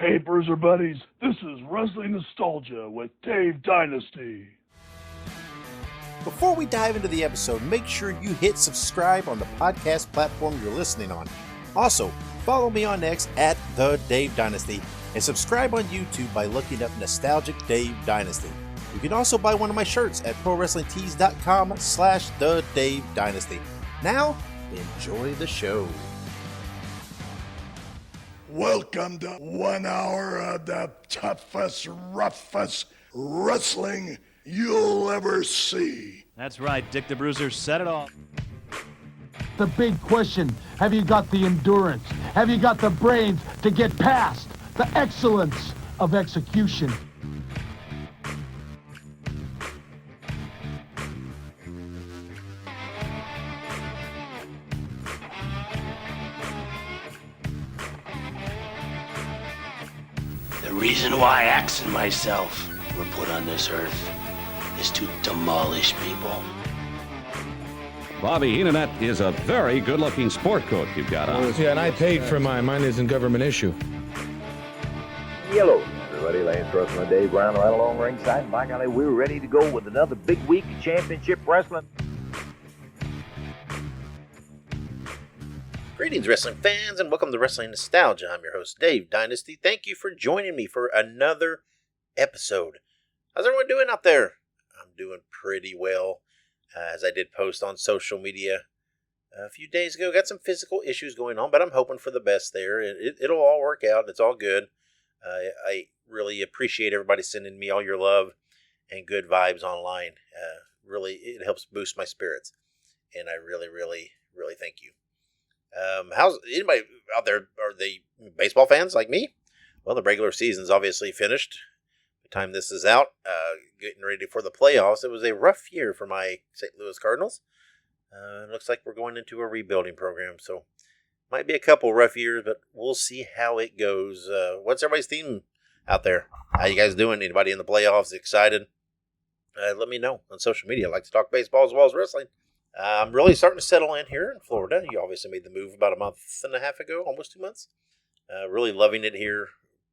Hey, Bruiser Buddies, this is Wrestling Nostalgia with Dave Dynasty. Before we dive into the episode, make sure you hit subscribe on the podcast platform you're listening on. Also, follow me on X at The Dave Dynasty and subscribe on YouTube by looking up Nostalgic Dave Dynasty. You can also buy one of my shirts at ProWrestlingTees.com/The Dave Dynasty. Now, enjoy the show. Welcome to 1 hour of the toughest, roughest wrestling you'll ever see. That's right, Dick the Bruiser said it all. The big question, have you got the endurance? Have you got the brains to get past the excellence of execution? The reason why Axe and myself were put on this earth is to demolish people. Bobby Heenan, that is a very good-looking sport coat you've got on. Yeah, and I paid for mine. Mine isn't government issue. Yellow, everybody. Lance Russell and Dave Brown right along ringside. And by golly, we're ready to go with another big week of championship wrestling. Greetings, wrestling fans, and welcome to Wrestling Nostalgia. I'm your host, Dave Dynasty. Thank you for joining me for another episode. How's everyone doing out there? I'm doing pretty well. As I did post on social media a few days ago, got some physical issues going on, but I'm hoping for the best there. It'll all work out. It's all good. I really appreciate everybody sending me all your love and good vibes online. Really, it helps boost my spirits, and I really, really, really thank you. How's anybody out there? Are they baseball fans like me? Well, the regular season's obviously finished. By the time this is out, getting ready for the playoffs. It was a rough year for my St. Louis Cardinals. It looks like we're going into a rebuilding program, so might be a couple rough years, but we'll see how it goes. What's everybody's team out there? How you guys doing? Anybody in the playoffs? Excited? Let me know on social media. I like to talk baseball as well as wrestling. I'm really starting to settle in here in Florida. You obviously made the move about a month and a half ago, almost 2 months. Really loving it here.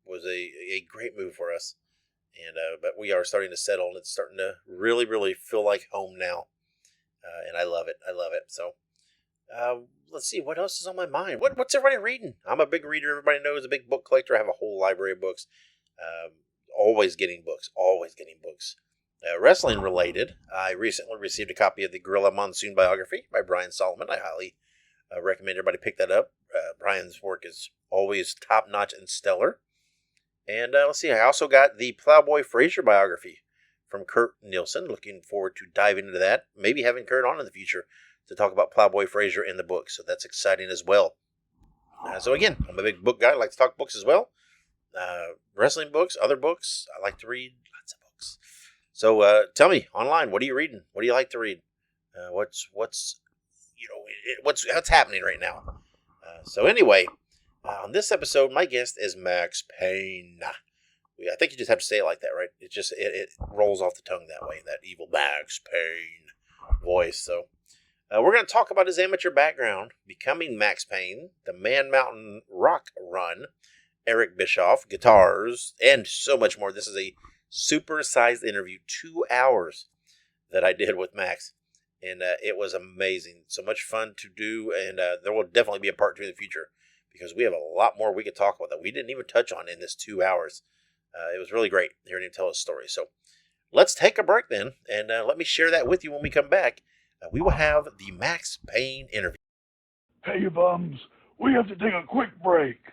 Was a great move for us. And but we are starting to settle, and it's starting to really, really feel like home now. And I love it. I love it. So let's see, what else is on my mind? What's everybody reading? I'm a big reader. Everybody knows, a big book collector. I have a whole library of books. Always getting books. Wrestling related, I recently received a copy of the Gorilla Monsoon biography by Brian Solomon. I highly recommend everybody pick that up. Brian's work is always top-notch and stellar. And let's see, I also got the Plowboy Frazier biography from Kurt Nielsen. Looking forward to diving into that. Maybe having Kurt on in the future to talk about Plowboy Frazier in the book. So that's exciting as well. So again, I'm a big book guy. I like to talk books as well. Wrestling books, other books. I like to read lots of books. So tell me online, what are you reading? What do you like to read? What's happening right now? So anyway, on this episode, my guest is Maxx Payne. I think you just have to say it like that, right? It rolls off the tongue that way, that evil Maxx Payne voice. So we're going to talk about his amateur background, becoming Maxx Payne, the Man Mountain Rock Run, Eric Bischoff, guitars, and so much more. This is a super-sized interview, 2 hours that I did with Max, and it was amazing. So much fun to do, and there will definitely be a part 2 in the future, because we have a lot more we could talk about that we didn't even touch on in this 2 hours. It was really great hearing him tell his story. So let's take a break then, and let me share that with you when we come back. We will have the Maxx Payne interview. Hey, you bums, we have to take a quick break.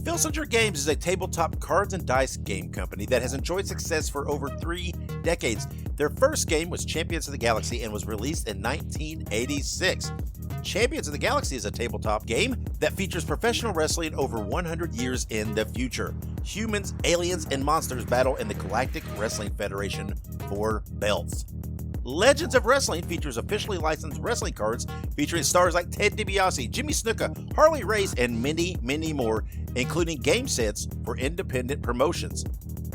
Filsinger Games is a tabletop cards and dice game company that has enjoyed success for over 3 decades. Their first game was Champions of the Galaxy and was released in 1986. Champions of the Galaxy is a tabletop game that features professional wrestling over 100 years in the future. Humans, aliens, and monsters battle in the Galactic Wrestling Federation for belts. Legends of Wrestling features officially licensed wrestling cards featuring stars like Ted DiBiase, Jimmy Snuka, Harley Race, and many, many more, including game sets for independent promotions.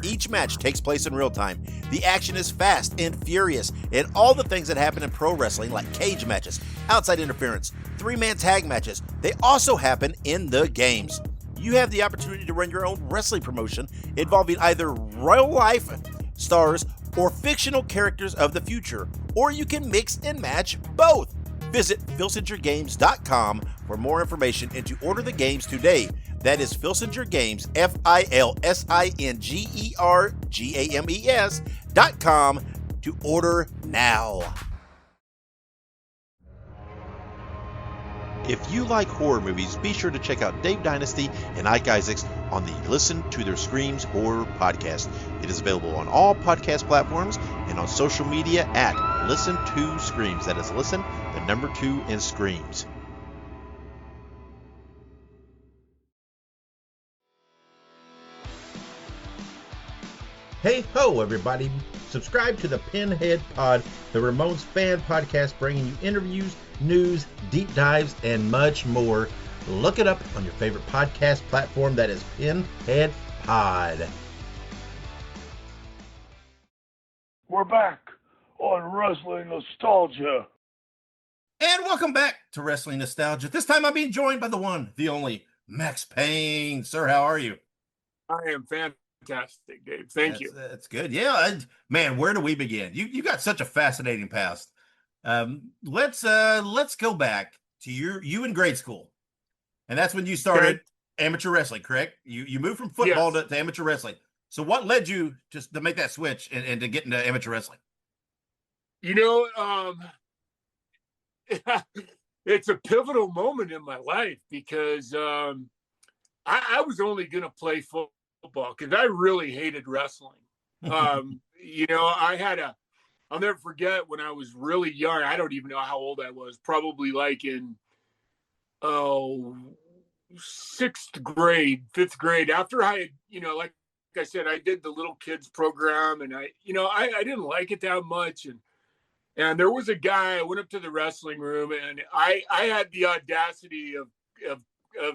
Each match takes place in real time. The action is fast and furious, and all the things that happen in pro wrestling, like cage matches, outside interference, three-man tag matches, they also happen in the games. You have the opportunity to run your own wrestling promotion involving either real-life stars or fictional characters of the future, or you can mix and match both. Visit filsingergames.com for more information and to order the games today. That is Filsinger Games, FILSINGERGAMES.com to order now. If you like horror movies, be sure to check out Dave Dynasty and Ike Isaacs on the Listen to Their Screams Horror Podcast. It is available on all podcast platforms and on social media at Listen to Screams. That is Listen, the number 2 in Screams. Hey ho, everybody. Subscribe to the Pinhead Pod, the Ramones fan podcast, bringing you interviews, news, deep dives, and much more. Look it up on your favorite podcast platform. That is Pinhead Pod. We're back on Wrestling Nostalgia. And welcome back to Wrestling Nostalgia. This time I'm being joined by the one, the only, Maxx Payne. Sir, how are you? I am fantastic, Dave. Thank you. That's good. Yeah, man, where do we begin? You got such a fascinating past. Let's go back to you in grade school, and that's when you started amateur wrestling, correct? You moved from football to amateur wrestling. So what led you just to make that switch and to get into amateur wrestling? You know, it's a pivotal moment in my life because I was only going to play football because I really hated wrestling. You know, I'll never forget when I was really young. I don't even know how old I was, probably like in, 6th grade, 5th grade. After I had, you know, like I said, I did the little kids program and I didn't like it that much. And there was a guy, I went up to the wrestling room and I had the audacity of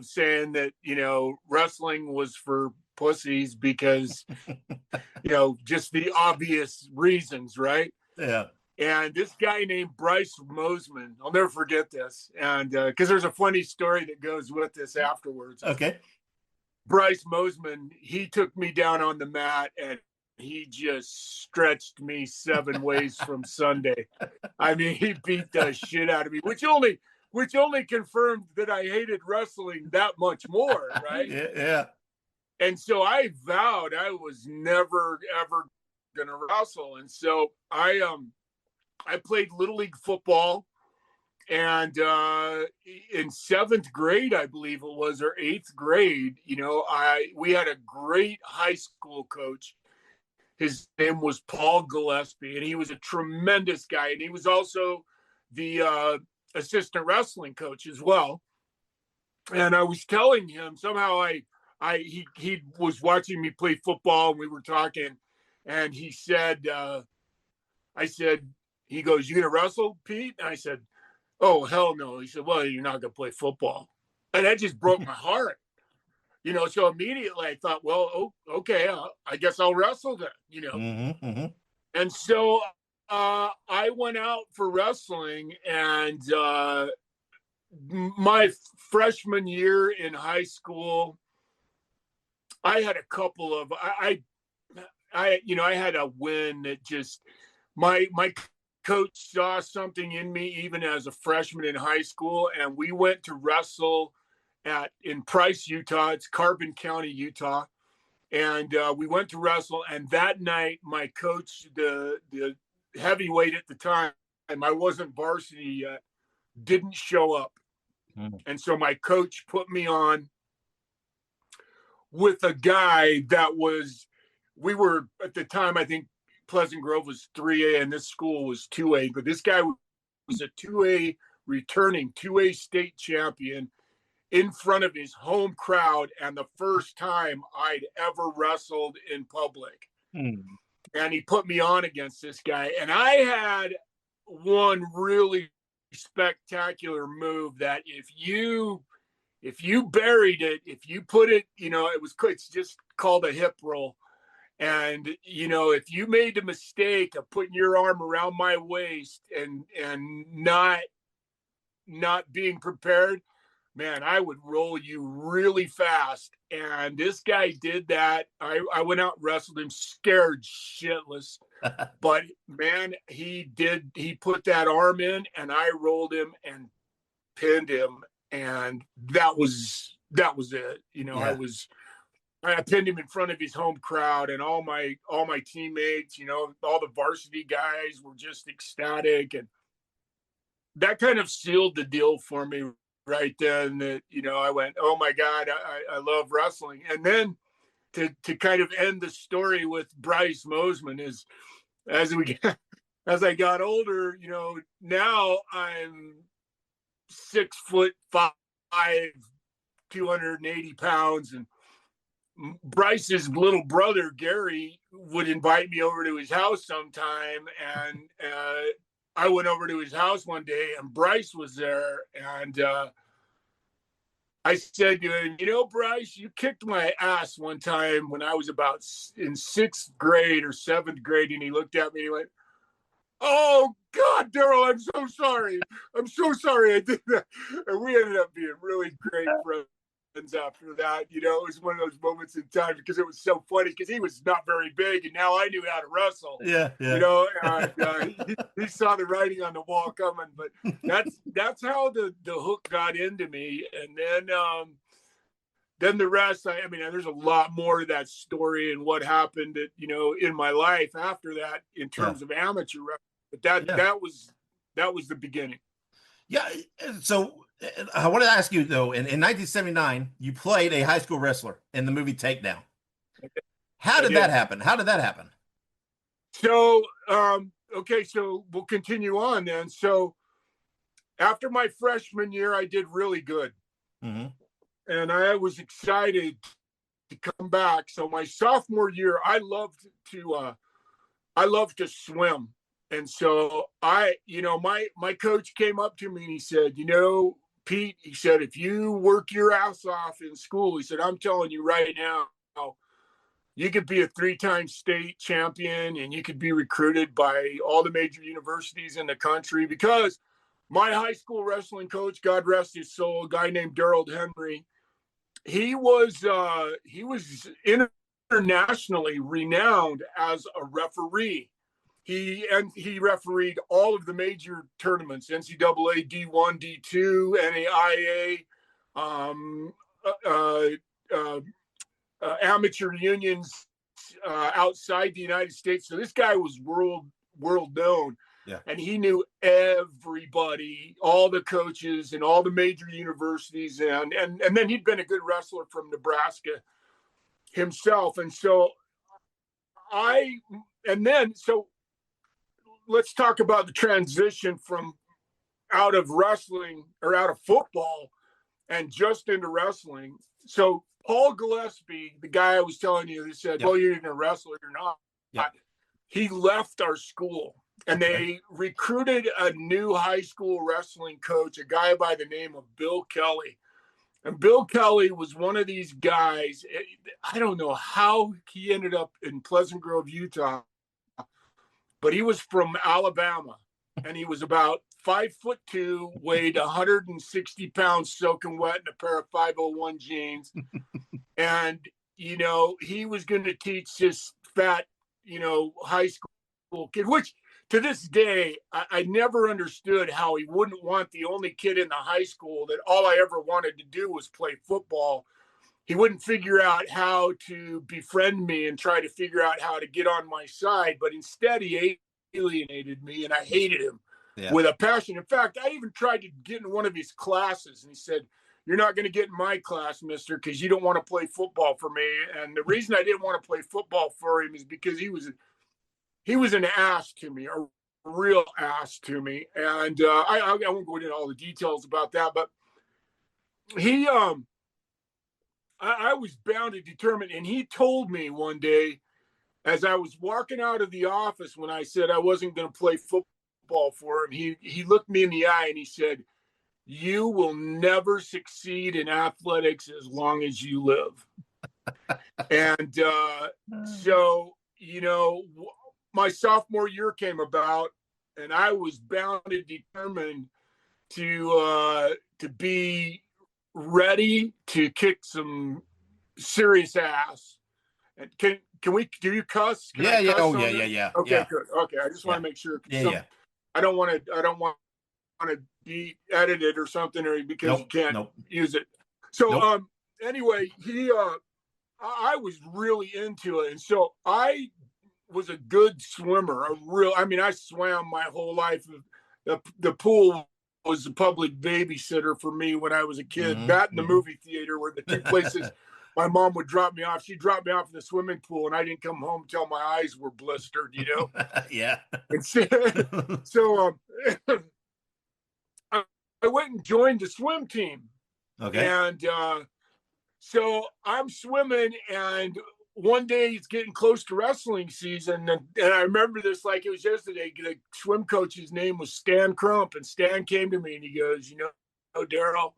saying that, you know, wrestling was for pussies because, you know, just the obvious reasons, right? Yeah. And this guy named Bryce Mosman, I'll never forget this. And because there's a funny story that goes with this afterwards. Okay. Bryce Mosman, he took me down on the mat and he just stretched me 7 ways from Sunday. I mean, he beat the shit out of me, which only confirmed that I hated wrestling that much more, right? Yeah. And so I vowed I was never, ever going to wrestle. And so I played Little League football. And in 7th grade, I believe it was, or 8th grade, you know, we had a great high school coach. His name was Paul Gillespie, and he was a tremendous guy. And he was also the assistant wrestling coach as well. And I was telling him somehow he was watching me play football and we were talking and he said, he goes, "You gonna wrestle, Pete?" And I said, "Oh, hell no." He said, "Well, you're not gonna play football." And that just broke my heart, you know? So immediately I thought, well, okay, I guess I'll wrestle then, you know? Mm-hmm, mm-hmm. And so I went out for wrestling and my freshman year in high school, I had a couple of I had a win that just my coach saw something in me even as a freshman in high school, and we went to wrestle in Price, Utah. It's Carbon County, Utah, and we went to wrestle. And that night, my coach, the heavyweight at the time, I wasn't varsity yet, didn't show up, and so my coach put me on with a guy that we were at the time, I think Pleasant Grove was 3A and this school was 2A, but this guy was a 2A returning 2A state champion in front of his home crowd and the first time I'd ever wrestled in public. And he put me on against this guy. And I had one really spectacular move that if you buried it, if you put it, you know, it's just called a hip roll. And, you know, if you made the mistake of putting your arm around my waist and not being prepared, man, I would roll you really fast. And this guy did that. I went out and wrestled him, scared shitless. But man, he put that arm in, and I rolled him and pinned him. And that was it. You know, Yeah. I pinned him in front of his home crowd, and all my teammates, you know, all the varsity guys were just ecstatic. And that kind of sealed the deal for me right then, that, you know, I went, oh my God, I love wrestling. And then to kind of end the story with Bryce Mosman is, as I got older, you know, now I'm 6'5", 280 pounds, and Bryce's little brother Gary would invite me over to his house sometime, and I went over to his house one day, and Bryce was there, and I said to him, you know, Bryce, you kicked my ass one time when I was about in 6th grade or 7th grade, and he looked at me and he went, oh God, Daryl, I'm so sorry. I'm so sorry I did that. And we ended up being really great friends after that. You know, it was one of those moments in time, because it was so funny, because he was not very big, and now I knew how to wrestle. Yeah. You know, and he saw the writing on the wall coming. But that's how the hook got into me. And then the rest, I mean, there's a lot more to that story and what happened, you know, in my life after that in terms of amateur wrestling. But that was the beginning. Yeah. So I want to ask you, though, in 1979, you played a high school wrestler in the movie Takedown. How did that happen? So, okay, so we'll continue on then. So after my freshman year, I did really good. Mm-hmm. And I was excited to come back. So my sophomore year, I loved to swim. And so my coach came up to me and he said, you know, Pete, he said, if you work your ass off in school, he said, I'm telling you right now, you could be a 3-time state champion, and you could be recruited by all the major universities in the country. Because my high school wrestling coach, God rest his soul, a guy named Daryl Henry, he was internationally renowned as a referee. He refereed all of the major tournaments: NCAA, D1, D2, NAIA, amateur unions outside the United States. So this guy was world known. Yeah. And he knew everybody, all the coaches and all the major universities. And then he'd been a good wrestler from Nebraska himself. And so let's talk about the transition from out of wrestling or out of football and just into wrestling. So Paul Gillespie, the guy I was telling you, that said, well, you're going to wrestle or you're not. Yeah. He left our school, and they recruited a new high school wrestling coach, a guy by the name of Bill Kelly. And Bill Kelly was one of these guys. I don't know how he ended up in Pleasant Grove, Utah, but he was from Alabama, and he was about 5'2", weighed 160 pounds, soaking wet in a pair of 501 jeans. And, you know, he was going to teach this fat, you know, high school kid, which to this day, I never understood how he wouldn't want the only kid in the high school that all I ever wanted to do was play football. He wouldn't figure out how to befriend me and try to figure out how to get on my side, but instead he alienated me, and I hated him with a passion. In fact, I even tried to get in one of his classes, and he said, you're not going to get in my class, mister, because you don't want to play football for me. And the reason I didn't want to play football for him is because he was an ass to me, a real ass to me. And I won't go into all the details about that, but I was bound and determined. And he told me one day, as I was walking out of the office, when I said I wasn't going to play football for him, he looked me in the eye and he said, you will never succeed in athletics as long as you live. And so, my sophomore year came about, and I was bound and determined to be ready to kick some serious ass. And can we? Do you cuss? Can I cuss on this? Yeah. Okay, good. Okay, I just want to make sure. I don't want to be edited or something, or because you can't use it. So anyway, I was really into it, and so I was a good swimmer. I swam my whole life. The pool was a public babysitter for me when I was a kid. That and the movie theater were the two places my mom would drop me off. She'd drop me off in the swimming pool, and I didn't come home until my eyes were blistered, Yeah. And so I went and joined the swim team. Okay. And so I'm swimming, and one day it's getting close to wrestling season. And I remember this like it was yesterday. The swim coach's name was Stan Crump, and Stan came to me and he goes, Daryl,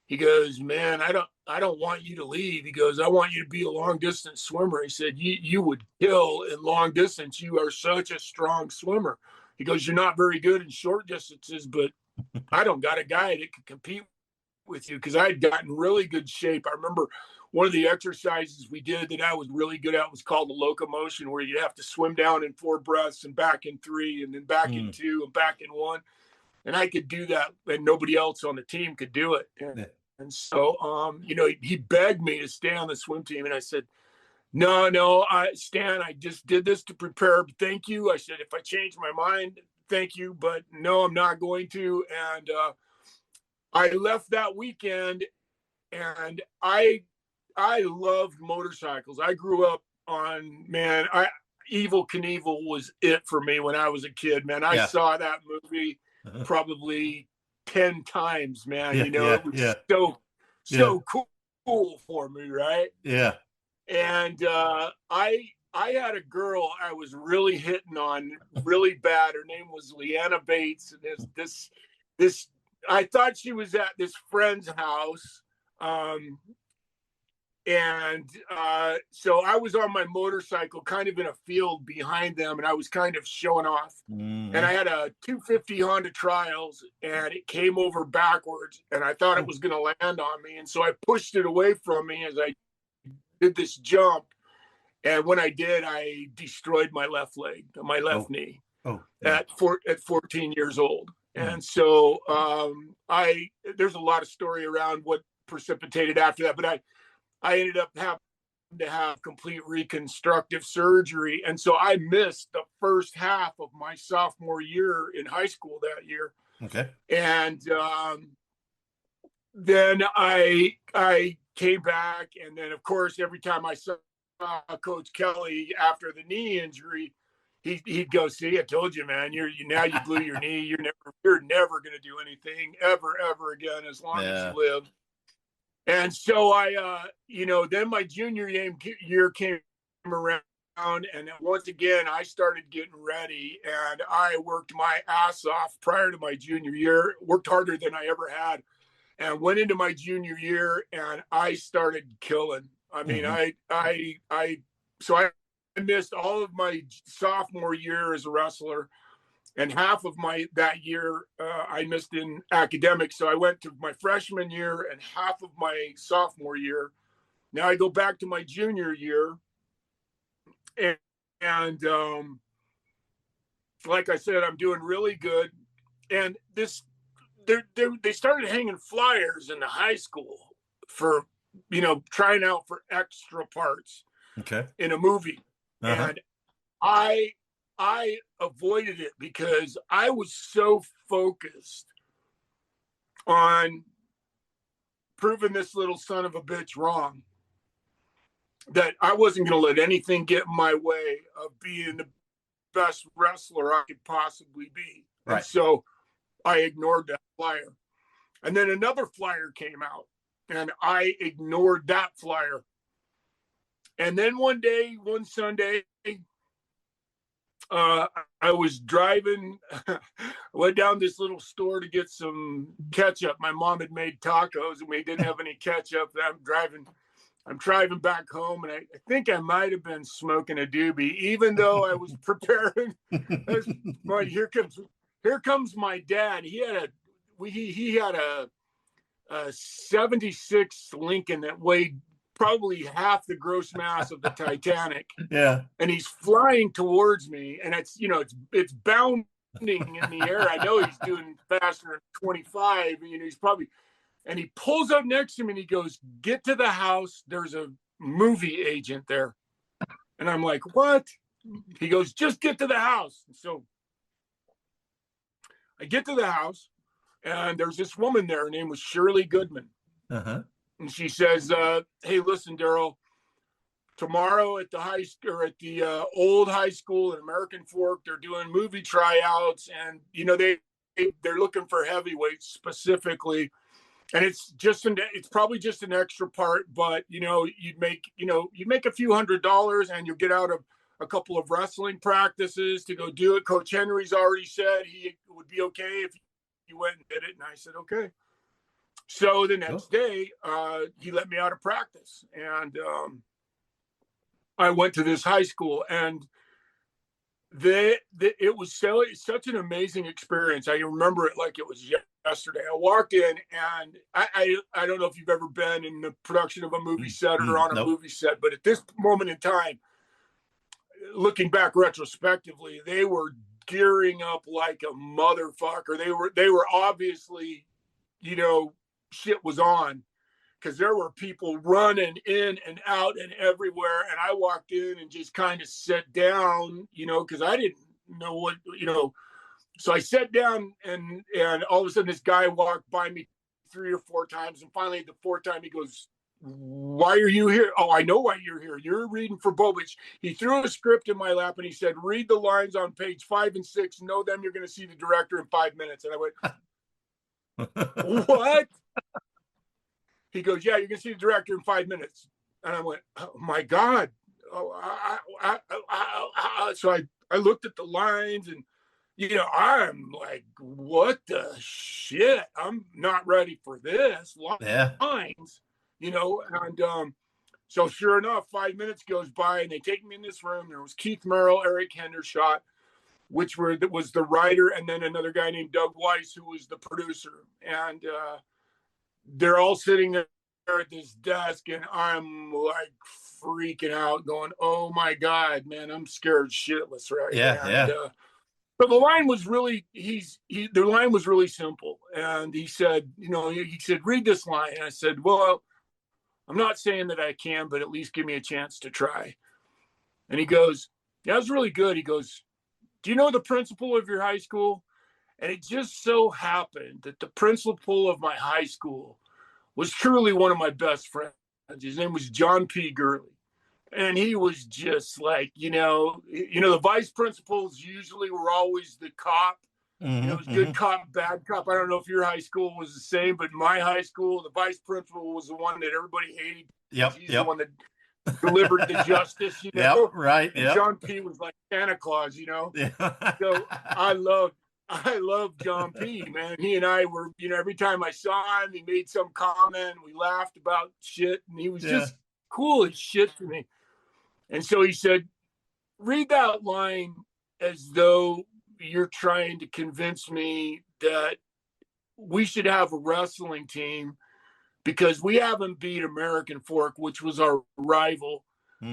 he goes, man, I don't want you to leave. He goes, I want you to be a long distance swimmer. He said, you would kill in long distance. You are such a strong swimmer. He goes, you're not very good in short distances, but I don't got a guy that can compete with you, because I had gotten really good shape. I remember one of the exercises we did that I was really good at was called the locomotion, where you have to swim down in 4 breaths and back in 3 and then back in 2 and back in 1. And I could do that, and nobody else on the team could do it. And so, he begged me to stay on the swim team. And I said, no, Stan, I just did this to prepare. But thank you. I said, if I change my mind, thank you. But no, I'm not going to. And I left that weekend, and I loved motorcycles. I grew up on, Evel Knievel was it for me when I was a kid, man. I saw that movie probably 10 times, man. It was so cool for me, right? Yeah. And I had a girl I was really hitting on really bad. Her name was Leanna Bates, and this I thought she was at this friend's house. So I was on my motorcycle kind of in a field behind them, and I was kind of showing off. And I had a 250 Honda Trials, and it came over backwards, and I thought it was going to land on me. And so I pushed it away from me as I did this jump. And when I did, I destroyed my left leg, my left knee at 14 years old. And so there's a lot of story around what precipitated after that, but I ended up having to have complete reconstructive surgery. And so I missed the first half of my sophomore year in high school that year. Okay. And then I came back. And then, of course, every time I saw Coach Kelly after the knee injury, he'd go, see, I told you, man, you blew your knee. You're never going to do anything ever again as long as you live. And so then my junior year came around, and once again, I started getting ready, and I worked my ass off prior to my junior year, worked harder than I ever had, and went into my junior year, and I started killing. I mean, so I missed all of my sophomore year as a wrestler, and half of that year I missed in academics. So I went to my freshman year and half of my sophomore year. Now I go back to my junior year, and like I said, I'm doing really good. And they started hanging flyers in the high school for trying out for extra parts in a movie. And I avoided it because I was so focused on proving this little son of a bitch wrong that I wasn't going to let anything get in my way of being the best wrestler I could possibly be. Right. And so I ignored that flyer. And then another flyer came out, and I ignored that flyer. And then one Sunday, I was driving, went down this little store to get some ketchup. My mom had made tacos, and we didn't have any ketchup. I'm driving I'm driving back home, and I think I might have been smoking a doobie, even though I was preparing. Here comes my dad. He had a 76 Lincoln that weighed probably half the gross mass of the Titanic. Yeah. And he's flying towards me, and it's bounding in the air. I know he's doing faster than 25. He's probably, and he pulls up next to me and he goes, "Get to the house. There's a movie agent there." And I'm like, "What?" He goes, "Just get to the house." And so I get to the house, and there's this woman there. Her name was Shirley Goodman. Uh-huh. And she says, "Hey, listen, Daryl, tomorrow at the old high school in American Fork, they're doing movie tryouts, and they're looking for heavyweights specifically, and it's probably just an extra part, but you'd make a few $100s, and you'll get out of a couple of wrestling practices to go do it. Coach Henry's already said he would be okay if you went and did it." And I said, "Okay." So the next day, he let me out of practice, and I went to this high school, and it was such an amazing experience. I remember it like it was yesterday. I walked in, and I don't know if you've ever been in the production of a movie set or on a movie set, but at this moment in time, looking back retrospectively, they were gearing up like a motherfucker. They were obviously, shit was on, because there were people running in and out and everywhere. And I walked in and just kind of sat down, because I didn't know what, so I sat down, and all of a sudden this guy walked by me 3 or 4 times. And finally, the 4th time, he goes, "Why are you here?" "Oh, I know why you're here. You're reading for Bobich." He threw a script in my lap, and he said, "Read the lines on page 5 and 6. Know them. You're going to see the director in 5 minutes." And I went, "What?" He goes, "Yeah, you're going to see the director in 5 minutes." And I went, "Oh my God." So I looked at the lines, and, I'm like, what the shit? I'm not ready for this. Lines, and so sure enough, 5 minutes goes by, and they take me in this room. There was Keith Merrill, Eric Hendershot, was the writer, and then another guy named Doug Weiss, who was the producer. And they're all sitting there at this desk, and I'm like freaking out, going, "Oh my God, man, I'm scared shitless right now." Yeah. But the line was really the line was really simple. And he said, "Read this line." And I said, "Well, I'm not saying that I can, but at least give me a chance to try." And he goes, "Yeah, it was really good." He goes, "Do you know the principal of your high school?" And it just so happened that the principal of my high school was truly one of my best friends. His name was John P. Gurley. And he was just like, the vice principals usually were always the cop. It was good cop, bad cop. I don't know if your high school was the same, but my high school, the vice principal was the one that everybody hated. He's the one that delivered the justice, Yep, right. And John P. was like Santa Claus, Yeah. So I love John P., man. He and I were, every time I saw him, he made some comment. We laughed about shit, and he was just cool as shit to me. And so he said, "Read that line as though you're trying to convince me that we should have a wrestling team, because we haven't beat American Fork, which was our rival.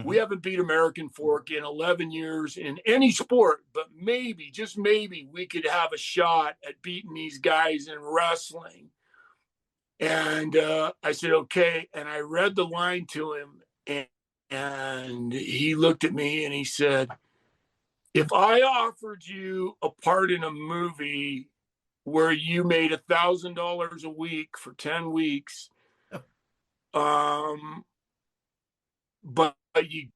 We haven't beat American Fork in 11 years in any sport, but maybe, just maybe, we could have a shot at beating these guys in wrestling." And I said, "Okay." And I read the line to him, and he looked at me and he said, "If I offered you a part in a movie where you made $1,000 a week for 10 weeks, but you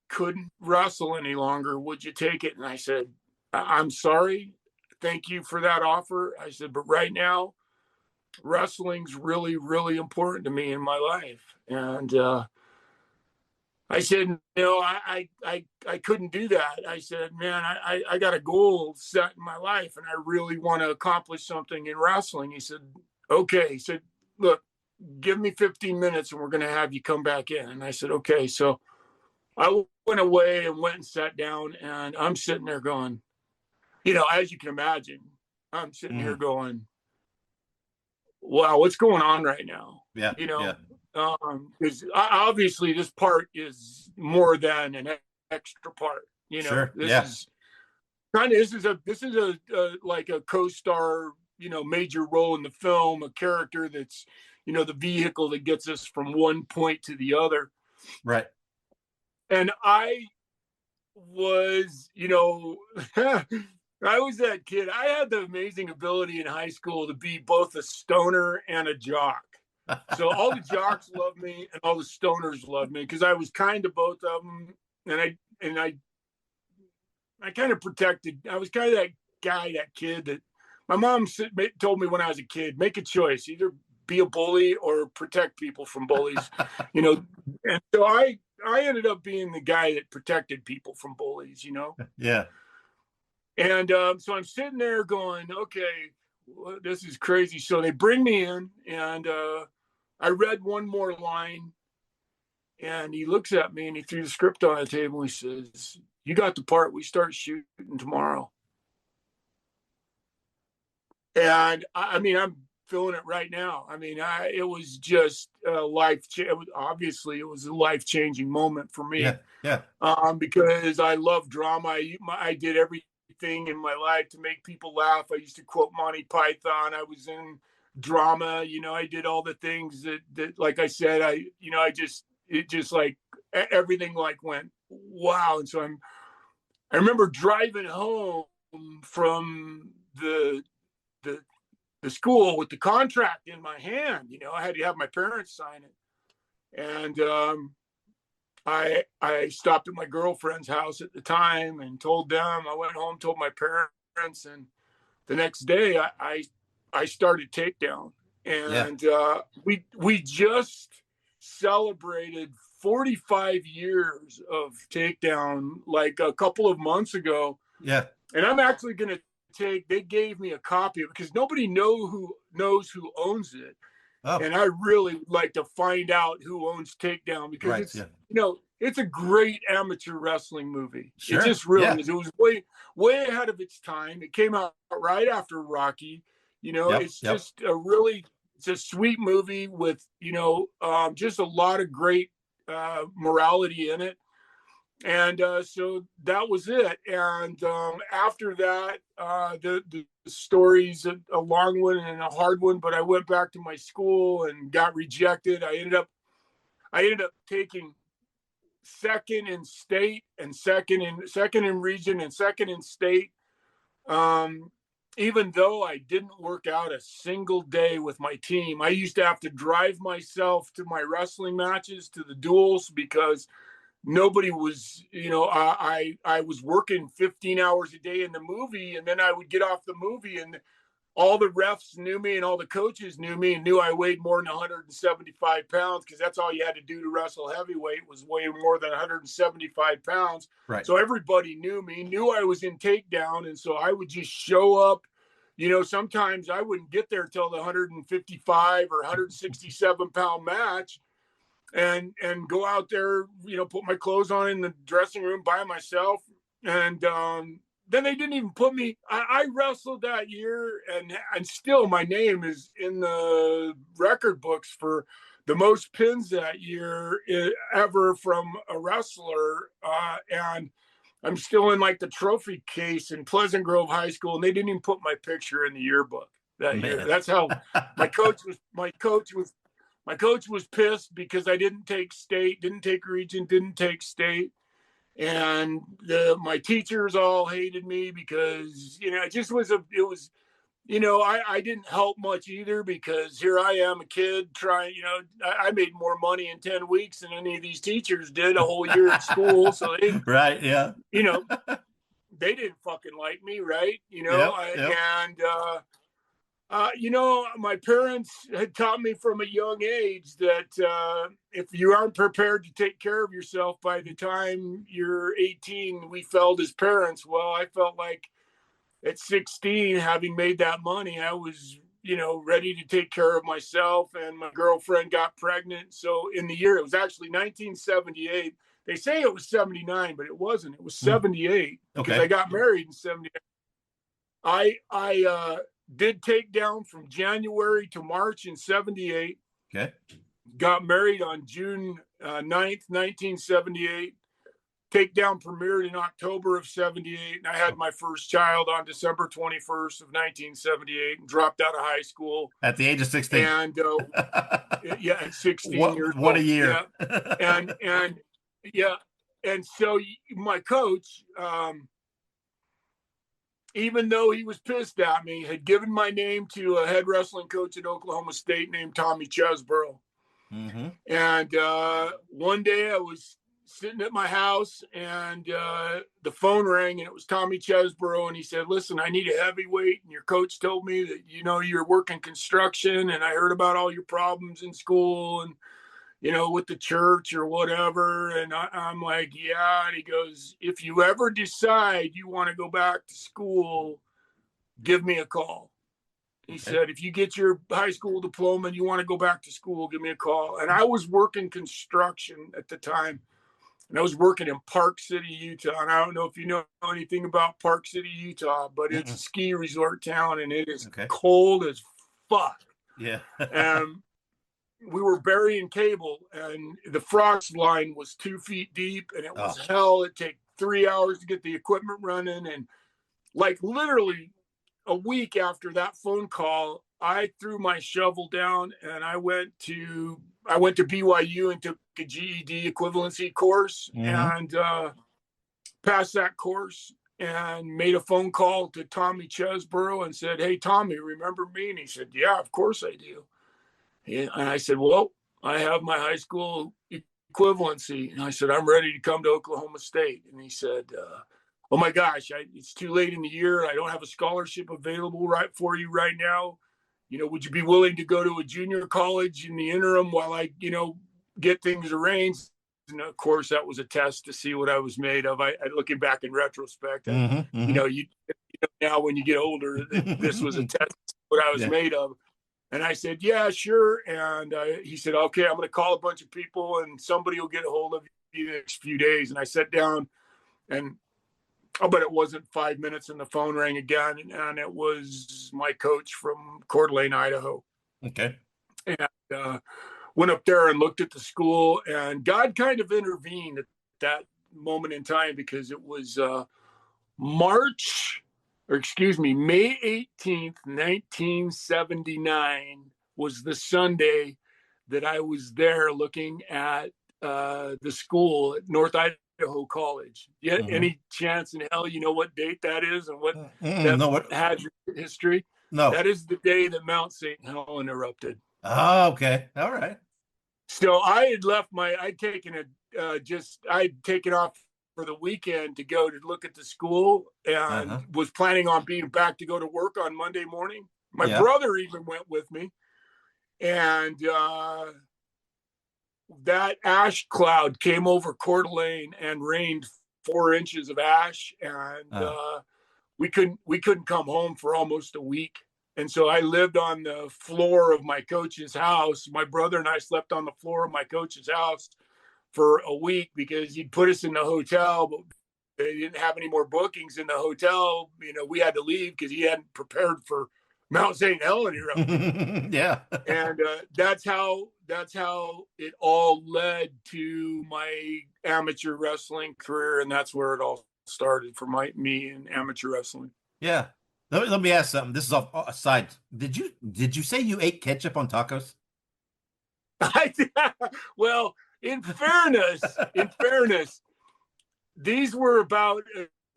couldn't wrestle any longer, would you take it?" And I said, "I'm sorry. Thank you for that offer." I said, "But right now, wrestling's really, really important to me in my life." And I said, "No, I couldn't do that." I said, "Man, I got a goal set in my life, and I really want to accomplish something in wrestling." He said, "Okay." He said, "Look, give me 15 minutes and we're going to have you come back in. And I said, okay. So I went away and went and sat down, and I'm sitting there going, as you can imagine, I'm sitting here going, wow, what's going on right now? Yeah. Because obviously this part is more than an extra part. Sure. This is a like a co-star, major role in the film, a character that's, the vehicle that gets us from one point to the other. Right. And I was, I was that kid. I had the amazing ability in high school to be both a stoner and a jock. So all the jocks loved me and all the stoners loved me because I was kind of both of them. And I kind of protected. I was kind of that guy, that kid that my mom told me when I was a kid, make a choice, either be a bully or protect people from bullies, And so I ended up being the guy that protected people from bullies, Yeah. And so I'm sitting there going, okay, well, this is crazy. So they bring me in, and I read one more line, and he looks at me and he threw the script on the table. He says, you got the part. We start shooting tomorrow. And I'm feeling it right now. It was just obviously it was a life-changing moment for me. Yeah. Because I love drama. I did everything in my life to make people laugh. I used to quote Monty Python. I was in drama. I did all the things that like I said, it just like everything like went wow. And so I remember driving home from the school with the contract in my hand. I had to have my parents sign it. And I stopped at my girlfriend's house at the time and told them. I went home, told my parents, and the next day I started Takedown. And we just celebrated 45 years of Takedown like a couple of months ago. Yeah. And I'm actually going to they gave me a copy of it because nobody knows who owns it. Oh. And I really would like to find out who owns Takedown because it's it's a great amateur wrestling movie. Sure. It just really is. It was way ahead of its time. It came out right after Rocky. It's just it's a sweet movie with just a lot of great morality in it. And so that was it. And after that, the story's a long one and a hard one. But I went back to my school and got rejected. I ended up taking second in state and second in region and second in state. Even though I didn't work out a single day with my team, I used to have to drive myself to my wrestling matches, to the duels, because nobody was, I was working 15 hours a day in the movie, and then I would get off the movie and all the refs knew me and all the coaches knew me and knew I weighed more than 175 pounds because that's all you had to do to wrestle heavyweight was weigh more than 175 pounds. Right. So everybody knew me, knew I was in Takedown. And so I would just show up. Sometimes I wouldn't get there till the 155 or 167 pound match. And go out there, put my clothes on in the dressing room by myself. And then they didn't even put me. I wrestled that year, and still my name is in the record books for the most pins that year ever from a wrestler. And I'm still in like the trophy case in Pleasant Grove High School, and they didn't even put my picture in the yearbook that year. That's how my coach was pissed because I didn't take state, didn't take region, didn't take state. And my teachers all hated me because, it just was I didn't help much either because here I am, a kid trying, I made more money in 10 weeks than any of these teachers did a whole year at school. So they, right. Yeah. They didn't fucking like me. Right. My parents had taught me from a young age that if you aren't prepared to take care of yourself by the time you're 18, we failed as parents. Well, I felt like at 16, having made that money, I was ready to take care of myself, and my girlfriend got pregnant. So in the year, it was actually 1978. They say it was 79, but it wasn't. It was 78 because I got married in 78. I did take down from January to March in 78. Okay. Got married on June 9th, 1978. Takedown premiered in October of 78. And I had my first child on December 21st of 1978 and dropped out of high school. At the age of 16. And at 16 years old. What a year. Yeah. And so my coach, even though he was pissed at me, had given my name to a head wrestling coach at Oklahoma State named Tommy Chesborough. Mm-hmm. And one day I was sitting at my house, and the phone rang, and it was Tommy Chesborough, and he said, "Listen, I need a heavyweight, and your coach told me that you're working construction, and I heard about all your problems in school and with the church or whatever." And I'm like, "Yeah." And he goes, "If you ever decide you want to go back to school, give me a call." He said, "If you get your high school diploma and you want to go back to school, give me a call." And I was working construction at the time. And I was working in Park City, Utah. And I don't know if you know anything about Park City, Utah, but it's a ski resort town, and it is cold as fuck. Yeah. And we were burying cable, and the frost line was 2 feet deep, and it was hell. It'd take 3 hours to get the equipment running. And like literally a week after that phone call, I threw my shovel down, and I went to BYU and took a GED equivalency course, and passed that course, and made a phone call to Tommy Chesborough and said, "Hey, Tommy, remember me?" And he said, "Yeah, of course I do." And I said, "Well, I have my high school equivalency." And I said, "I'm ready to come to Oklahoma State." And he said, "Oh my gosh, it's too late in the year. I don't have a scholarship available for you right now. Would you be willing to go to a junior college in the interim while I, get things arranged?" And of course, that was a test to see what I was made of. I looking back in retrospect, now when you get older, this was a test to see what I was made of. And I said, "Yeah, sure." And he said, "Okay, I'm going to call a bunch of people, and somebody will get a hold of you the next few days." And I sat down, and but it wasn't 5 minutes, and the phone rang again, and it was my coach from Coeur d'Alene, Idaho. Okay. And went up there and looked at the school, and God kind of intervened at that moment in time, because it was May 18th, 1979 was the Sunday that I was there looking at the school at North Idaho College. Any chance in hell you know what date that is and what had your history? No. That is the day that Mount St. Helens erupted. Oh, okay. All right. So I had left I'd taken off for the weekend to go to look at the school, and was planning on being back to go to work on Monday morning. My brother even went with me, and that ash cloud came over Coeur d'Alene and rained 4 inches of ash, and we couldn't come home for almost a week. And so I lived on the floor of my coach's house. My brother and I slept on the floor of my coach's house for a week, because he'd put us in the hotel, but they didn't have any more bookings in the hotel. We had to leave because he hadn't prepared for Mount St. Helens eruption. Yeah. And that's how it all led to my amateur wrestling career, and that's where it all started for me in amateur wrestling. Yeah. Let me ask something. This is off aside. Did you say you ate ketchup on tacos? Well, in fairness, these were about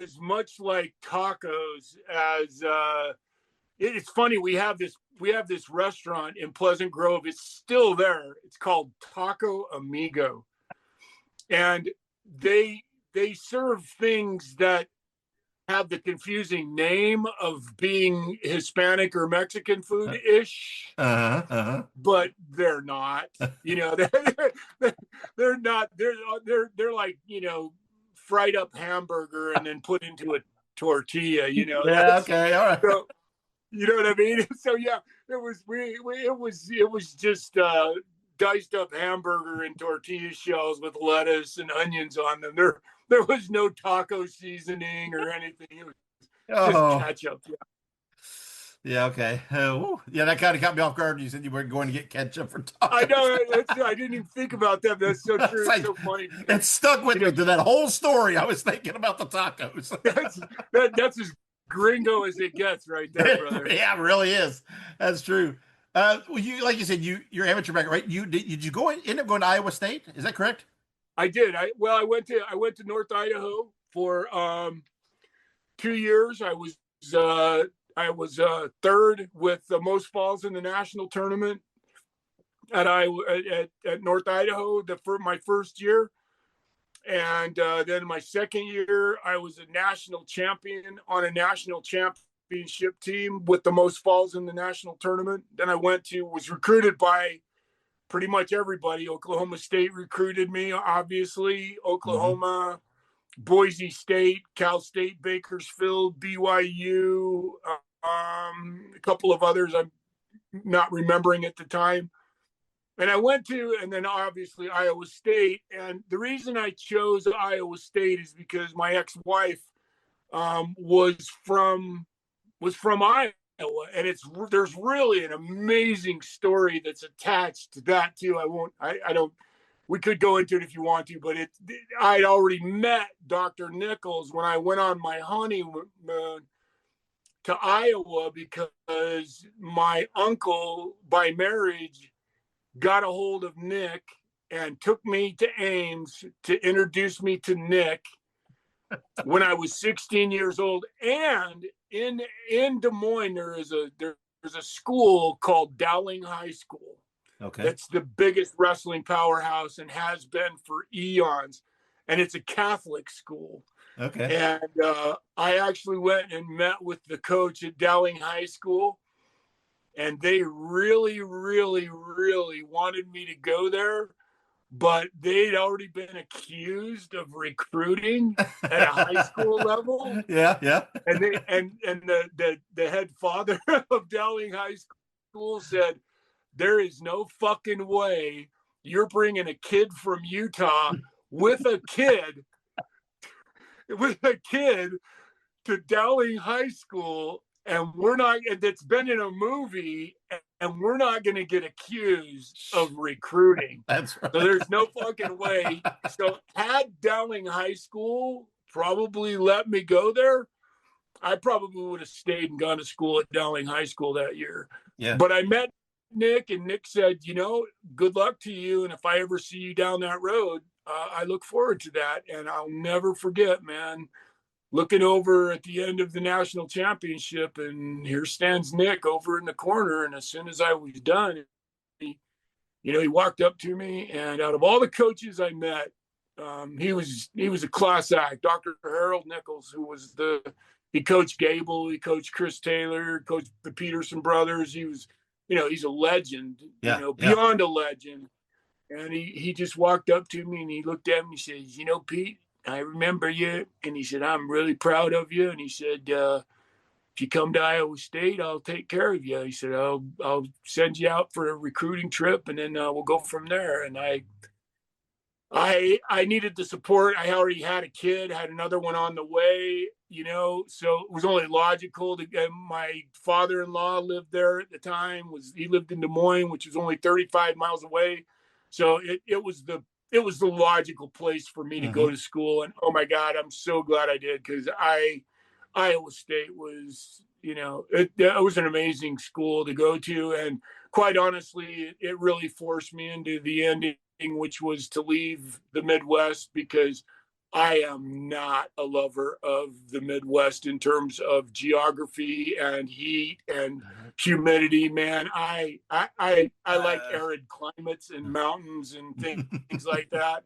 as much like tacos as it's funny. We have this restaurant in Pleasant Grove. It's still there. It's called Taco Amigo, and they serve things that have the confusing name of being Hispanic or Mexican food ish, but they're not. They're not. They're like fried up hamburger and then put into a tortilla. Yeah. Okay. All right. You know what I mean? So yeah, it was just diced up hamburger and tortilla shells with lettuce and onions on them. There was no taco seasoning or anything. It was just ketchup. Yeah. Yeah, okay. Yeah, that kind of caught me off guard. You said you weren't going to get ketchup for tacos. I know. I didn't even think about that. That's so true. It's so funny. It stuck with me through that whole story. I was thinking about the tacos. That's as gringo as it gets, right there, brother. Yeah, it really is. That's true. Well, you like you said, you're amateur background, right? Did you end up going to Iowa State? Is that correct? I did. I went to North Idaho for 2 years. I was third with the most falls in the national tournament at North Idaho for my first year. And then my second year, I was a national champion on a national championship team with the most falls in the national tournament. Then I was recruited by pretty much everybody. Oklahoma State recruited me, obviously. Oklahoma, Boise State, Cal State, Bakersfield, BYU, a couple of others I'm not remembering at the time. And I went to, and then obviously Iowa State. And the reason I chose Iowa State is because my ex-wife was from Iowa, and there's really an amazing story that's attached to that too. We could go into it if you want to, but I'd already met Dr. Nichols when I went on my honeymoon to Iowa, because my uncle by marriage got a hold of Nick and took me to Ames to introduce me to Nick when I was 16 years old. And in Des Moines, there's a school called Dowling High School. Okay. That's the biggest wrestling powerhouse and has been for eons. And it's a Catholic school. Okay. And I actually went and met with the coach at Dowling High School. And they really, really, really wanted me to go there, but they'd already been accused of recruiting at a high school level. Yeah. And the head father of Dowling High School said, "There is no fucking way you're bringing a kid from Utah with a kid to Dowling High School. And that's been in a movie, and we're not going to get accused of recruiting." That's right. So there's no fucking way. So had Dowling High School probably let me go there, I probably would have stayed and gone to school at Dowling High School that year. Yeah. But I met Nick, and Nick said, good luck to you. And if I ever see you down that road, I look forward to that. And I'll never forget, man, looking over at the end of the national championship, and here stands Nick over in the corner. And as soon as I was done, he walked up to me, and out of all the coaches I met, he was a class act. Dr. Harold Nichols, he coached Gable, he coached Chris Taylor, coached the Peterson brothers. He was, he's a legend, beyond a legend. And he just walked up to me and he looked at me and he says, "Pete, I remember you." And he said, "I'm really proud of you." And he said, "If you come to Iowa State, I'll take care of you." He said, I'll send you out for a recruiting trip, and then we'll go from there. And I needed the support. I already had a kid, had another one on the way, so it was only logical to get. My father-in-law lived there at the time. He lived in Des Moines, which was only 35 miles away. So it was the logical place for me to go to school. And oh my God, I'm so glad I did, because Iowa State was, it was an amazing school to go to. And quite honestly, it really forced me into the ending, which was to leave the Midwest, because I am not a lover of the Midwest in terms of geography and heat and humidity, man. I like arid climates and mountains and things like that.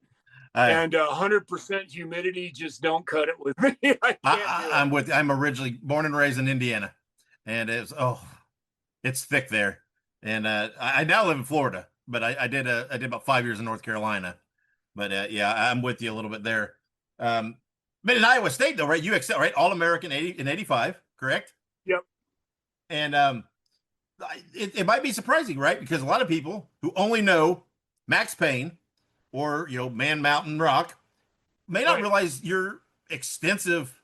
And 100% humidity just don't cut it with me. I'm originally born and raised in Indiana, and it's thick there. And I now live in Florida, but I did about 5 years in North Carolina. But yeah, I'm with you a little bit there. But in Iowa State, though, right? You excel, right? All-American in '85, correct? Yep. And it might be surprising, right? Because a lot of people who only know Maxx Payne or, Man Mountain Rock may not realize your extensive,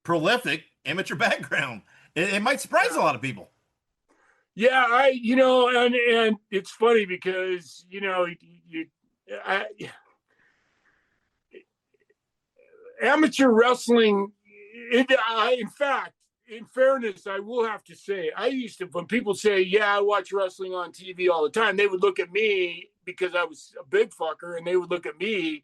prolific amateur background. It might surprise a lot of people. Yeah, and it's funny because, amateur wrestling, in fact, in fairness, I will have to say, I used to, when people say, yeah, I watch wrestling on TV all the time, they would look at me because I was a big fucker, and they would look at me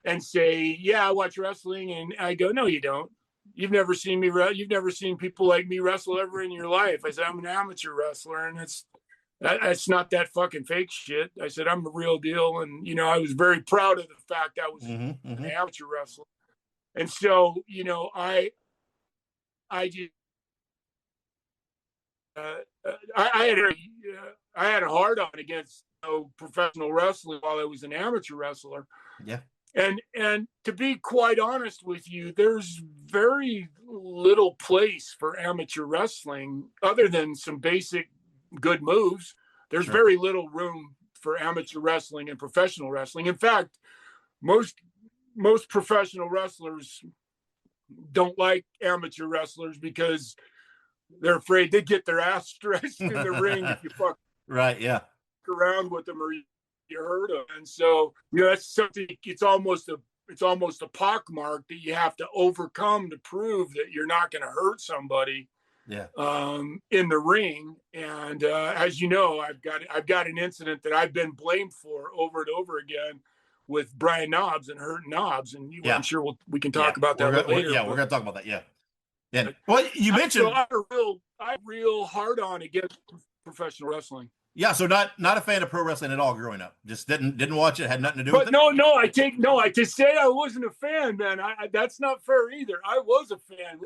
and say, yeah, I watch wrestling. And I go, no, you don't. You've never seen me. You've never seen people like me wrestle ever in your life. I said, I'm an amateur wrestler, and that's not that fucking fake shit. I said, I'm the real deal. And, I was very proud of the fact I was an amateur wrestler. And so, I just, I had a hard on against professional wrestling while I was an amateur wrestler. Yeah. And to be quite honest with you, there's very little place for amateur wrestling other than some basic good moves. There's very little room for amateur wrestling and professional wrestling. In fact, most professional wrestlers don't like amateur wrestlers because they're afraid they get their ass stretched in the ring if you fuck around with them or you hurt them. And so, that's something, it's almost a pockmark that you have to overcome to prove that you're not going to hurt somebody in the ring. And as you know, I've got an incident that I've been blamed for over and over again with Brian Knobs and hurting Knobs. And I'm sure we can talk about that later. We're going to talk about that. Yeah. Yeah. Well, you mentioned I'm real hard on against professional wrestling. Yeah, so not a fan of pro wrestling at all growing up. Just didn't watch it. Had nothing to do with it. I to say I wasn't a fan, man. That's not fair either. I was a fan.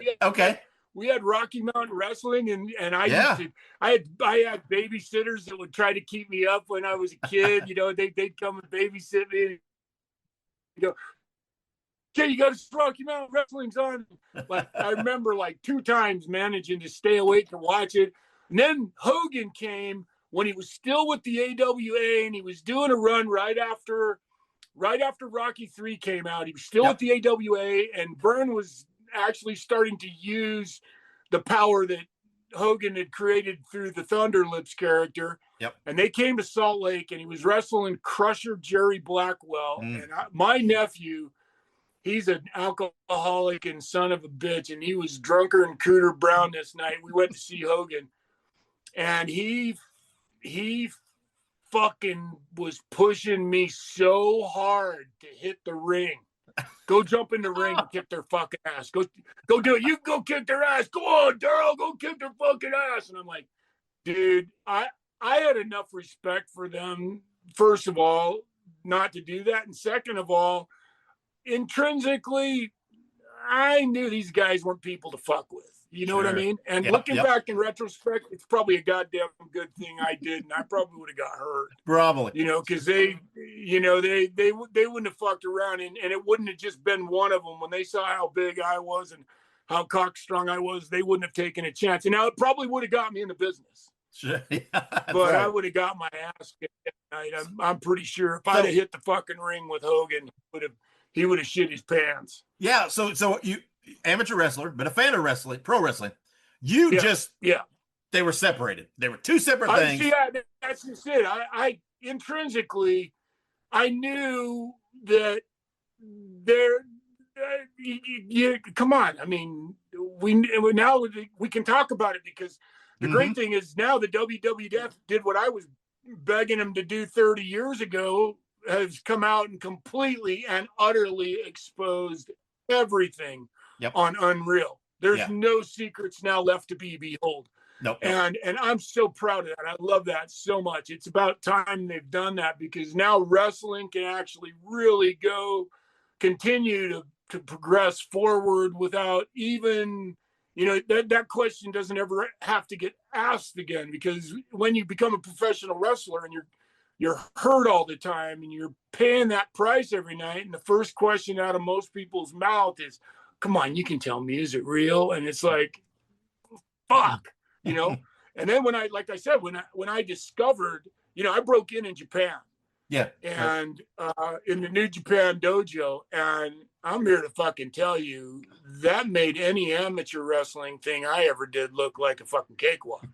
We had Rocky Mountain Wrestling, and I had babysitters that would try to keep me up when I was a kid. They'd come and babysit me. And go, okay, you got to Rocky Mountain Wrestling's on. Like I remember, 2 times managing to stay awake to watch it. And then Hogan came when he was still with the AWA, and he was doing a run right after Rocky 3 came out. He was still with the AWA, and Vern was actually starting to use the power that Hogan had created through the Thunder Lips character. And they came to Salt Lake, and he was wrestling Crusher Jerry Blackwell. And my nephew, he's an alcoholic and son of a bitch, and he was drunker than Cooter Brown this night. We went to see Hogan, and he fucking was pushing me so hard to hit the ring. Go jump in the ring and kick their fucking ass. Go do it. You go kick their ass. Go on, Daryl. Go kick their fucking ass. And I'm like, dude, I had enough respect for them, first of all, not to do that. And second of all, intrinsically, I knew these guys weren't people to fuck with. You know what I mean? And looking back in retrospect, it's probably a goddamn good thing I did, and I probably would have got hurt. Probably. Because they wouldn't have fucked around, and it wouldn't have just been one of them. When they saw how big I was and how cockstrong I was, they wouldn't have taken a chance. And now it probably would have got me in the business. Sure. But I would have got my ass kicked that night. I'm pretty sure if I'd have hit the fucking ring with Hogan, he would have shit his pants. Yeah. So you amateur wrestler, but a fan of wrestling, pro wrestling. They were separated. They were 2 separate things. That's just it. I intrinsically, I knew that come on. I mean, we can talk about it because the great thing is now the WWF did what I was begging them to do 30 years ago, has come out and completely and utterly exposed everything on Unreal. There's no secrets now left to be behold. Nope. And I'm so proud of that. I love that so much. It's about time they've done that, because now wrestling can actually really continue to progress forward without even, that question doesn't ever have to get asked again, because when you become a professional wrestler and you're hurt all the time and you're paying that price every night, and the first question out of most people's mouth is, come on, you can tell me, is it real? And it's like, fuck. you know. And then like I said, when I discovered, you know, I broke in Japan. Yeah. And in the New Japan dojo, and I'm here to fucking tell you, that made any amateur wrestling thing I ever did look like a fucking cakewalk.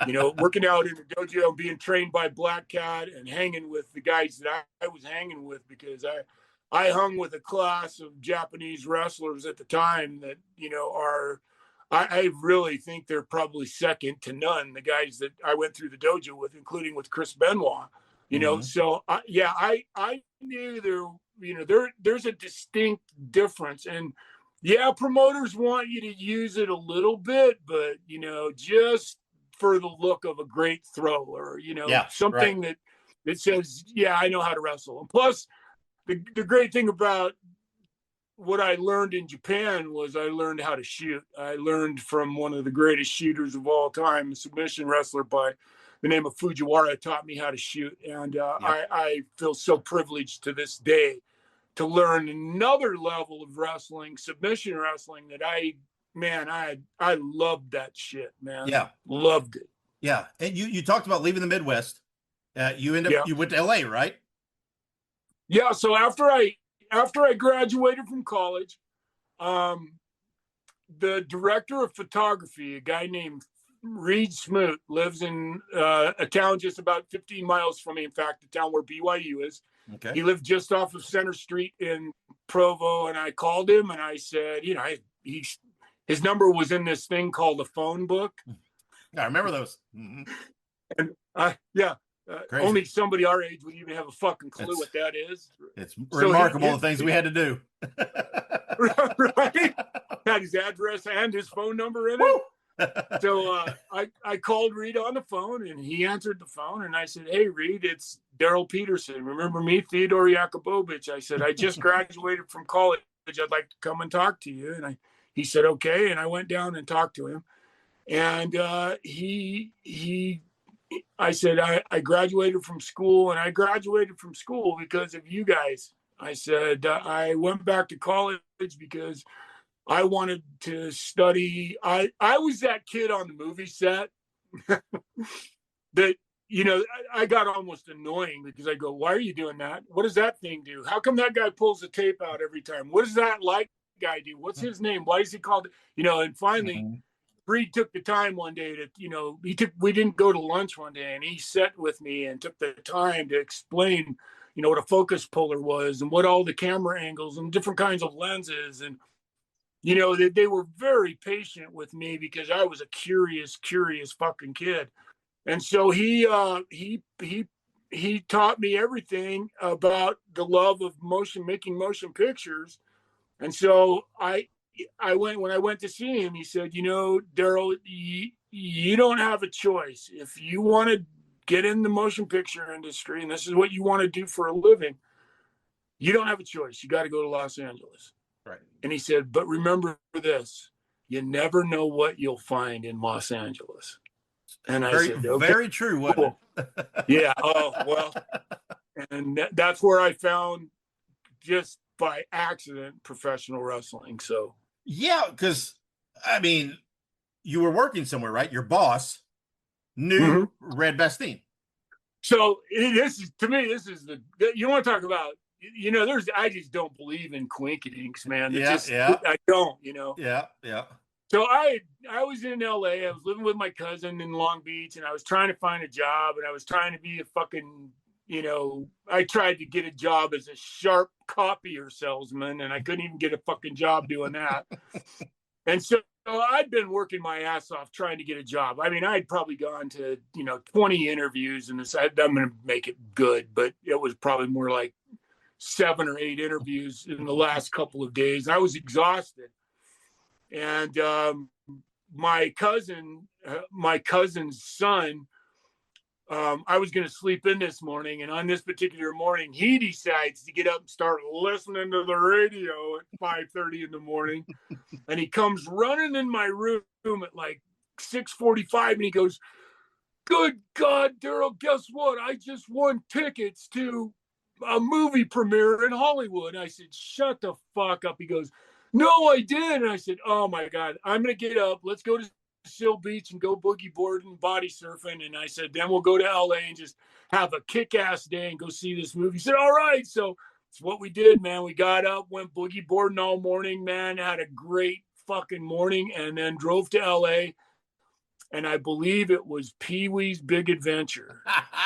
You know, working out in the dojo, being trained by Black Cat, and hanging with the guys that I was hanging with, because I hung with a class of Japanese wrestlers at the time that, you know, I really think they're probably second to none, the guys that I went through the dojo with, including with Chris Benoit. You know, so I knew there's a distinct difference, and yeah, promoters want you to use it a little bit, but you know, just for the look of a great throw, or you know, something that says, yeah, I know how to wrestle. And plus, the great thing about what I learned in Japan was I learned how to shoot. I learned from one of the greatest shooters of all time, a submission wrestler by the name of Fujiwara, taught me how to shoot. And I feel so privileged to this day to learn another level of wrestling, submission wrestling, that I loved that shit, man. Yeah. Loved it. Yeah. And you talked about leaving the Midwest. You went to LA, right? Yeah. So after I graduated from college, the director of photography, a guy named Reed Smoot, lives in a town just about 15 miles from me. In fact, the town where BYU is. Okay. He lived just off of Center Street in Provo, and I called him and I said, you know, his number was in this thing called a phone book. I remember those. Mm-hmm. And only somebody our age would even have a fucking clue what that is. It's remarkable the things we had to do. Right? Had his address and his phone number in it. So I called Reed on the phone, and he answered the phone, and I said, hey, Reed, it's Daryl Peterson. Remember me, Theodore Yakubovich? I said, I just graduated from college. I'd like to come and talk to you. And he said, okay. And I went down and talked to him. And I said, I graduated from school, and I graduated from school because of you guys. I said, I went back to college because I wanted to study. I was that kid on the movie set that, you know, I got almost annoying because I go, why are you doing that? What does that thing do? How come that guy pulls the tape out every time? What does that light guy do? What's his name? Why is he called? You know, and finally, Reed took the time one day to, you know, we didn't go to lunch one day, and he sat with me and took the time to explain, you know, what a focus puller was and what all the camera angles and different kinds of lenses. And, you know, they were very patient with me because I was a curious fucking kid. And so he taught me everything about the love of making motion pictures. And so when I went to see him, he said, you know, Daryl, you don't have a choice. If you want to get in the motion picture industry and this is what you want to do for a living, you don't have a choice. You got to go to Los Angeles. Right. And he said, but remember this, you never know what you'll find in Los Angeles. And I said, okay, very true. Wasn't it? Yeah. Oh, well, and that's where I found, just by accident, professional wrestling. So, yeah, because I mean, you were working somewhere, right? Your boss knew Red Bastien. So this is the you want to talk about, you know, I just don't believe in coinkydinks, man. I don't, you know. Yeah. So I was in LA. I was living with my cousin in Long Beach, and I was trying to find a job, and I was trying to be a fucking, you know, I tried to get a job as a sharp copier salesman, and I couldn't even get a fucking job doing that. And so I'd been working my ass off trying to get a job. I mean, I'd probably gone to, you know, 20 interviews, and decided I'm going to make it good, but it was probably more like 7 or 8 interviews in the last couple of days. I was exhausted. And my cousin's son, I was going to sleep in this morning, and on this particular morning, he decides to get up and start listening to the radio at 5:30 in the morning. And he comes running in my room at like 6:45, and he goes, "Good God, Daryl, guess what? I just won tickets to a movie premiere in Hollywood." I said, "Shut the fuck up." He goes, "No, I did." And I said, "Oh my God, I'm going to get up. Let's go to Seal Beach and go boogie boarding, body surfing. And I said, then we'll go to LA and just have a kick-ass day and go see this movie. He said, all right. So it's what we did, man. We got up, went boogie boarding all morning, man, had a great fucking morning, and then drove to LA. And I believe it was Pee-wee's Big Adventure.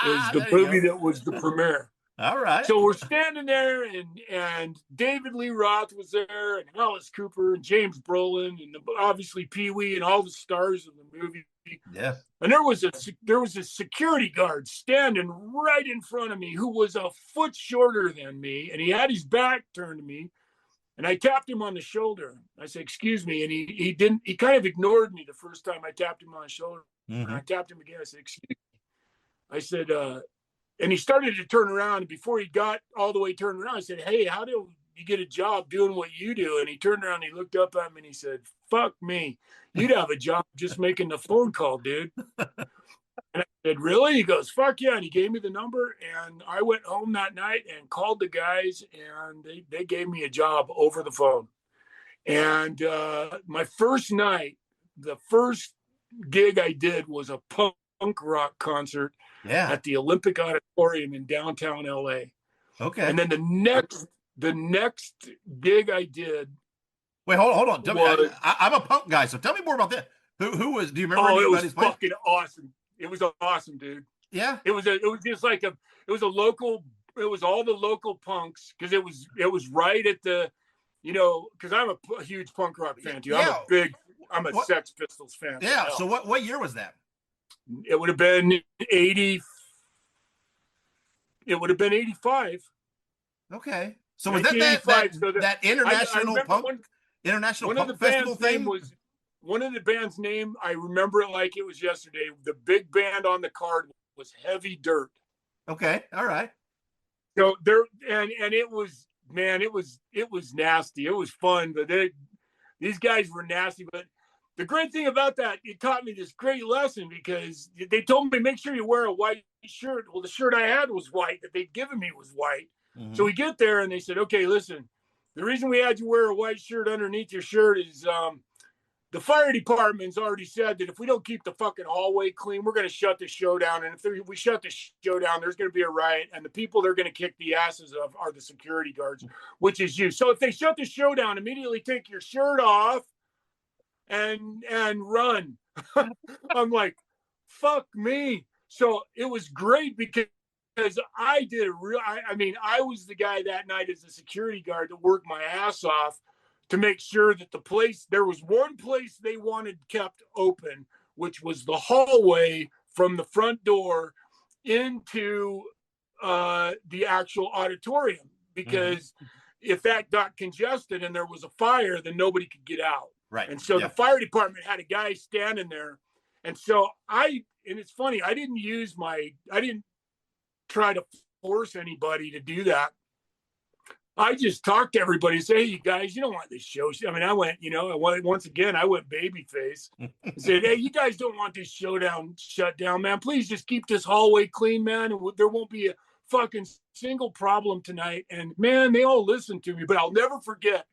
It was the movie that was the premiere. All right. So we're standing there, and David Lee Roth was there, and Alice Cooper, and James Brolin, and obviously Pee-wee, and all the stars of the movie. Yeah. And there was a security guard standing right in front of me who was a foot shorter than me, and he had his back turned to me. And I tapped him on the shoulder. I said, excuse me. And he kind of ignored me the first time I tapped him on the shoulder. Mm-hmm. And I tapped him again. I said, excuse me. I said, and he started to turn around. And before he got all the way turned around, I said, hey, how do you get a job doing what you do? And he turned around and he looked up at me and he said, fuck me. You'd have a job just making the phone call, dude. And I said, really? He goes, fuck yeah. And he gave me the number. And I went home that night and called the guys, and they gave me a job over the phone. And my first night, the first gig I did was a punk rock concert at the Olympic Auditorium in downtown LA. Okay. And then the next gig I did. Wait, hold on. I'm a punk guy, so tell me more about that. Who was? Do you remember? Oh, it was fucking awesome. It was awesome, dude. Yeah. It was just like it was all the local punks, because it was right at the, because I'm a huge punk rock fan too. Yeah. I'm a Sex Pistols fan. Yeah. So what year was that? It would have been 80. It would have been 85. Okay. So was that international punk festival thing? One of the band's name, I remember it like it was yesterday. The big band on the card was Heavy Dirt. Okay, all right. So there, and it was, man, it was nasty. It was fun, but these guys were nasty. But the great thing about that, it taught me this great lesson, because they told me, make sure you wear a white shirt. Well, the shirt I had was white, that they'd given me was white. Mm-hmm. So we get there and they said, okay, listen, the reason we had you wear a white shirt underneath your shirt is the fire department's already said that if we don't keep the fucking hallway clean, we're going to shut the show down. And if we shut the show down, there's going to be a riot. And the people they're going to kick the asses of are the security guards, which is you. So if they shut the show down, immediately take your shirt off and run. I'm like, fuck me. So it was great, because I did I was the guy that night as a security guard that worked my ass off to make sure that there was one place they wanted kept open, which was the hallway from the front door into the actual auditorium, because if that got congested and there was a fire, then nobody could get out. Right. And so the fire department had a guy standing there. And so and it's funny, I didn't try to force anybody to do that. I just talked to everybody and say, hey, you guys, you don't want this show. I mean, I went babyface and said, hey, you guys don't want this showdown shut down, man. Please just keep this hallway clean, man. And there won't be a fucking single problem tonight. And man, they all listened to me, but I'll never forget.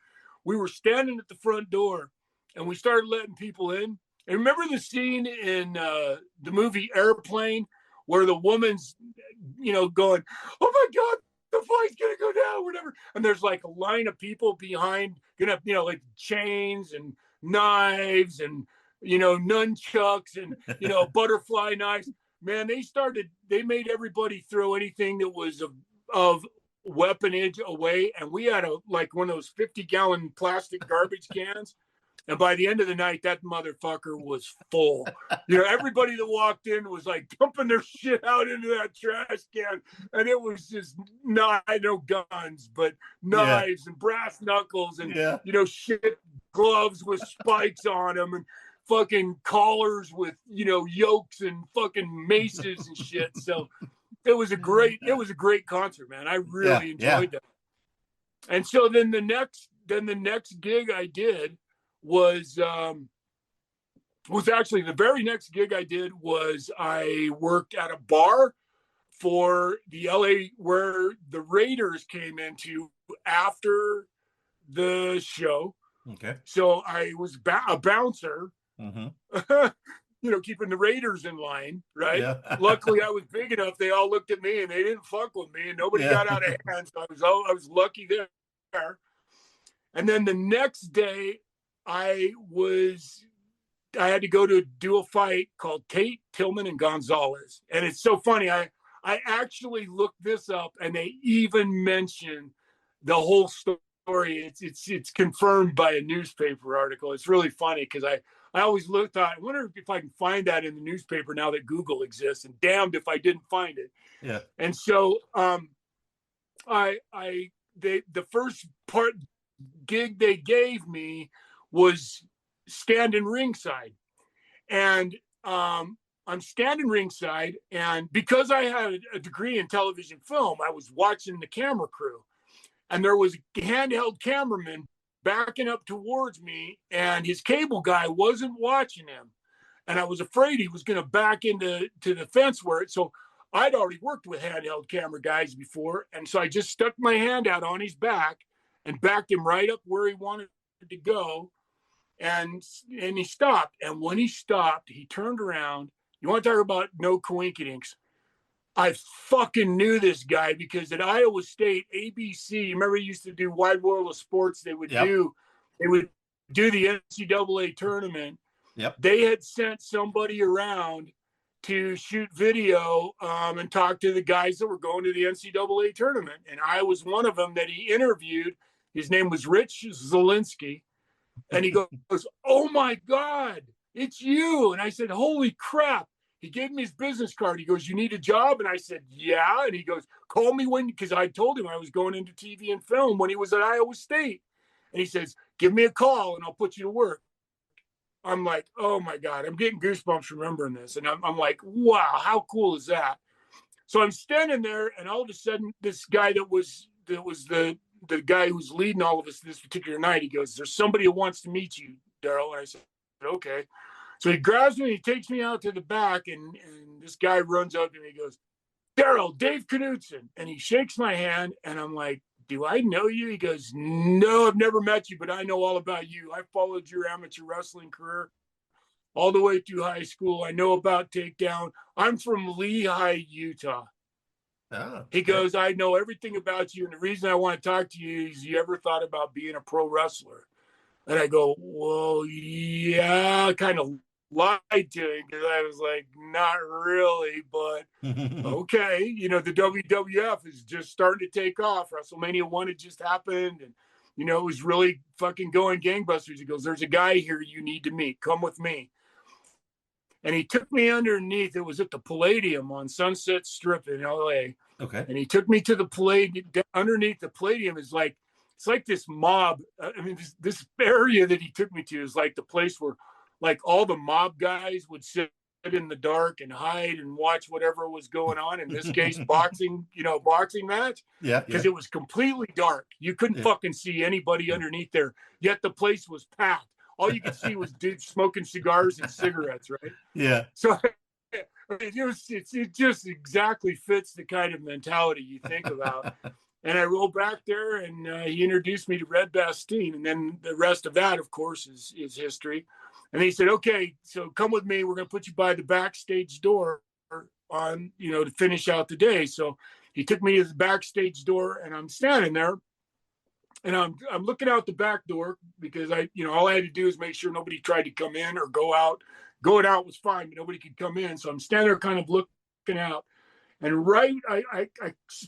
We were standing at the front door and we started letting people in. And remember the scene in the movie Airplane where the woman's, going, oh my God, the fight's gonna go down, whatever. And there's like a line of people behind, like chains and knives and nunchucks and butterfly knives. Man, they made everybody throw anything that was of weaponage away, and we had one of those 50-gallon plastic garbage cans. And by the end of the night, that motherfucker was full. Everybody that walked in was like dumping their shit out into that trash can. And it was just no guns, but knives and brass knuckles and, shit gloves with spikes on them and fucking collars with, yokes and fucking maces and shit. So it was a great concert, man. I really enjoyed that. And so then the next gig I did was actually the very next gig I did was I worked at a bar for the LA where the Raiders came into after the show. Okay. So I was a bouncer Keeping the Raiders in line, right? Yeah. Luckily, I was big enough. They all looked at me and they didn't fuck with me, and nobody got out of hand. So I was lucky there. And then the next day, I had to go to do a fight called Tate, Tillman, and Gonzalez. And it's so funny. I actually looked this up, and they even mention the whole story. It's confirmed by a newspaper article. It's really funny because I always thought, I wonder if I can find that in the newspaper now that Google exists, and damned if I didn't find it. Yeah. And so the first gig they gave me was standing ringside. And I'm standing ringside, and because I had a degree in television film, I was watching the camera crew. And there was a handheld cameraman backing up towards me, and his cable guy wasn't watching him. And I was afraid he was going to back into the fence so I'd already worked with handheld camera guys before. And so I just stuck my hand out on his back and backed him right up where he wanted to go. And he stopped. And when he stopped, he turned around. You want to talk about no coincidence? I fucking knew this guy because at Iowa State, ABC, remember he used to do Wide World of Sports? They would do the NCAA tournament. Yep. They had sent somebody around to shoot video and talk to the guys that were going to the NCAA tournament. And I was one of them that he interviewed. His name was Rich Zielinski. And he goes, "Oh my God, it's you." And I said, "Holy crap." He gave me his business card. He goes, "You need a job?" And I said, "Yeah." And he goes, "Call me because I told him I was going into TV and film when he was at Iowa State." And he says, "Give me a call and I'll put you to work." I'm like, oh my God, I'm getting goosebumps remembering this. And I'm like, wow, how cool is that? So I'm standing there, and all of a sudden, this guy that was the guy who's leading all of us this particular night, he goes, "There's somebody who wants to meet you, Daryl." And I said, "Okay." So he grabs me, he takes me out to the back, and this guy runs up and he goes, "Daryl, Dave Knudsen." And he shakes my hand, and I'm like, "Do I know you?" He goes, "No, I've never met you, but I know all about you. I followed your amateur wrestling career all the way through high school. I know about Takedown. I'm from Lehi, Utah." Oh, he goes, "I know everything about you, and the reason I want to talk to you is you ever thought about being a pro wrestler?" And I go, "Well, yeah," I kind of lied to him because I was like, "Not really, but okay." The WWF is just starting to take off. WrestleMania 1 had just happened, and it was really fucking going gangbusters. He goes, "There's a guy here you need to meet. Come with me." And he took me underneath. It was at the Palladium on Sunset Strip in LA. Okay. And he took me to the Palladium. Underneath the Palladium is like, it's like this mob. I mean, this area that he took me to is like the place where like all the mob guys would sit in the dark and hide and watch whatever was going on. In this case, boxing match. Yeah. Because it was completely dark. You couldn't fucking see anybody underneath there. Yet the place was packed. All you could see was dudes smoking cigars and cigarettes, right? Yeah. So it just exactly fits the kind of mentality you think about. And I rolled back there, and he introduced me to Red Bastien. And then the rest of that, of course, is history. And he said, "Okay, so come with me. We're going to put you by the backstage door to finish out the day." So he took me to the backstage door, and I'm standing there. And I'm looking out the back door because all I had to do is make sure nobody tried to come in or go out. Going out was fine, but nobody could come in. So I'm standing there kind of looking out. And I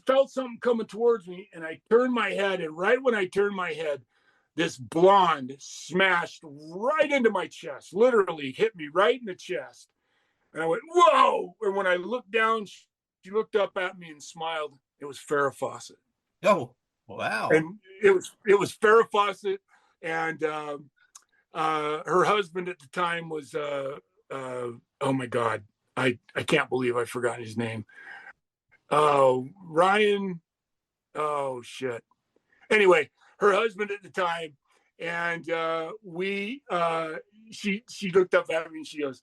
felt something coming towards me, and I turned my head. And right when I turned my head, this blonde smashed right into my chest, literally hit me right in the chest. And I went, "Whoa." And when I looked down, she looked up at me and smiled. It was Farrah Fawcett. Oh. Wow. And it was Farrah Fawcett, and her husband at the time was oh my God, I can't believe I forgot his name. Ryan. Oh shit. Anyway, her husband at the time, and she looked up at me and she goes,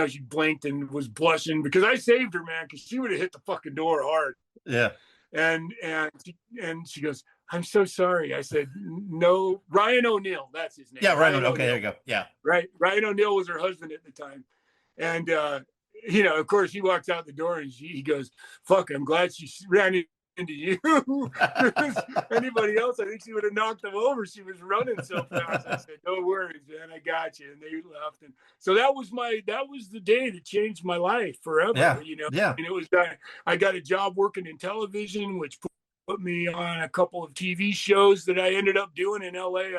she blinked and was blushing because I saved her, man, because she would have hit the fucking door hard. Yeah. And she goes, I'm so sorry. I said, no, Ryan O'Neal. That's his name. Yeah, Ryan O'Neal. Okay, O'Neal. there you go. Yeah. Right. Ryan O'Neal was her husband at the time. And, of course, he walks out the door and he goes, fuck, I'm glad she ran into you. Anybody else, I think she would have knocked them over. She was running so fast. I said, no worries, man. I got you. And they left. And so that was the day that changed my life forever. Yeah. Yeah. And it was, I got a job working in television, which put me on a couple of TV shows that I ended up doing in LA.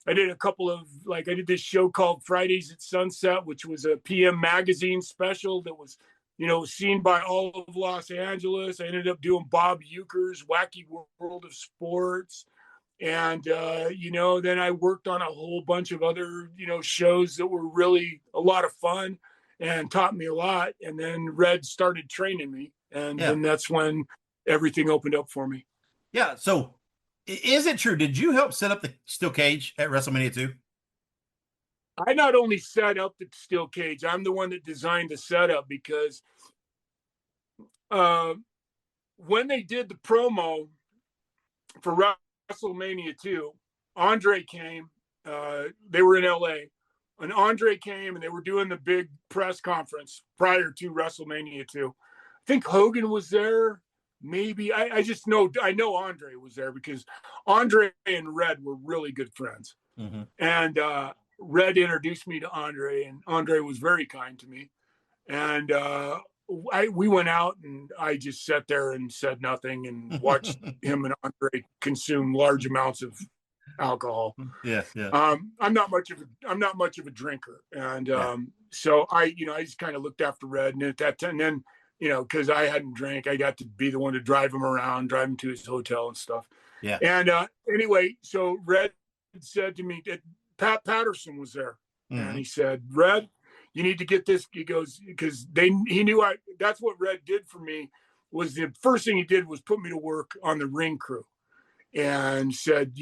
I did a couple of, I did this show called Fridays at Sunset, which was a PM magazine special that was, seen by all of Los Angeles. I ended up doing Bob Euchre's Wacky World of Sports. And, then I worked on a whole bunch of other, shows that were really a lot of fun and taught me a lot. And then Red started training me. And then that's when everything opened up for me. Yeah. So is it true? Did you help set up the steel cage at WrestleMania 2? I not only set up the steel cage, I'm the one that designed the setup, because when they did the promo for WrestleMania 2, Andre came. They were in LA, and Andre came, and they were doing the big press conference prior to WrestleMania 2. I think Hogan was there. Maybe I just know Andre was there because Andre and Red were really good friends. Mm-hmm. And Red introduced me to Andre, and Andre was very kind to me. And we went out, and I just sat there and said nothing and watched him and Andre consume large amounts of alcohol. Yeah. I'm not much of a drinker, and so I just kind of looked after Red, and at that time, and then because I hadn't drank, I got to be the one to drive him around, drive him to his hotel and stuff. Yeah. And anyway, so Red said to me that Pat Patterson was there, and he said, Red, you need to get this. He goes, because he knew that's what Red did for me. Was the first thing he did was put me to work on the ring crew, and said,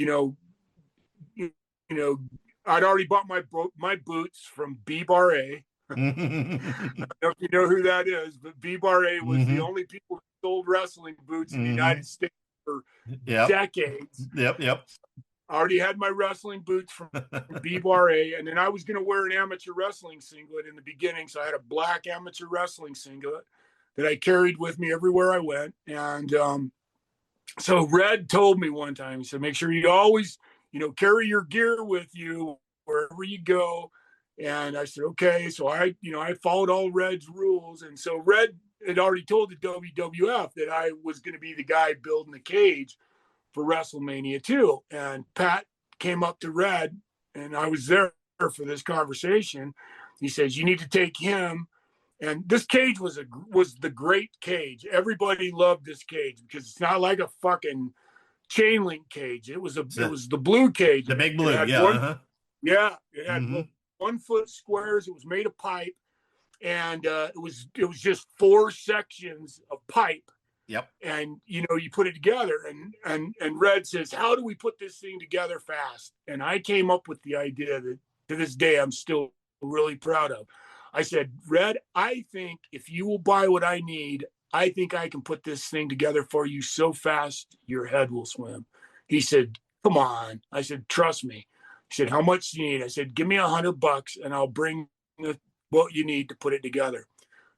I'd already bought my boots from B-Bar A. I don't know if you know who that is, but B-Bar A was the only people that sold wrestling boots in the United States for decades. Yep. I already had my wrestling boots from B-Bar A, and then I was going to wear an amateur wrestling singlet in the beginning, so I had a black amateur wrestling singlet that I carried with me everywhere I went. And so Red told me one time, he said, make sure you always, carry your gear with you wherever you go. And I said, okay. So I followed all Red's rules. And so Red had already told the WWF that I was going to be the guy building the cage for WrestleMania 2. And Pat came up to Red, and I was there for this conversation. He says, you need to take him. And this cage was the great cage. Everybody loved this cage because it's not like a fucking chain link cage. It was the blue cage. The big blue, Yeah. It had 1 foot squares. It was made of pipe, and it was just 4 sections of pipe. Yep. And you put it together, and Red says, how do we put this thing together fast? And I came up with the idea that to this day I'm still really proud of. I said, Red, I think if you will buy what I need, I think I can put this thing together for you so fast your head will swim. He said, come on. I said, trust me. He said, how much do you need? I said, give me $100 and I'll bring what you need to put it together.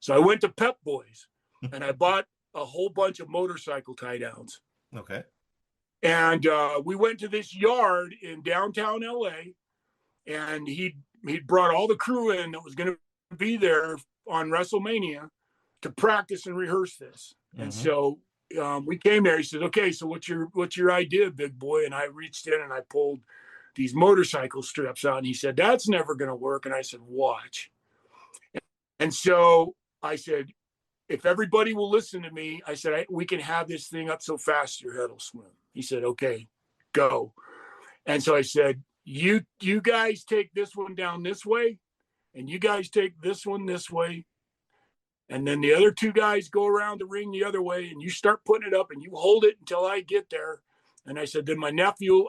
So I went to Pep Boys and I bought a whole bunch of motorcycle tie downs. Okay. And we went to this yard in downtown LA, and he brought all the crew in that was going to be there on WrestleMania to practice and rehearse this. And so we came there. He said, okay, so what's your idea, big boy? And I reached in and I pulled these motorcycle strips out, and he said, that's never going to work. And I said, watch. And so I said, if everybody will listen to me, I said, we can have this thing up so fast your head will swim. He said, okay, go. And so I said, you guys take this one down this way, and you guys take this one this way. And then the other 2 guys go around the ring the other way, and you start putting it up, and you hold it until I get there. And I said, then my nephew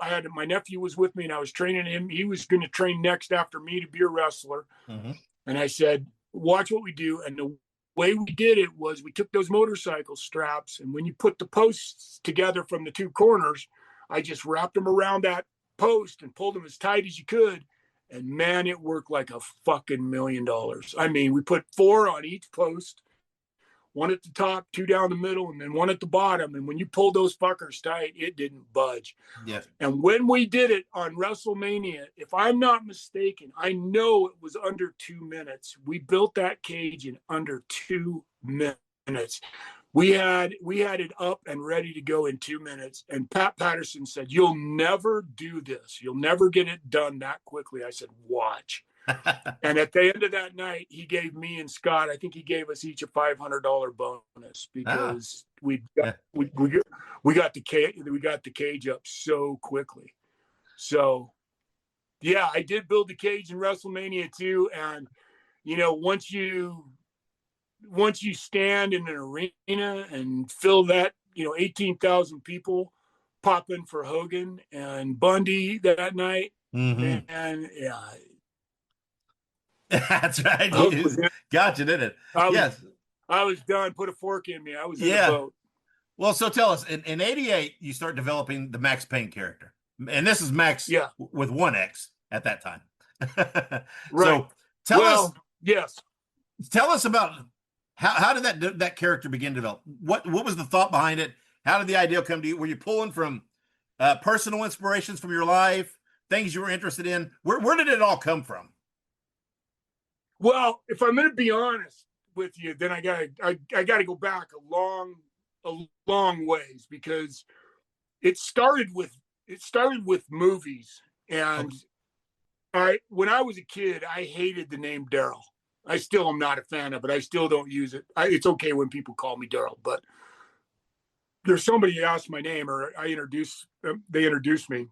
was with me, and I was training him. He was going to train next after me to be a wrestler. And I said, watch what we do. And the way we did it was we took those motorcycle straps, and when you put the posts together from the 2 corners, I just wrapped them around that post and pulled them as tight as you could. And man, it worked like a fucking $1 million. I mean, we put 4 on each post, 1 at the top, 2 down the middle, and then 1 at the bottom. And when you pulled those fuckers tight, it didn't budge. Yes. And when we did it on WrestleMania, if I'm not mistaken, I know it was under 2 minutes. We built that cage in under 2 minutes. We had it up and ready to go in 2 minutes. And Pat Patterson said, "You'll never do this. You'll never get it done that quickly." I said, "Watch." And at the end of that night, he gave me and Scott, I think he gave us each a $500 bonus because we got the cage up so quickly. So yeah, I did build the cage in WrestleMania too. And once you stand in an arena and fill that, 18,000 people popping for Hogan and Bundy that night, and yeah. That's right. Gotcha, didn't it? Yes. I was done. Put a fork in me. I was in the boat. Well, so tell us, in 88, you start developing the Maxx Payne character. And this is Max with 1 X at that time. Right. So tell us. Yes. Tell us about how did that character begin to develop? What was the thought behind it? How did the idea come to you? Were you pulling from personal inspirations from your life, things you were interested in? Where did it all come from? Well, if I'm going to be honest with you, then I gotta go back a long ways, because it started with movies. And when I was a kid, I hated the name Daryl. I still am not a fan of it. I still don't use it. It's okay when people call me Daryl, but there's somebody asked my name or they introduce me.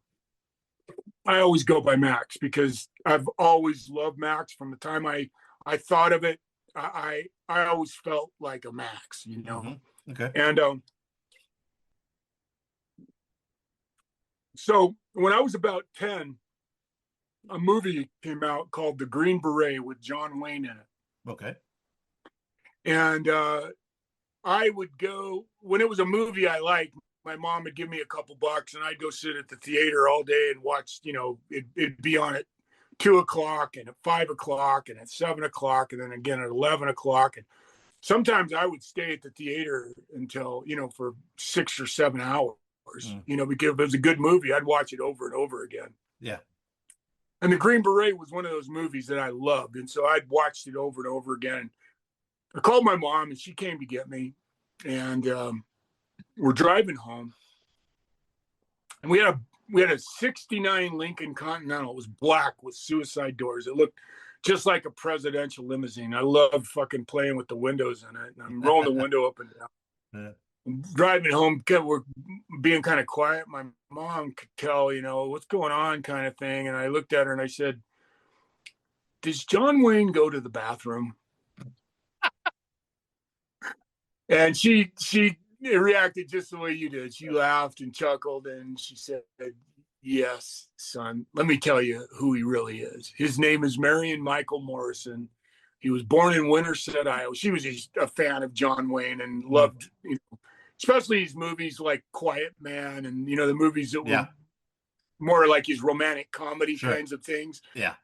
I always go by Max because I've always loved Max from the time I thought of it. I always felt like a Max, Okay. And so when I was about 10, a movie came out called The Green Beret with John Wayne in it. Okay. And I would go, when it was a movie I liked, my mom would give me a couple bucks and I'd go sit at the theater all day and watch, it'd be on at 2:00 and at 5:00 and at 7:00 and then again at 11:00. And sometimes I would stay at the theater until, for 6 or 7 hours, because if it was a good movie, I'd watch it over and over again. Yeah. And The Green Beret was one of those movies that I loved. And so I'd watched it over and over again. I called my mom and she came to get me, and we're driving home. And we had a 69 Lincoln Continental. It was black with suicide doors. It looked just like a presidential limousine. I loved fucking playing with the windows in it. And I'm rolling the window up and down. Yeah. Driving home, we're being kind of quiet. My mom could tell, what's going on kind of thing. And I looked at her and I said, "Does John Wayne go to the bathroom?" And she reacted just the way you did. She laughed and chuckled and she said, "Yes, son, let me tell you who he really is. His name is Marion Michael Morrison. He was born in Winterset, Iowa." She was a fan of John Wayne and loved, especially his movies like Quiet Man and, the movies that were more like his romantic comedy kinds of things. Yeah.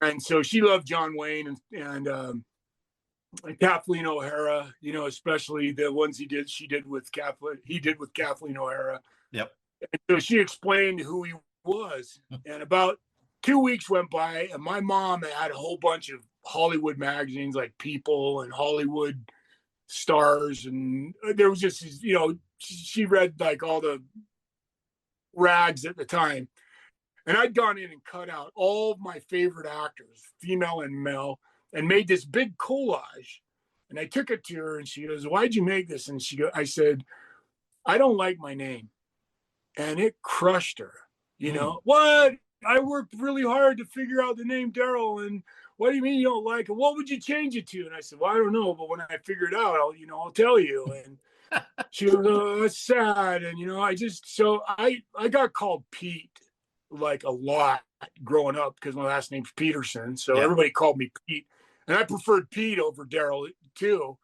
And so she loved John Wayne and Kathleen O'Hara, especially the ones he did with Kathleen O'Hara. Yep. And so she explained who he was. And about 2 weeks went by, and my mom had a whole bunch of Hollywood magazines like People and Hollywood Stars. And there was just, she read like all the rags at the time. And I'd gone in and cut out all of my favorite actors, female and male, and made this big collage. And I took it to her and she goes, "Why'd you make this?" And I said, "I don't like my name." And it crushed her, "What? I worked really hard to figure out the name Daryl. And what do you mean you don't like it? What would you change it to?" And I said, "Well, I don't know, but when I figure it out, I'll tell you." And she goes, "Oh, that's sad." And, I got called Pete like a lot growing up because my last name's Peterson. So everybody called me Pete. And I preferred Pete over Daryl too.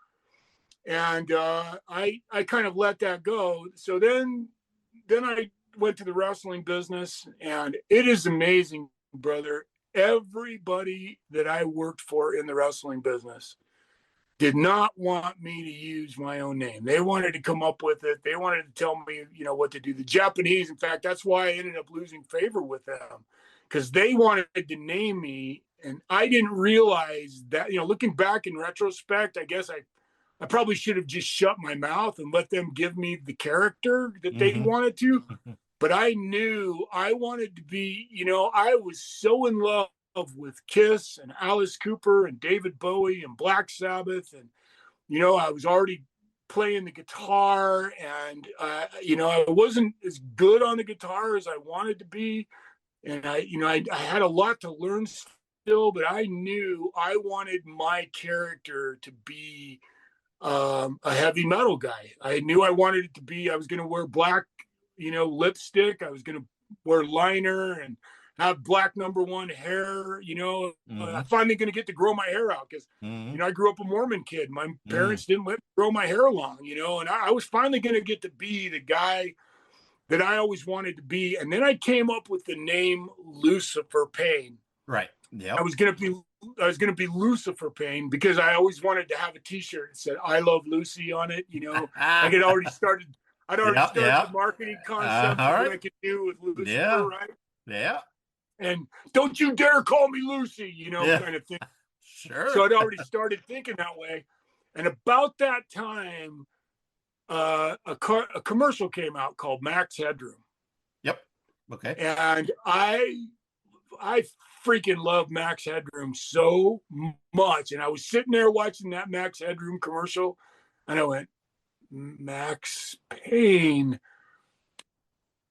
And I kind of let that go. So then went to the wrestling business, and it is amazing, brother. Everybody that I worked for in the wrestling business did not want me to use my own name. They wanted to come up with it. They wanted to tell me, what to do. The Japanese, in fact, that's why I ended up losing favor with them, because they wanted to name me. And I didn't realize that, looking back in retrospect, I guess I probably should have just shut my mouth and let them give me the character that they wanted to. But I knew I wanted to be, I was so in love with Kiss and Alice Cooper and David Bowie and Black Sabbath. And, I was already playing the guitar, and, I wasn't as good on the guitar as I wanted to be. And I had a lot to learn still, but I knew I wanted my character to be a heavy metal guy. I knew I wanted it to be, I was going to wear black, lipstick. I was going to wear liner and have black #1 hair. I'm finally going to get to grow my hair out because, I grew up a Mormon kid. My parents didn't let me grow my hair long, and I was finally going to get to be the guy that I always wanted to be. And then I came up with the name Lucifer Payne. Right. Yeah. I was going to be Lucifer Payne because I always wanted to have a T-shirt that said "I love Lucy" on it. I had already started. I'd already started the marketing concept of what I could do with Lucifer, right? Yeah. And don't you dare call me Lucy, kind of thing. Sure. So I'd already started thinking that way. And about that time, a commercial came out called Max Headroom. Yep. Okay. And I freaking love Max Headroom so much. And I was sitting there watching that Max Headroom commercial, and I went, Maxx Payne,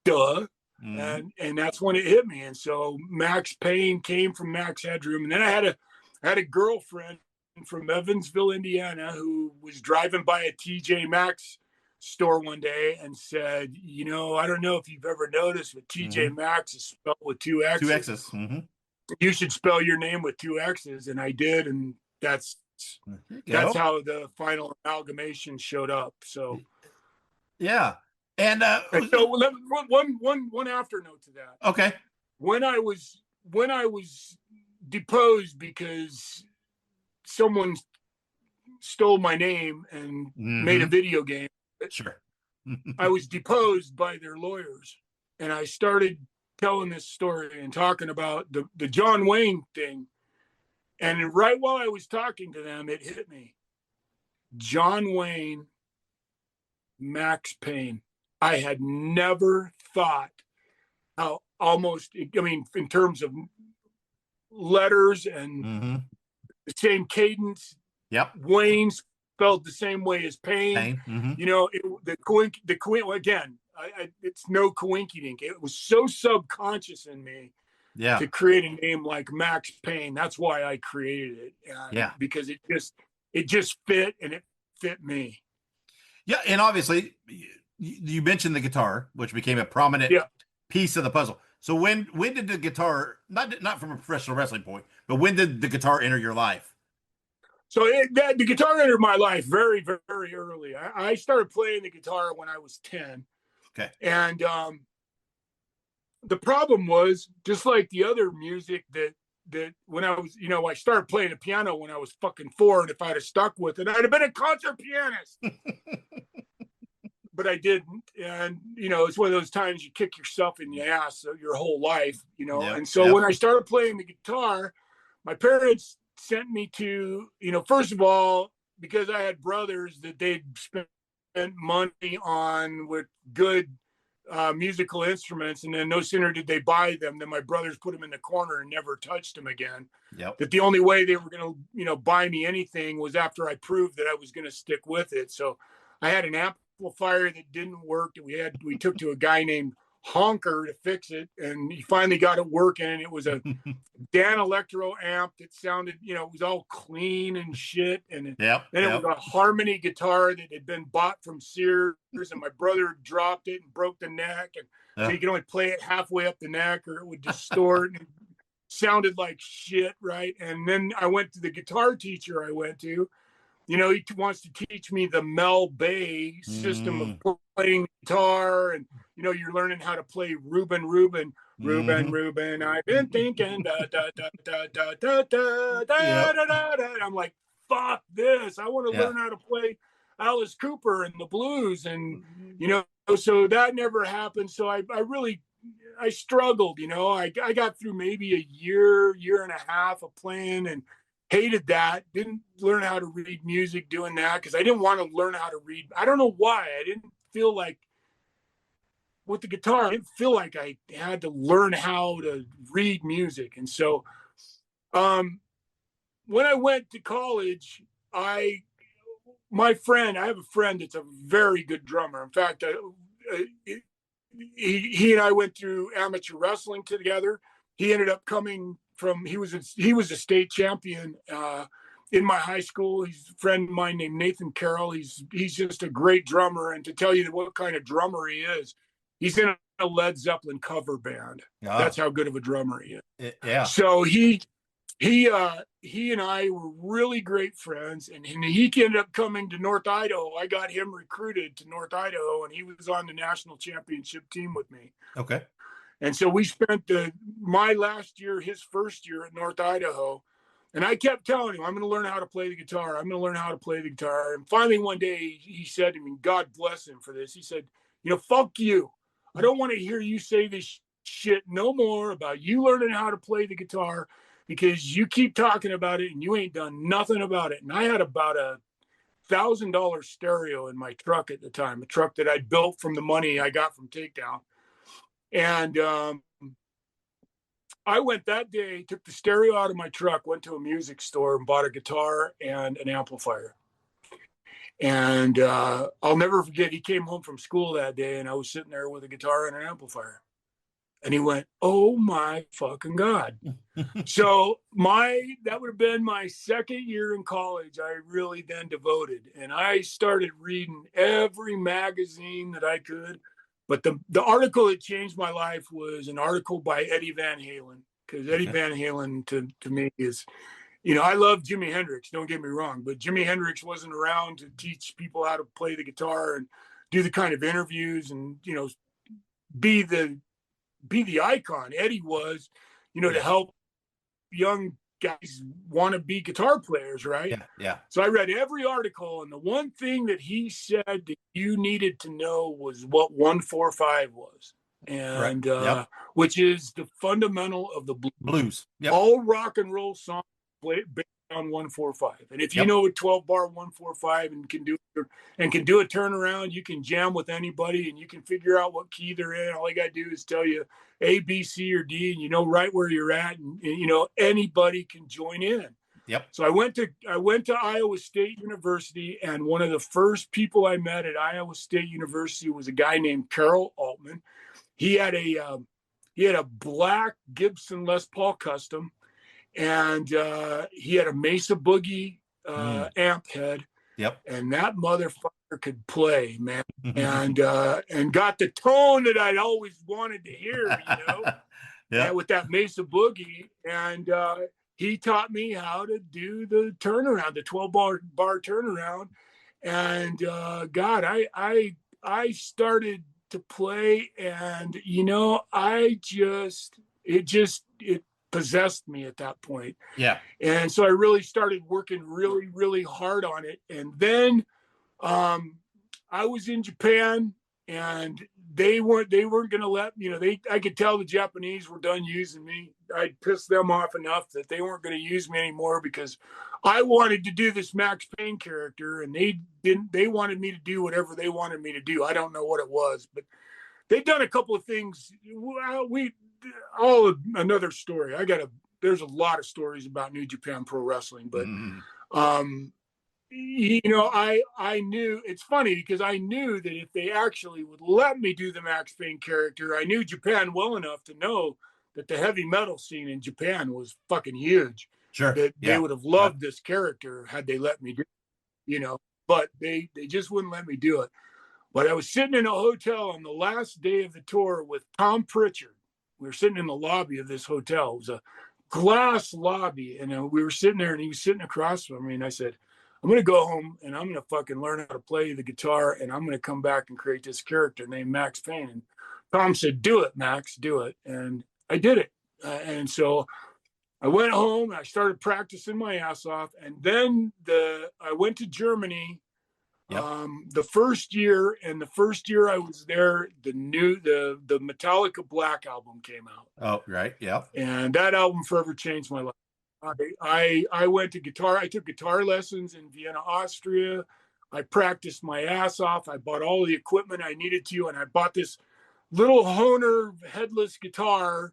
duh. And that's when it hit me. And so Maxx Payne came from Max Headroom. And then I had a girlfriend from Evansville, Indiana, who was driving by a TJ Maxx store one day and said, I don't know if you've ever noticed, but TJ Maxx is spelled with 2 X's. 2 X's. You should spell your name with 2 X's. And I did. And that's how the final amalgamation showed up. So, yeah. And so one afternote to that. Okay. When I was deposed because someone stole my name and made a video game. Sure. I was deposed by their lawyers, and I started telling this story and talking about the John Wayne thing. And right while I was talking to them, it hit me. John Wayne, Maxx Payne. I had never thought how in terms of letters and the same cadence. Yep. Wayne spelled the same way as Payne. Again, it's no coinkydink. It was so subconscious in me to create a name like Maxx Payne. That's why I created it. Because it just fit, and it fit me. Yeah, and obviously you mentioned the guitar, which became a prominent piece of the puzzle. So when did the guitar, not from a professional wrestling point, but when did the guitar enter your life? So the guitar entered my life very, very early. I started playing the guitar when I was 10. Okay. And the problem was, just like the other music that when I was, I started playing the piano when I was fucking 4, and if I'd have stuck with it, I'd have been a concert pianist. But I didn't. And, it's one of those times you kick yourself in the ass your whole life, And so when I started playing the guitar, my parents sent me to, first of all, because I had brothers that they'd spent money on with good musical instruments, and then no sooner did they buy them than my brothers put them in the corner and never touched them again. That the only way they were going to, buy me anything was after I proved that I was going to stick with it. So I had an amplifier that didn't work that we took to a guy named Honker to fix it, and he finally got it working, and it was a Dan Electro amp that sounded, it was all clean and shit, and then it was a Harmony guitar that had been bought from Sears, and my brother dropped it and broke the neck, and so you could only play it halfway up the neck or it would distort and sounded like shit, right? And then I went to the guitar teacher I went to. He wants to teach me the Mel Bay system of playing guitar, and you're learning how to play Reuben. I've been thinking da da da da da da da da da da. I'm like, fuck this. I want to learn how to play Alice Cooper and the blues, and so that never happened. So I struggled. I got through maybe a year and a half of playing, and hated that. Didn't learn how to read music doing that because I didn't want to learn how to read. I don't know why. I didn't feel like with the guitar, I didn't feel like I had to learn how to read music. And so when I went to college, I have a friend that's a very good drummer. In fact, he and I went through amateur wrestling together. He ended up coming from, he was a state champion in my high school. He's a friend of mine named Nathan Carroll. He's just a great drummer. And to tell you what kind of drummer he is, he's in a Led Zeppelin cover band. Oh. That's how good of a drummer he is. Yeah. So he and I were really great friends, and he ended up coming to North Idaho. I got him recruited to North Idaho, and he was on the national championship team with me. Okay. And so we spent my last year, his first year at North Idaho, and I kept telling him, I'm going to learn how to play the guitar. I'm going to learn how to play the guitar. And finally one day he said to me, God bless him for this. He said, fuck you. I don't want to hear you say this shit no more about you learning how to play the guitar, because you keep talking about it and you ain't done nothing about it. And I had about $1,000 stereo in my truck at the time, a truck that I'd built from the money I got from Takedown. And I went that day, took the stereo out of my truck, went to a music store and bought a guitar and an amplifier. And I'll never forget, he came home from school that day and I was sitting there with a guitar and an amplifier. And he went, oh my fucking God. So that would have been my second year in college. I really then devoted, and I started reading every magazine that I could. But the article that changed my life was an article by Eddie Van Halen, because Eddie Van Halen to me is, I love Jimi Hendrix, don't get me wrong, but Jimi Hendrix wasn't around to teach people how to play the guitar and do the kind of interviews and, be the icon. Eddie was, to help young guys want to be guitar players, right? Yeah. So I read every article, and the one thing that he said that you needed to know was what 145 was, and which is the fundamental of the blues. Yep. All rock and roll songs based on 145, and if you know a 12-bar 145 and can do a turnaround, you can jam with anybody, and you can figure out what key they're in. All I got to do is tell you A, B, C, or D, and you know right where you're at, and anybody can join in. Yep. So I went to Iowa State University, and one of the first people I met at Iowa State University was a guy named Carol Altman. He had a black Gibson Les Paul Custom, and he had a Mesa Boogie amp head. Yep. And that motherfucker could play, man, and got the tone that I'd always wanted to hear, Yeah. with that Mesa Boogie. And he taught me how to do the turnaround, the 12-bar turnaround. And God, I started to play, and it possessed me at that point. Yeah. And so I really started working really, really hard on it. And then I was in Japan, and they weren't going to let, I could tell the Japanese were done using me. I'd pissed them off enough that they weren't going to use me anymore, because I wanted to do this Maxx Payne character, and they wanted me to do whatever they wanted me to do. I don't know what it was, but they've done a couple of things. Another story. There's a lot of stories about New Japan Pro Wrestling, but I knew, it's funny because I knew that if they actually would let me do the Maxx Payne character, I knew Japan well enough to know that the heavy metal scene in Japan was fucking huge. Sure. That they would have loved this character had they let me do it, but they just wouldn't let me do it. But I was sitting in a hotel on the last day of the tour with Tom Pritchard. We were sitting in the lobby of this hotel. It was a glass lobby, and we were sitting there, and he was sitting across from me, and I said, I'm going to go home and I'm going to fucking learn how to play the guitar, and I'm going to come back and create this character named Maxx Payne. And Tom said, do it, Max, do it. And I did it. And so I went home and I started practicing my ass off. And then I went to Germany the first year, and the first year I was there, the Metallica Black album came out. Oh, right. Yeah. And that album forever changed my life. I went to I took guitar lessons in Vienna, Austria. I practiced my ass off. I bought all the equipment I needed to, and I bought this little Hohner headless guitar,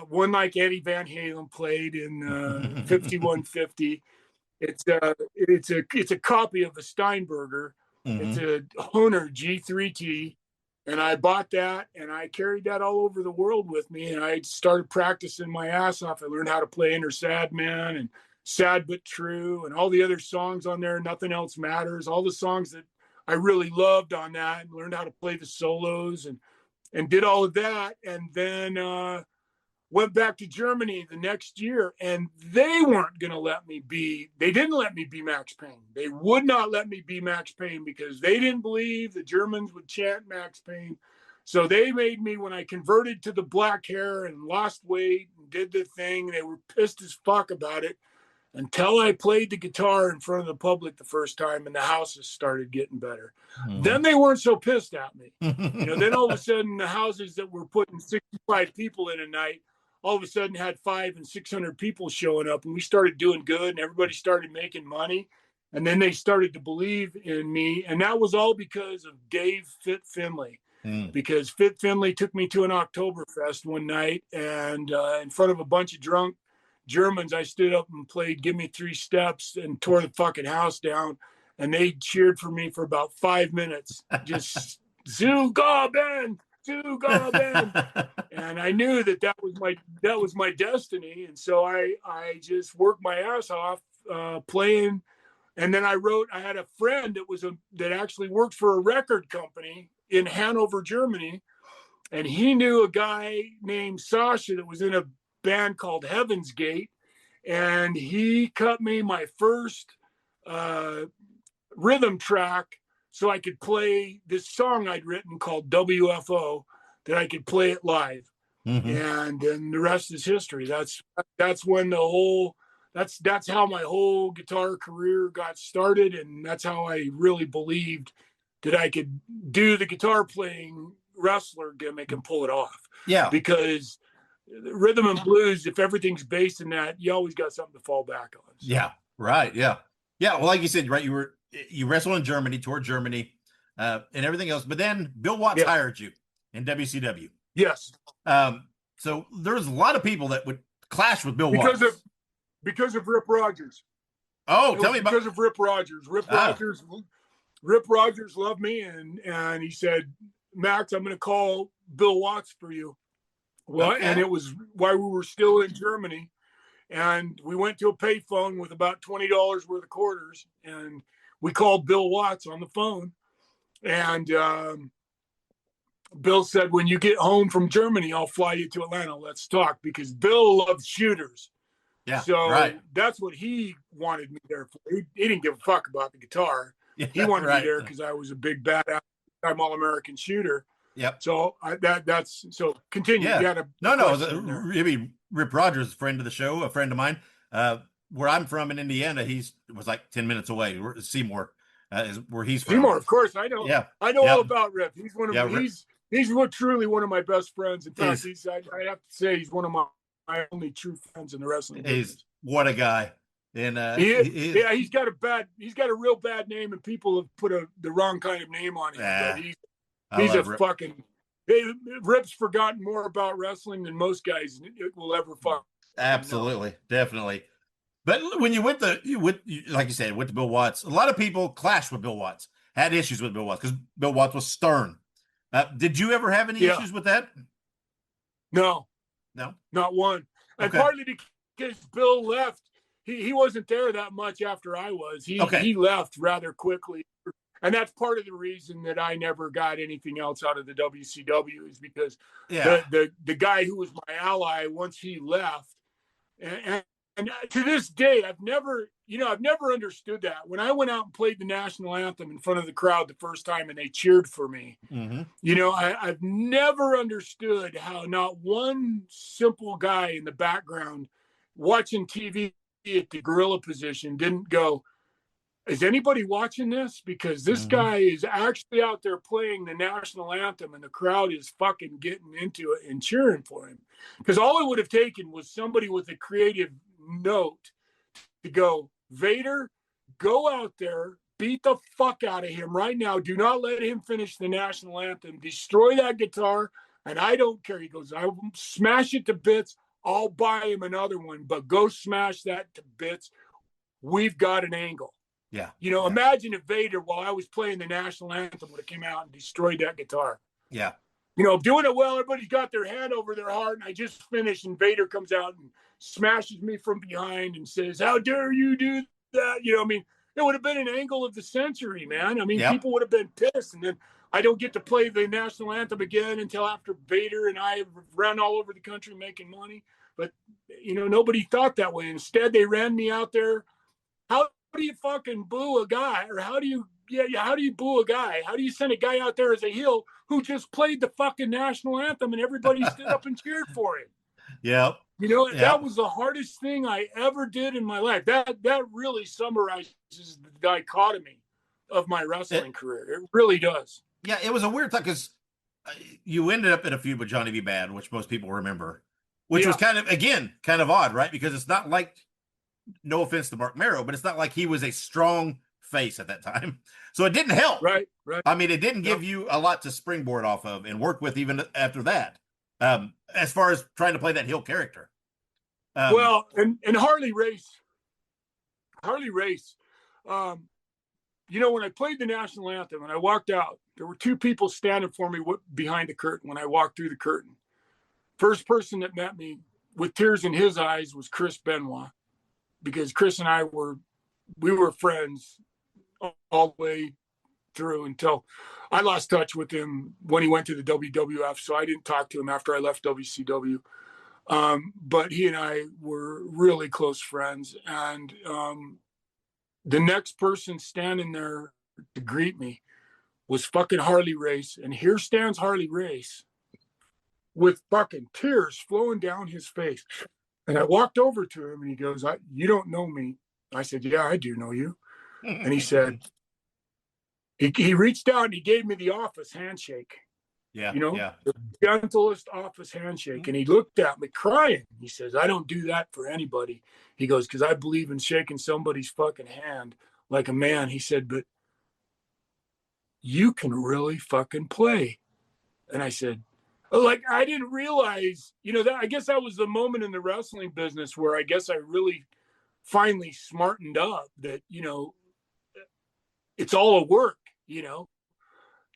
one like Eddie Van Halen played in 5150. It's a copy of a Steinberger. Mm-hmm. It's a Hohner G3T. And I bought that, and I carried that all over the world with me. And I started practicing my ass off. I learned how to play Inner Sad Man and Sad But True and all the other songs on there. Nothing Else Matters. All the songs that I really loved on that, and learned how to play the solos and did all of that. And then went back to Germany the next year, and they weren't going to let me they didn't let me be Maxx Payne. They would not let me be Maxx Payne because they didn't believe the Germans would chant Maxx Payne. So they made me, when I converted to the black hair and lost weight and did the thing, they were pissed as fuck about it until I played the guitar in front of the public the first time, and the houses started getting better. Mm-hmm. Then they weren't so pissed at me. Then all of a sudden the houses that were putting 65 people in a night, all of a sudden had 500 and 600 people showing up, and we started doing good, and everybody started making money. And then they started to believe in me. And that was all because of Dave Fit Finley, because Fit Finley took me to an Oktoberfest one night, and in front of a bunch of drunk Germans, I stood up and played Give Me 3 Steps and tore the fucking house down. And they cheered for me for about 5 minutes. Just Zugaben. And I knew that was my destiny, and so I just worked my ass off playing. And then I had a friend that actually worked for a record company in Hanover, Germany, and he knew a guy named Sasha that was in a band called Heaven's Gate, and he cut me my first rhythm track so I could play this song I'd written called WFO, that I could play it live. Mm-hmm. And then the rest is history. That's when that's how my whole guitar career got started. And that's how I really believed that I could do the guitar playing wrestler gimmick and pull it off. Yeah. Because rhythm and blues, if everything's based in that, you always got something to fall back on. So. Yeah. Right. Yeah. Yeah. Well, like you said, right. You wrestled in Germany, toured Germany, and everything else. But then Bill Watts hired you in WCW. Yes. So there's a lot of people that would clash with Bill Watts. Because of Rip Rogers. Oh, tell me about because of Rip Rogers. Rip Rogers loved me, and he said, Max, I'm going to call Bill Watts for you. Well, and it was while we were still in Germany, and we went to a payphone with about $20 worth of quarters, and we called Bill Watts on the phone, and Bill said, when you get home from Germany, I'll fly you to Atlanta. Let's talk, because Bill loves shooters. Yeah. So that's what he wanted me there for. He didn't give a fuck about the guitar. Yeah, he wanted me there because I was a big badass, I'm All-American shooter. Yep. So that's so continue. Yeah. Rip Rogers, a friend of the show, a friend of mine. Where I'm from in Indiana, was like 10 minutes away. Seymour is where he's from. Seymour, of course, I know. Yeah, I know all about Rip. He's one of he's truly one of my best friends. In fact, I have to say he's one of my only true friends in the wrestling business. What a guy. And he's got a real bad name, and people have put the wrong kind of name on him. But he's a fucking. Rip's forgotten more about wrestling than most guys will ever fuck. Absolutely, definitely. But when you went like you said, went to Bill Watts, a lot of people clashed with Bill Watts, had issues with Bill Watts because Bill Watts was stern. Did you ever have any issues with that? No, not one. Okay. And partly because Bill left, he wasn't there that much after I was. He left rather quickly. And that's part of the reason that I never got anything else out of the WCW is because the guy who was my ally, once he left, and to this day, I've never understood that. When I went out and played the national anthem in front of the crowd the first time and they cheered for me, I've never understood how not one simple guy in the background watching TV at the gorilla position didn't go, is anybody watching this? Because this guy is actually out there playing the national anthem and the crowd is fucking getting into it and cheering for him. Because all it would have taken was somebody with a creative note to go, Vader, go out there, beat the fuck out of him right now. Do not let him finish the national anthem. Destroy that guitar, and I don't care. He goes, I will smash it to bits. I'll buy him another one, but go smash that to bits. We've got an angle. Yeah. Imagine if Vader, while I was playing the national anthem, would have came out and destroyed that guitar. Yeah. Doing it well, everybody's got their hand over their heart, and I just finished, and Vader comes out and smashes me from behind and says, how dare you do that? It would have been an angle of the century, man. People would have been pissed, and then I don't get to play the national anthem again until after Vader and I ran all over the country making money. But, nobody thought that way. Instead, they ran me out there. How do you fucking boo a guy? Or how do you boo a guy? How do you send a guy out there as a heel who just played the fucking national anthem and everybody stood up and cheered for him? Yep. That was the hardest thing I ever did in my life. That really summarizes the dichotomy of my wrestling career. It really does. Yeah, it was a weird thing because you ended up in a feud with Johnny B. Bad, which most people remember, which was kind of odd, right? Because it's not like, no offense to Mark Merrow, but it's not like he was a strong face at that time. So it didn't help. Right. It didn't give you a lot to springboard off of and work with even after that, as far as trying to play that heel character. And Harley Race, when I played the national anthem and I walked out, there were two people standing for me behind the curtain when I walked through the curtain. First person that met me with tears in his eyes was Chris Benoit, because Chris and I were friends all the way through until I lost touch with him when he went to the WWF. So I didn't talk to him after I left WCW. But he and I were really close friends. And the next person standing there to greet me was fucking Harley Race. And here stands Harley Race with fucking tears flowing down his face. And I walked over to him and he goes, you don't know me. I said, yeah, I do know you. And he said, he reached out and he gave me the office handshake. Yeah. The gentlest office handshake. And he looked at me crying. He says, I don't do that for anybody. He goes, because I believe in shaking somebody's fucking hand like a man. He said, but you can really fucking play. And I said, I didn't realize, that I guess that was the moment in the wrestling business where I guess I really finally smartened up that, it's all a work, the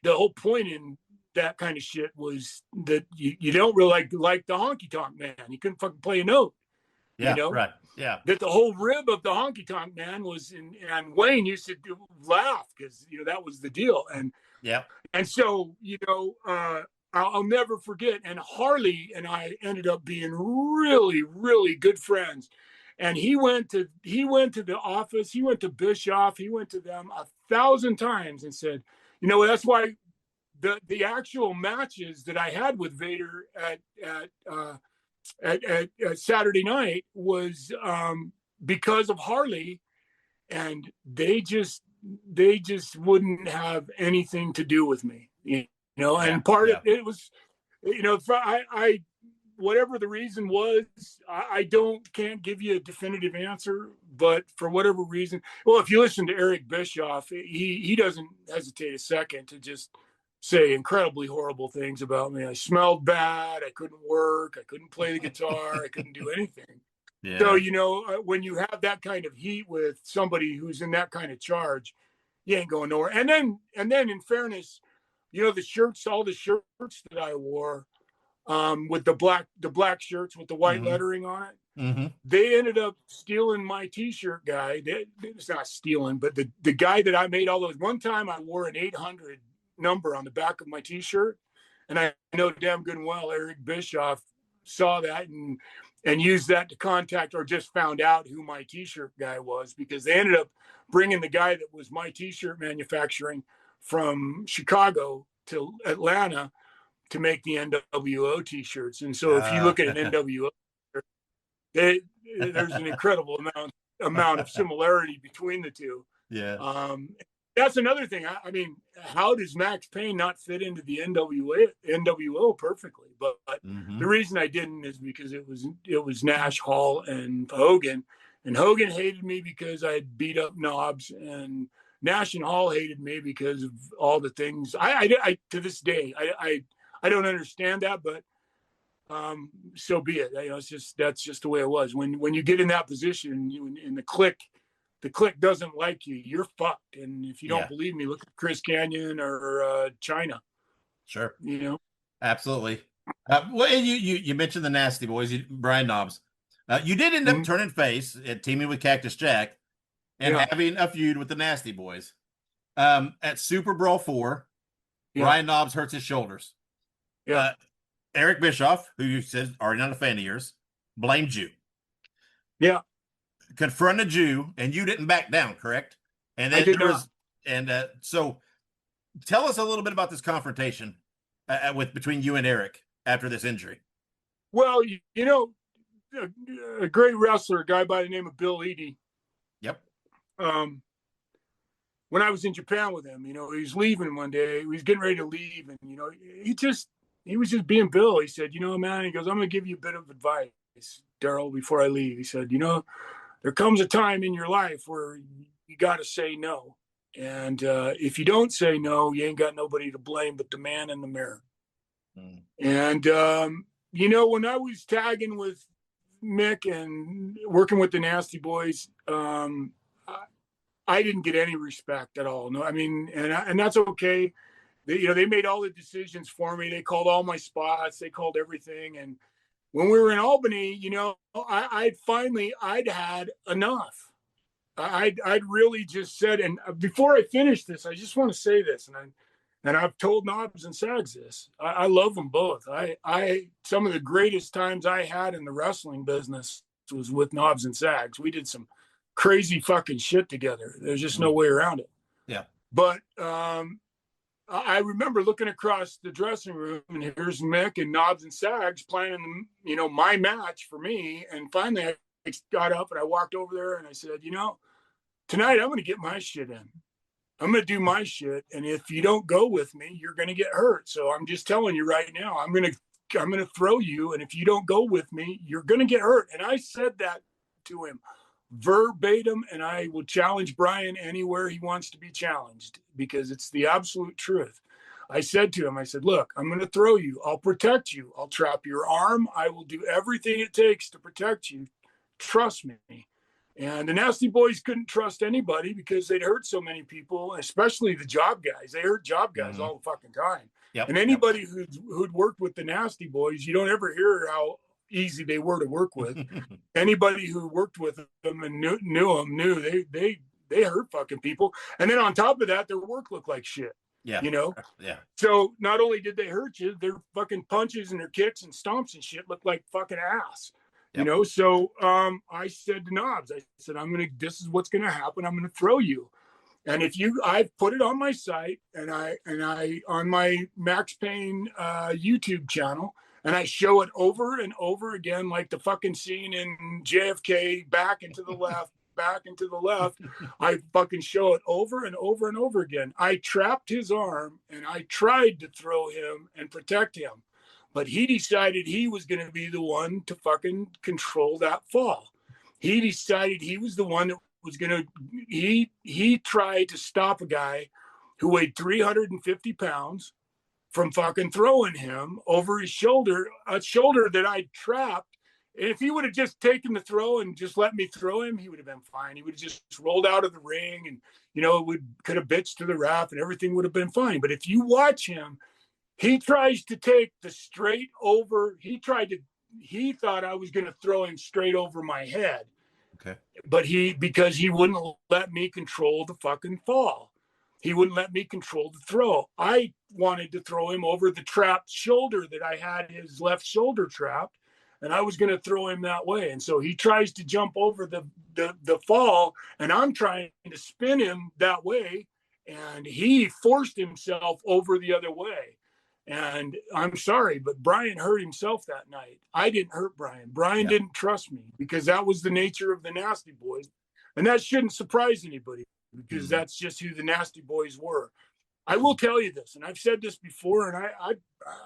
whole point in that kind of shit was that you don't really like the honky tonk man. He couldn't fucking play a note. Yeah, right. Yeah. That the whole rib of the honky tonk man was and Wayne used to laugh because, that was the deal. And yeah. And so, I'll never forget. And Harley and I ended up being really, really good friends. And he went to the office. He went to Bischoff. He went to them 1,000 times and said, that's why the actual matches that I had with Vader at Saturday night was because of Harley, and they just wouldn't have anything to do with me. And part of it was, I whatever the reason was, I can't give you a definitive answer, but for whatever reason, well, if you listen to Eric Bischoff, he doesn't hesitate a second to just say incredibly horrible things about me. I smelled bad. I couldn't work. I couldn't play the guitar. I couldn't do anything. Yeah. So, when you have that kind of heat with somebody who's in that kind of charge, you ain't going nowhere. And then in fairness, the shirts, all the shirts that I wore, with the black shirts with the white lettering on it, they ended up stealing my T-shirt guy. It's not stealing, but the guy that I made all those. One time I wore an 800 number on the back of my T-shirt, and I know damn good and well Eric Bischoff saw that and used that to contact, or just found out who my t-shirt guy was, because they ended up bringing the guy that was my t-shirt manufacturing from Chicago to Atlanta to make the NWO t-shirts. And so if you look at an NWO, there's an incredible amount of similarity between the two. Yeah. That's another thing. I mean, how does Maxx Payne not fit into the NWO perfectly? But the reason I didn't is because it was Nash, Hall, and Hogan. And Hogan hated me because I had beat up Knobbs, and Nash and Hall hated me because of all the things. I to this day, I don't understand that, but so be it. You know, that's just the way it was. When you get in that position, in the clique doesn't like you, you're fucked. And if you don't believe me, look at Chris Canyon or China. Sure. You know, absolutely. Well, you mentioned the Nasty Boys, Brian Knobbs. You did end up turning face and teaming with Cactus Jack and having a feud with the Nasty Boys. At Super Brawl 4, Brian Knobbs hurts his shoulders. Yeah. Eric Bischoff, who you said already not a fan of yours, blamed you. Yeah. Confronted you, and you didn't back down, correct? And then I did not. So tell us a little bit about this confrontation between you and Eric after this injury. Well, you know, a great wrestler, a guy by the name of Bill Eadie. Yep. When I was in Japan with him, you know, he was leaving one day. He was getting ready to leave, and you know, he was just being Bill. He said, "You know, man," he goes, "I'm going to give you a bit of advice, Daryl, before I leave." He said, "You know, there comes a time in your life where you got to say no. And if you don't say no, you ain't got nobody to blame but the man in the mirror." And, you know, when I was tagging with Mick and working with the Nasty Boys, I didn't get any respect at all. No, I mean, and that's okay. They made all the decisions for me. They called all my spots. They called everything. And when we were in Albany, you know, I'd had enough. I'd really just said, and before I finish this, I just want to say this, and I've told Knobbs and Sags this. I love them both. Some of the greatest times I had in the wrestling business was with Knobbs and Sags. We did some crazy fucking shit together. There's just no way around it. Yeah. But I remember looking across the dressing room, and here's Mick and Knobbs and Sags planning, you know, my match for me. And finally, I got up and I walked over there and I said, "You know, tonight I'm going to get my shit in. I'm going to do my shit. And if you don't go with me, you're going to get hurt. So I'm just telling you right now, I'm going to throw you. And if you don't go with me, you're going to get hurt." And I said that to him verbatim, and I will challenge Brian anywhere he wants to be challenged, because it's the absolute truth. I said to him, I said, "Look, I'm going to throw you. I'll protect you. I'll trap your arm. I will do everything it takes to protect you. Trust me." And the Nasty Boys couldn't trust anybody because they'd hurt so many people, especially the job guys. They hurt job guys all the fucking time. Yep. And anybody who'd worked with the Nasty Boys, you don't ever hear how easy they were to work with. Anybody who worked with them and knew them knew they hurt fucking people. And then on top of that, their work looked like shit. Yeah. You know? Yeah. So not only did they hurt you, their fucking punches and their kicks and stomps and shit looked like fucking ass. Yep. You know? So I said to Knobbs, I said, this is what's gonna happen. I'm gonna throw you. And I've put it on my site and I on my Maxx Payne YouTube channel, and I show it over and over again, like the fucking scene in JFK, back and to the left, back and to the left. I fucking show it over and over and over again. I trapped his arm and I tried to throw him and protect him, but he decided he was going to be the one to fucking control that fall. He decided he was the one that was going to, he tried to stop a guy who weighed 350 pounds from fucking throwing him over his shoulder, a shoulder that I trapped. And if he would have just taken the throw and just let me throw him, he would have been fine. He would have just rolled out of the ring and, you know, could have bitched to the ref and everything would have been fine. But if you watch him, he tries to take the straight over. He thought I was going to throw him straight over my head. Okay. But because he wouldn't let me control the fucking fall. He wouldn't let me control the throw. I wanted to throw him over the trapped shoulder that I had his left shoulder trapped. and I was going to throw him that way. And so he tries to jump over the fall, and I'm trying to spin him that way. And he forced himself over the other way. And I'm sorry, but Brian hurt himself that night. I didn't hurt Brian. Brian didn't trust me, because that was the nature of the Nasty Boys. And that shouldn't surprise anybody, because that's just who the Nasty Boys were. I will tell you this, and I've said this before, and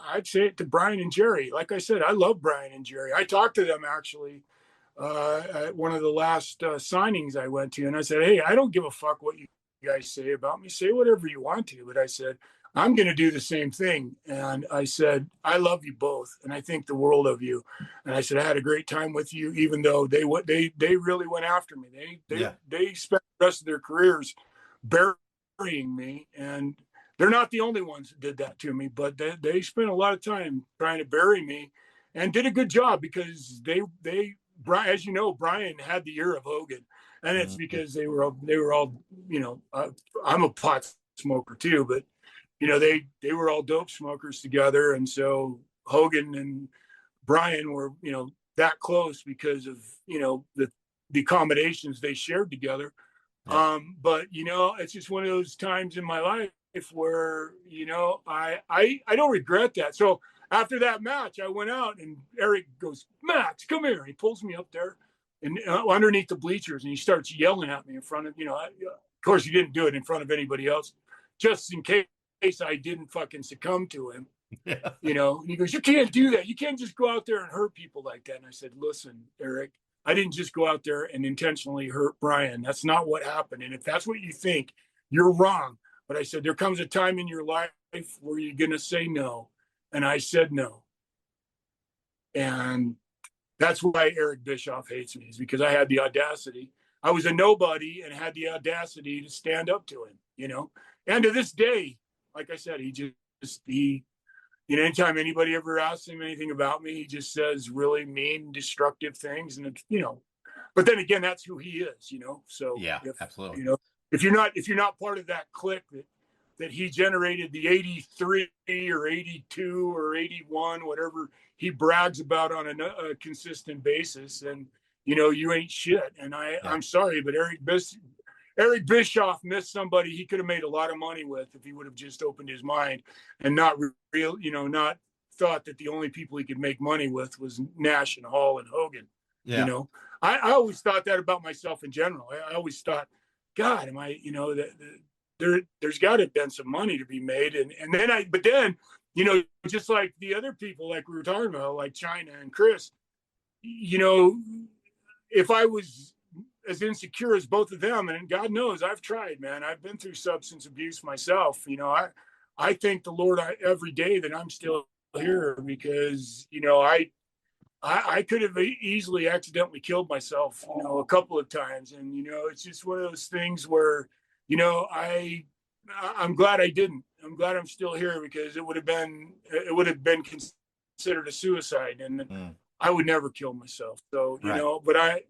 I'd say it to Brian and Jerry. Like I said, I love Brian and Jerry. I talked to them actually at one of the last signings I went to, and I said, hey, I don't give a fuck what you guys say about me. Say whatever you want to, but I said, I'm going to do the same thing. And I said, I love you both, and I think the world of you. And I said, I had a great time with you, even though they really went after me. They spent the rest of their careers burying me, and they're not the only ones that did that to me, but they spent a lot of time trying to bury me, and did a good job, because as you know, Brian had the ear of Hogan, and it's because they were all, you know, I'm a pot smoker too, but you know, they were all dope smokers together. And so Hogan and Brian were, you know, that close because of, you know, the accommodations they shared together. But, you know, it's just one of those times in my life where, you know, I don't regret that. So after that match, I went out, and Eric goes, Max, come here. He pulls me up there and underneath the bleachers, and he starts yelling at me in front of, you know, of course he didn't do it in front of anybody else, just in case I didn't fucking succumb to him. You know, and he goes, you can't do that. You can't just go out there and hurt people like that. And I said, listen, Eric, I didn't just go out there and intentionally hurt Brian. That's not what happened. And if that's what you think, you're wrong. But I said, there comes a time in your life where you're going to say no. And I said no. And that's why Eric Bischoff hates me, is because I had the audacity. I was a nobody and had the audacity to stand up to him, you know. And to this day, like I said, you know, anytime anybody ever asks him anything about me, he just says really mean, destructive things. And it's, you know, but then again, that's who he is, you know. So yeah, absolutely. You know, if you're not part of that clique that he generated, the 83 or 82 or 81, whatever he brags about on a consistent basis, and you know, you ain't shit. And I'm sorry, but Eric Bischoff missed somebody he could have made a lot of money with if he would have just opened his mind and not thought that the only people he could make money with was Nash and Hall and Hogan. You know, I always thought that about myself in general. I always thought, God, am I, you know, there's got to have been some money to be made. But then, you know, just like the other people, like we were talking about, like China and Chris, you know, if I was as insecure as both of them, and God knows I've tried, man, I've been through substance abuse myself. You know, I thank the Lord every day that I'm still here, because, you know, I could have easily accidentally killed myself, you know, a couple of times. And, you know, it's just one of those things where, you know, I'm glad I didn't. I'm glad I'm still here, because it would have been considered a suicide, and I would never kill myself. So, you know, but I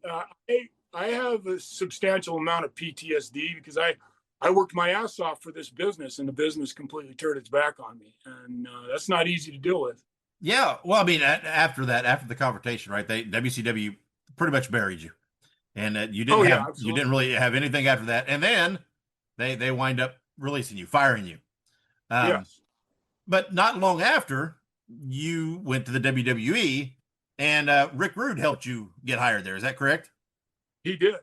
have a substantial amount of PTSD, because I worked my ass off for this business, and the business completely turned its back on me. And that's not easy to deal with. Yeah. Well, I mean, after the confrontation, right, WCW pretty much buried you, and you didn't really have anything after that. And then they wind up releasing you, firing you. Yes. But not long after, you went to the WWE, and Rick Rude helped you get hired there. Is that correct? He did.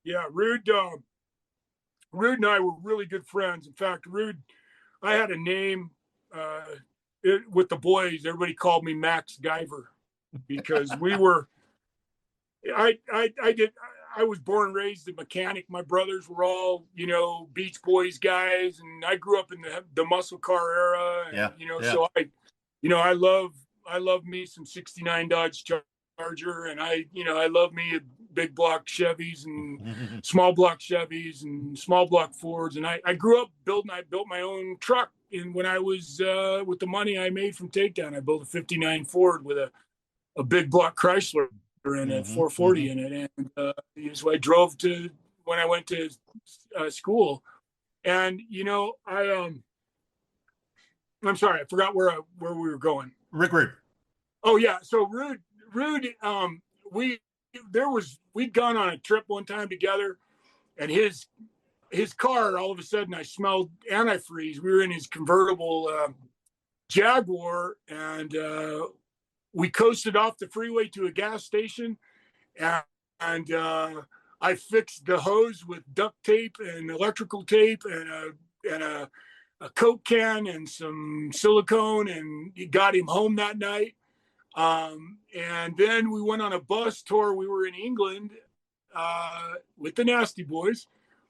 Yeah. Rude and I were really good friends. In fact, Rude, I had a name with the boys. Everybody called me Max Guyver, because we were, I was born and raised a mechanic. My brothers were all, you know, Beach Boys guys, and I grew up in the muscle car era. And, you know, so I love me some 69 Dodge Charger, and I love me a big block Chevys and small block Chevys and small block Fords. And I grew up I built my own truck. And when I was, with the money I made from Takedown, I built a 59 Ford with a big block Chrysler in it, 440 in it. And so I drove when I went to school. And, you know, I'm sorry, I forgot where we were going. Rick Rude. Oh yeah. So we'd gone on a trip one time together, and his car, all of a sudden I smelled antifreeze. We were in his convertible Jaguar, and we coasted off the freeway to a gas station, and I fixed the hose with duct tape and electrical tape and a Coke can and some silicone, and got him home that night. And then we went on a bus tour. We were in England with the Nasty Boys,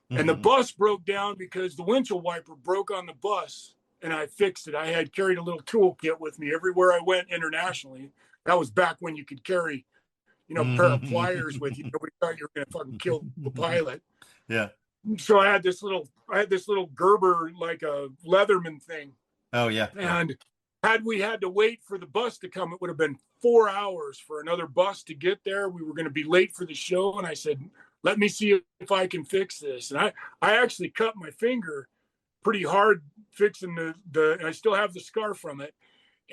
and the bus broke down because the windshield wiper broke on the bus, and I fixed it. I had carried a little toolkit with me everywhere I went internationally. That was back when you could carry, a pair of pliers with you. Nobody thought you were going to fucking kill the pilot. Yeah. So I had this little Gerber, like a Leatherman thing. Oh yeah. And had we had to wait for the bus to come, it would have been 4 hours for another bus to get there. We were going to be late for the show. And I said, let me see if I can fix this. And I actually cut my finger pretty hard fixing and I still have the scar from it.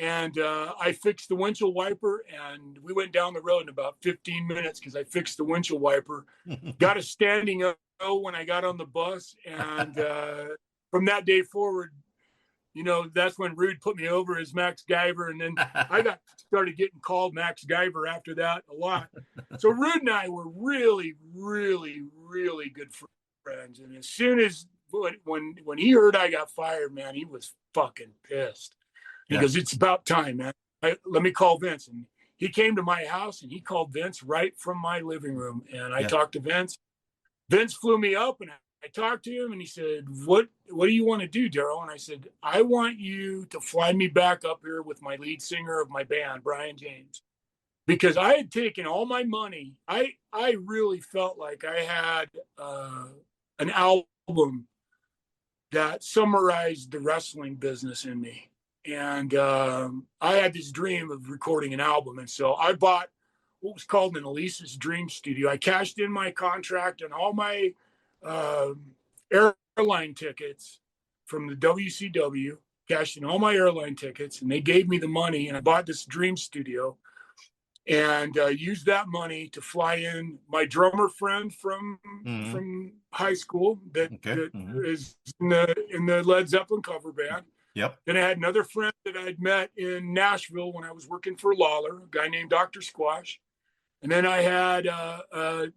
And I fixed the windshield wiper, and we went down the road in about 15 minutes because I fixed the windshield wiper. Got a standing O when I got on the bus. And from that day forward, that's when Rude put me over as Max Guyver. And then I started getting called Max Guyver after that a lot. So Rude and I were really, really, really good friends. And as soon as when he heard I got fired, man, he was fucking pissed. He goes, it's about time, man. Let me call Vince. And he came to my house, and he called Vince right from my living room. And I talked to Vince. Vince flew me up, and I talked to him, and he said, what do you want to do, Daryl? And I said, I want you to fly me back up here with my lead singer of my band, Brian James. Because I had taken all my money. I really felt like I had an album that summarized the wrestling business in me. And I had this dream of recording an album. And so I bought what was called an Elisa's Dream Studio. I cashed in my contract and all my airline tickets from the WCW, cashed in all my airline tickets, and they gave me the money. And I bought this dream studio and used that money to fly in my drummer friend from high school that is in the Led Zeppelin cover band. Yep. Then I had another friend that I'd met in Nashville when I was working for Lawler, a guy named Dr. Squash. And then I had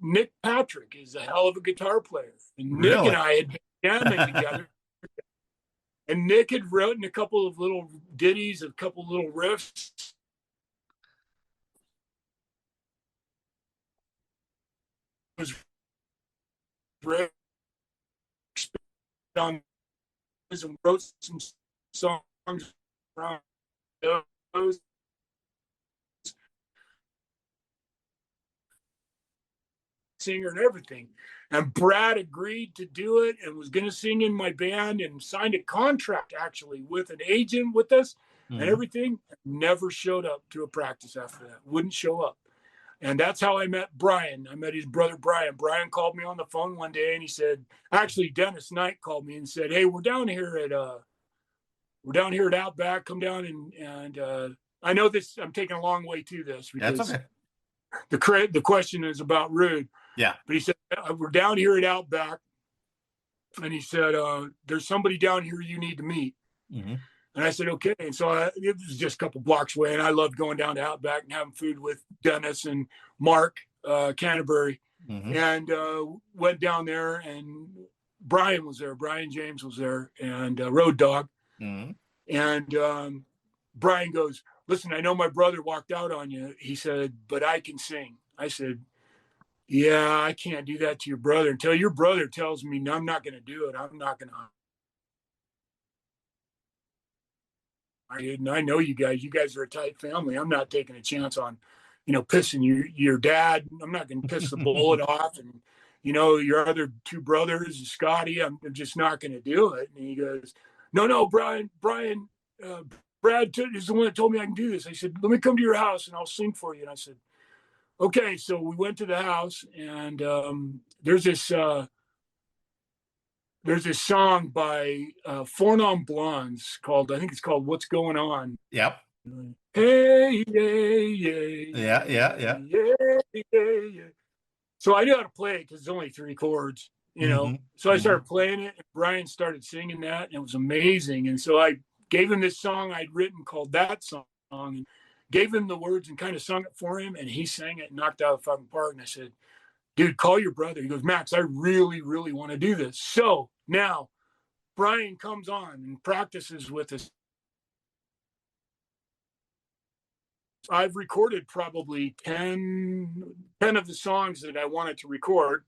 Nick Patrick, is a hell of a guitar player. And Nick and I had been jamming together. And Nick had written a couple of little ditties, a couple of little riffs. Was on and wrote some songs around those. Singer and everything. And Brad agreed to do it and was going to sing in my band and signed a contract actually with an agent with us and everything. Never showed up to a practice after that. Wouldn't show up. And that's how I met Brian. I met his brother, Brian. Brian called me on the phone one day and he said, actually, Dennis Knight called me and said, hey, we're down here at Outback. Come down and I know this, I'm taking a long way to this because that's okay. The question is about Rude. Yeah. But he said, we're down here at Outback. And he said, there's somebody down here you need to meet. And I said, okay. And so it was just a couple blocks away. And I loved going down to Outback and having food with Dennis and Mark Canterbury. And went down there and Brian was there. Brian James was there and Road Dogg. And Brian goes, listen, I know my brother walked out on you. He said, but I can sing. I said, yeah, I can't do that to your brother until your brother tells me no, I'm not going to do it. I'm not going to. And I know you guys are a tight family. I'm not taking a chance on, pissing your dad. I'm not going to piss the bullet off. And, your other two brothers, Scotty, I'm just not going to do it. And he goes, no, Brian, Brad is the one that told me I can do this. I said, let me come to your house and I'll sing for you. And I said, okay. So we went to the house and there's this song by Four Non Blondes called, I think it's called What's Going On. Yep. Hey, yeah. So I knew how to play it because it's only 3 chords, you know. So I started playing it, and Brian started singing that, and it was amazing. And so I gave him this song I'd written called That Song, and gave him the words and kind of sung it for him, and he sang it and knocked out of the fucking park. And I said, dude, call your brother. He goes, Max, I really, really want to do this. So now Brian comes on and practices with us. I've recorded probably 10 of the songs that I wanted to record.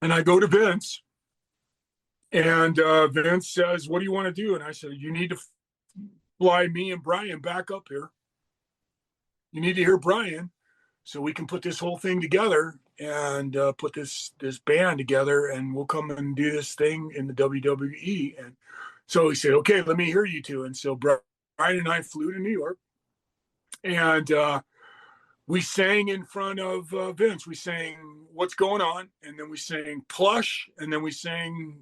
And I go to Vince, and Vince says, what do you want to do? And I said, you need to fly me and Brian back up here. You need to hear Brian so we can put this whole thing together and put this band together, and we'll come and do this thing in the WWE. And so he said, okay, let me hear you two. And so Brian and I flew to New York, and we sang in front of Vince. We sang What's Going On, and then we sang Plush, and then we sang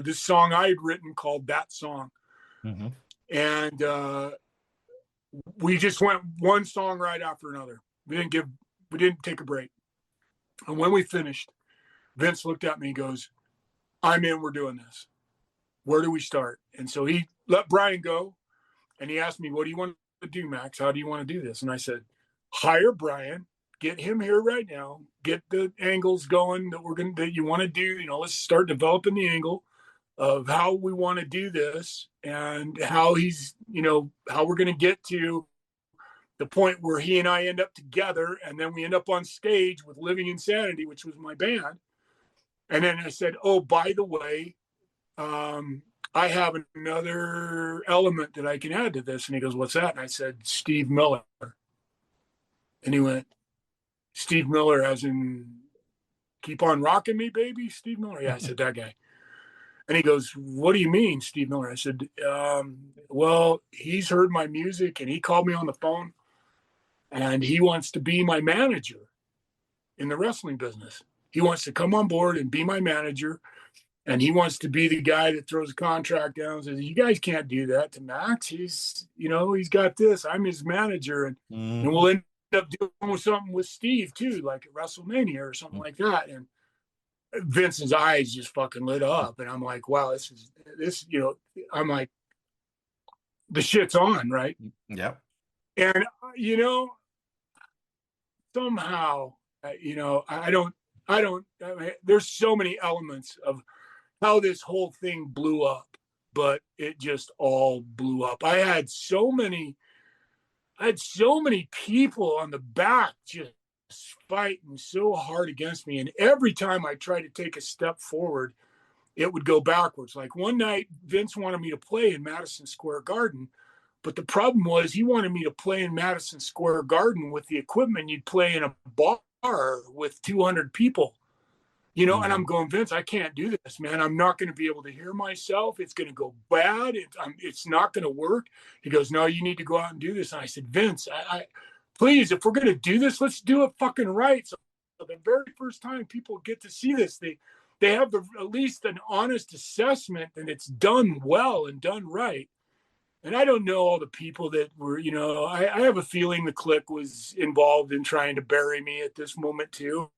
this song I had written called That Song. And we just went one song right after another. We didn't take a break. And when we finished, Vince looked at me and goes, I'm in, we're doing this. Where do we start? And so he let Brian go, and he asked me, what do you want to do, Max? How do you want to do this? And I said, hire Brian, get him here right now, get the angles going that you want to do. You know, let's start developing the angle of how we want to do this, and how he's, you know, how we're going to get to the point where he and I end up together, and then we end up on stage with Living Insanity, which was my band. And then I said, oh, by the way, I have another element that I can add to this. And he goes, what's that? And I said, Steve Miller. And he went, Steve Miller as in Keep On Rocking Me, Baby? Steve Miller? Yeah, I said, that guy. And he goes, what do you mean, Steve Miller? I said, well, he's heard my music, and he called me on the phone, and he wants to be my manager in the wrestling business. He wants to come on board and be my manager. And he wants to be the guy that throws a contract down and says, you guys can't do that to Max. He's got this. I'm his manager. And we'll end up doing something with Steve too, like at WrestleMania or something like that. And Vince's eyes just fucking lit up. And I'm like, wow, this, you know, I'm like, the shit's on, right? Yeah. And, you know, somehow, you know, I mean, there's so many elements of how this whole thing blew up, but it just all blew up. I had so many people on the back just fighting so hard against me. And every time I tried to take a step forward, it would go backwards. Like one night, Vince wanted me to play in Madison Square Garden, but the problem was he wanted me to play in Madison Square Garden with the equipment you'd play in a bar with 200 people. You know, and I'm going, Vince, I can't do this, man. I'm not going to be able to hear myself. It's going to go bad. It's not going to work. He goes, no, you need to go out and do this. And I said, Vince, I please, if we're going to do this, let's do it fucking right. So the very first time people get to see this, they have at least an honest assessment, and it's done well and done right. And I don't know all the people that were, you know, I have a feeling the clique was involved in trying to bury me at this moment too.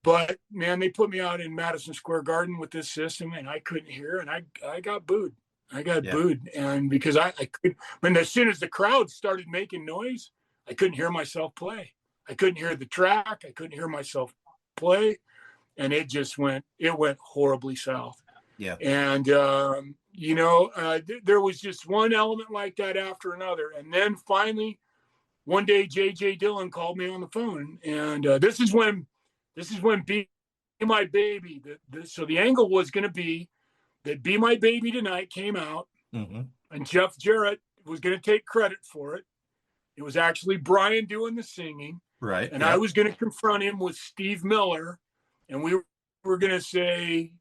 But man, they put me out in Madison Square Garden with this system, and I couldn't hear, and I got booed. I got booed, and because I could, when as soon as the crowd started making noise, I couldn't hear myself play. I couldn't hear the track. I couldn't hear myself play, and it went horribly south. Yeah. And you know, there was just one element like that after another, and then finally, one day, J.J. Dillon called me on the phone, and this is when Be My Baby, so the angle was going to be that Be My Baby Tonight came out, and Jeff Jarrett was going to take credit for it. It was actually Brian doing the singing. Right. And I was going to confront him with Steve Miller, and we were going to say,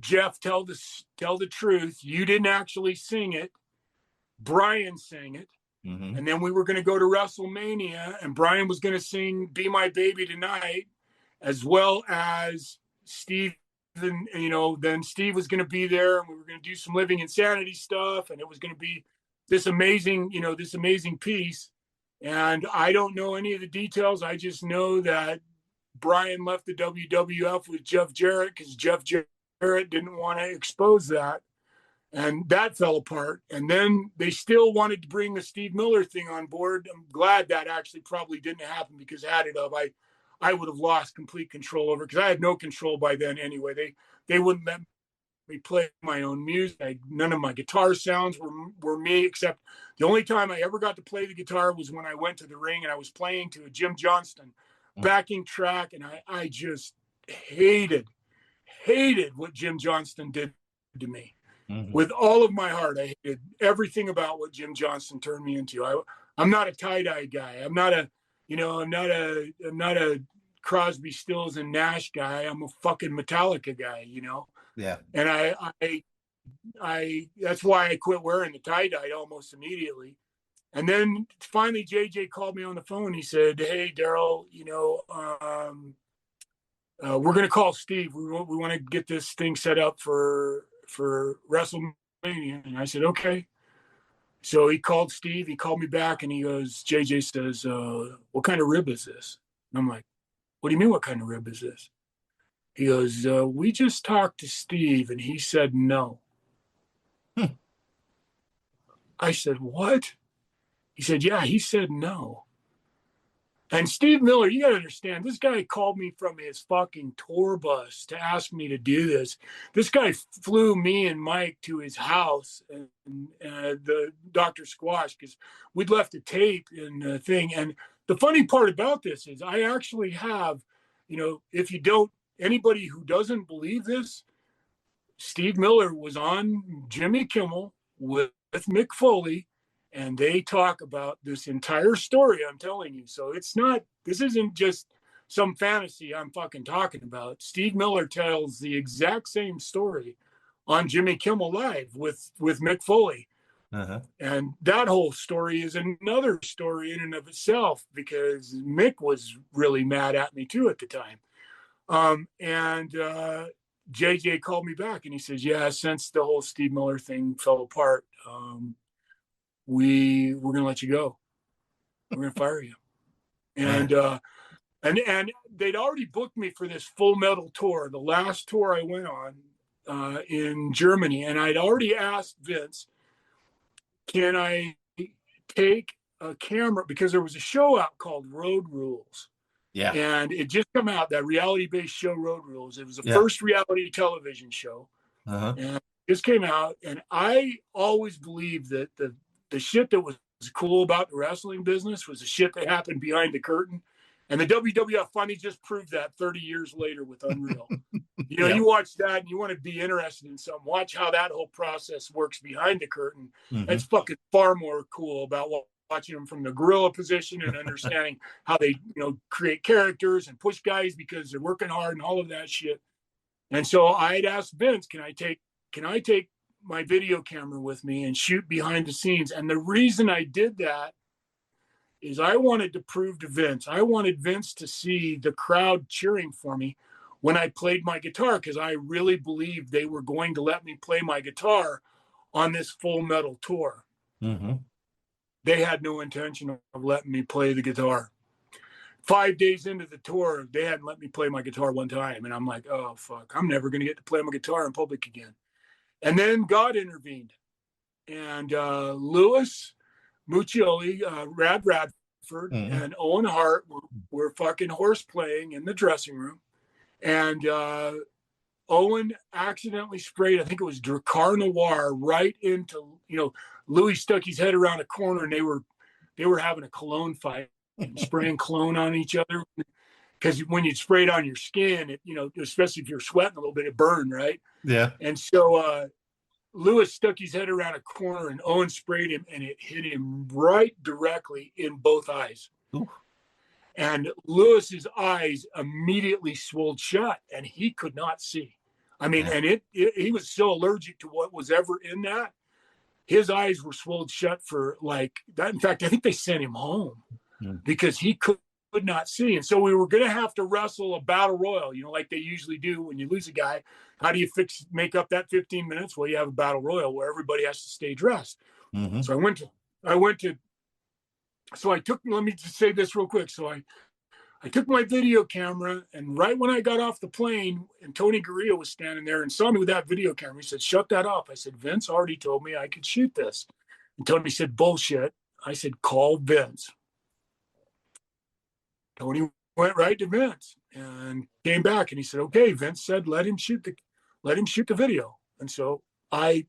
Jeff, tell the truth. You didn't actually sing it. Brian sang it. And then we were going to go to WrestleMania, and Brian was going to sing Be My Baby Tonight, as well as Steve and then Steve was going to be there, and we were going to do some Living Insanity stuff, and it was going to be this amazing piece. And I don't know any of the details. I just know that Brian left the WWF with Jeff Jarrett because Jeff Jarrett didn't want to expose that. And that fell apart. And then they still wanted to bring the Steve Miller thing on board. I'm glad that actually probably didn't happen, because had it of, I would have lost complete control over it, because I had no control by then anyway. They wouldn't let me play my own music. None of my guitar sounds were me, except the only time I ever got to play the guitar was when I went to the ring and I was playing to a Jim Johnston backing track. And I just hated what Jim Johnston did to me. With all of my heart. I hated everything about what Jim Johnston turned me into. I'm not a tie-dye guy. I'm not a Crosby, Stills, and Nash guy. I'm a fucking Metallica guy, Yeah. And I that's why I quit wearing the tie-dye almost immediately. And then finally JJ called me on the phone. He said, "Hey, Daryl, we're going to call Steve. We want to get this thing set up for WrestleMania." And I said, "Okay." So he called Steve. He called me back, and he goes, JJ says, "What kind of rib is this?" And I'm like, "What do you mean, what kind of rib is this?" He goes, "We just talked to Steve, and he said no." I said, "What?" He said, "Yeah, he said no." And Steve Miller, you got to understand, this guy called me from his fucking tour bus to ask me to do this. This guy flew me and Mike to his house, and the Dr. Squash, because we'd left a tape in the thing. And the funny part about this is I actually have, if you don't, anybody who doesn't believe this, Steve Miller was on Jimmy Kimmel with Mick Foley, and they talk about this entire story I'm telling you. So this isn't just some fantasy I'm fucking talking about. Steve Miller tells the exact same story on Jimmy Kimmel Live with Mick Foley. And that whole story is another story in and of itself, because Mick was really mad at me too at the time. And JJ called me back and he says, "Yeah, since the whole Steve Miller thing fell apart, we're going to let you go. We're going to fire you." And they'd already booked me for this Full Metal tour, the last tour I went on in Germany. And I'd already asked Vince, can I take a camera? Because there was a show out called Road Rules. Yeah. And it just come out, that reality-based show Road Rules. It was the first reality television show. And it just came out. And I always believed that the shit that was cool about the wrestling business was the shit that happened behind the curtain. And the WWF finally just proved that 30 years later with Unreal. You watch that and you want to be interested in something. Watch how that whole process works behind the curtain. It's fucking far more cool about watching them from the gorilla position and understanding how they, create characters and push guys because they're working hard and all of that shit. And so I'd asked Vince, can I take my video camera with me and shoot behind the scenes? And the reason I did that is I wanted to prove to Vince, I wanted Vince to see the crowd cheering for me when I played my guitar, because I really believed they were going to let me play my guitar on this Full Metal tour. They had no intention of letting me play the guitar. 5 days into the tour, they hadn't let me play my guitar one time. And I'm like, oh, fuck, I'm never going to get to play my guitar in public again. And then God intervened. And Louis Muccioli, Rad Radford, and Owen Hart were fucking horse playing in the dressing room. And Owen accidentally sprayed, I think it was Drakkar Noir, right into, Louis stuck his head around a corner, and they were having a cologne fight and spraying cologne on each other. Because when you spray it on your skin, it, especially if you're sweating a little bit, it burned, right? Yeah. And so Lewis stuck his head around a corner and Owen sprayed him, and it hit him right directly in both eyes. Ooh. And Lewis's eyes immediately swelled shut, and he could not see. I mean, and he was so allergic to what was ever in that. His eyes were swelled shut for like that. In fact, I think they sent him home because he could could not see. And so we were going to have to wrestle a battle royal, like they usually do when you lose a guy. How do you make up that 15 minutes? Well, you have a battle royal where everybody has to stay dressed. Mm-hmm. So let me just say this real quick. So I took my video camera, and right when I got off the plane and Tony Gurria was standing there and saw me with that video camera, he said, "Shut that off." I said, "Vince already told me I could shoot this." And Tony said, "Bullshit." I said, "Call Vince." Tony went right to Vince and came back, and he said, "Okay." Vince said, let him shoot the video. And so I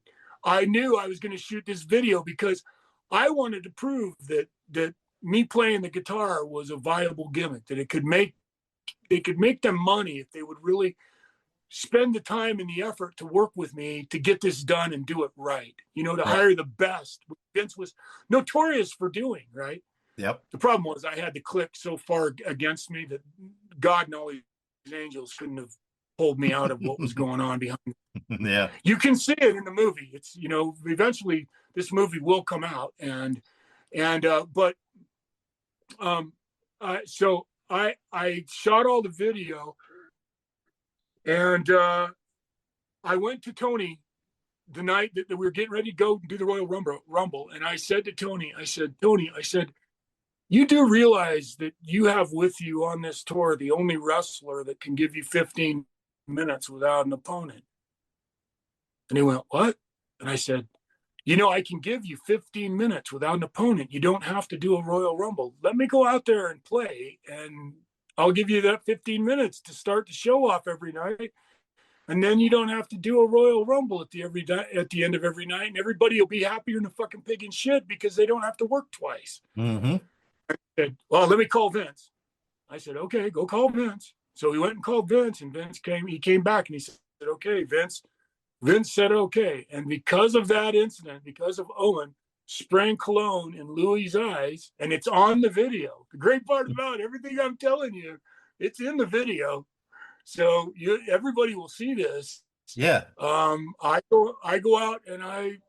knew I was going to shoot this video because I wanted to prove that me playing the guitar was a viable gimmick, that they could make them money if they would really spend the time and the effort to work with me to get this done and do it right, to hire the best. Vince was notorious for doing, right? Yep. The problem was I had the click so far against me that God and all his angels couldn't have pulled me out of what was going on behind me. Yeah. You can see it in the movie. It's, eventually this movie will come out, so I shot all the video, and I went to Tony the night that we were getting ready to go do the Royal Rumble. And I said to Tony, Tony, you do realize that you have with you on this tour the only wrestler that can give you 15 minutes without an opponent. And he went, "What?" And I said, I can give you 15 minutes without an opponent. You don't have to do a Royal Rumble. Let me go out there and play, and I'll give you that 15 minutes to start the show off every night. And then you don't have to do a Royal Rumble at the end of every night, and everybody will be happier than a fucking pig in shit because they don't have to work twice. Mm-hmm. I said, "Well, let me call Vince." I said, "Okay, go call Vince." So we went and called Vince, and he came back and he said, "Okay, Vince." Vince said, "Okay." And because of that incident, because of Owen spraying cologne in Louie's eyes, and it's on the video. The great part about everything I'm telling you, it's in the video. So everybody will see this. Yeah. I go out and I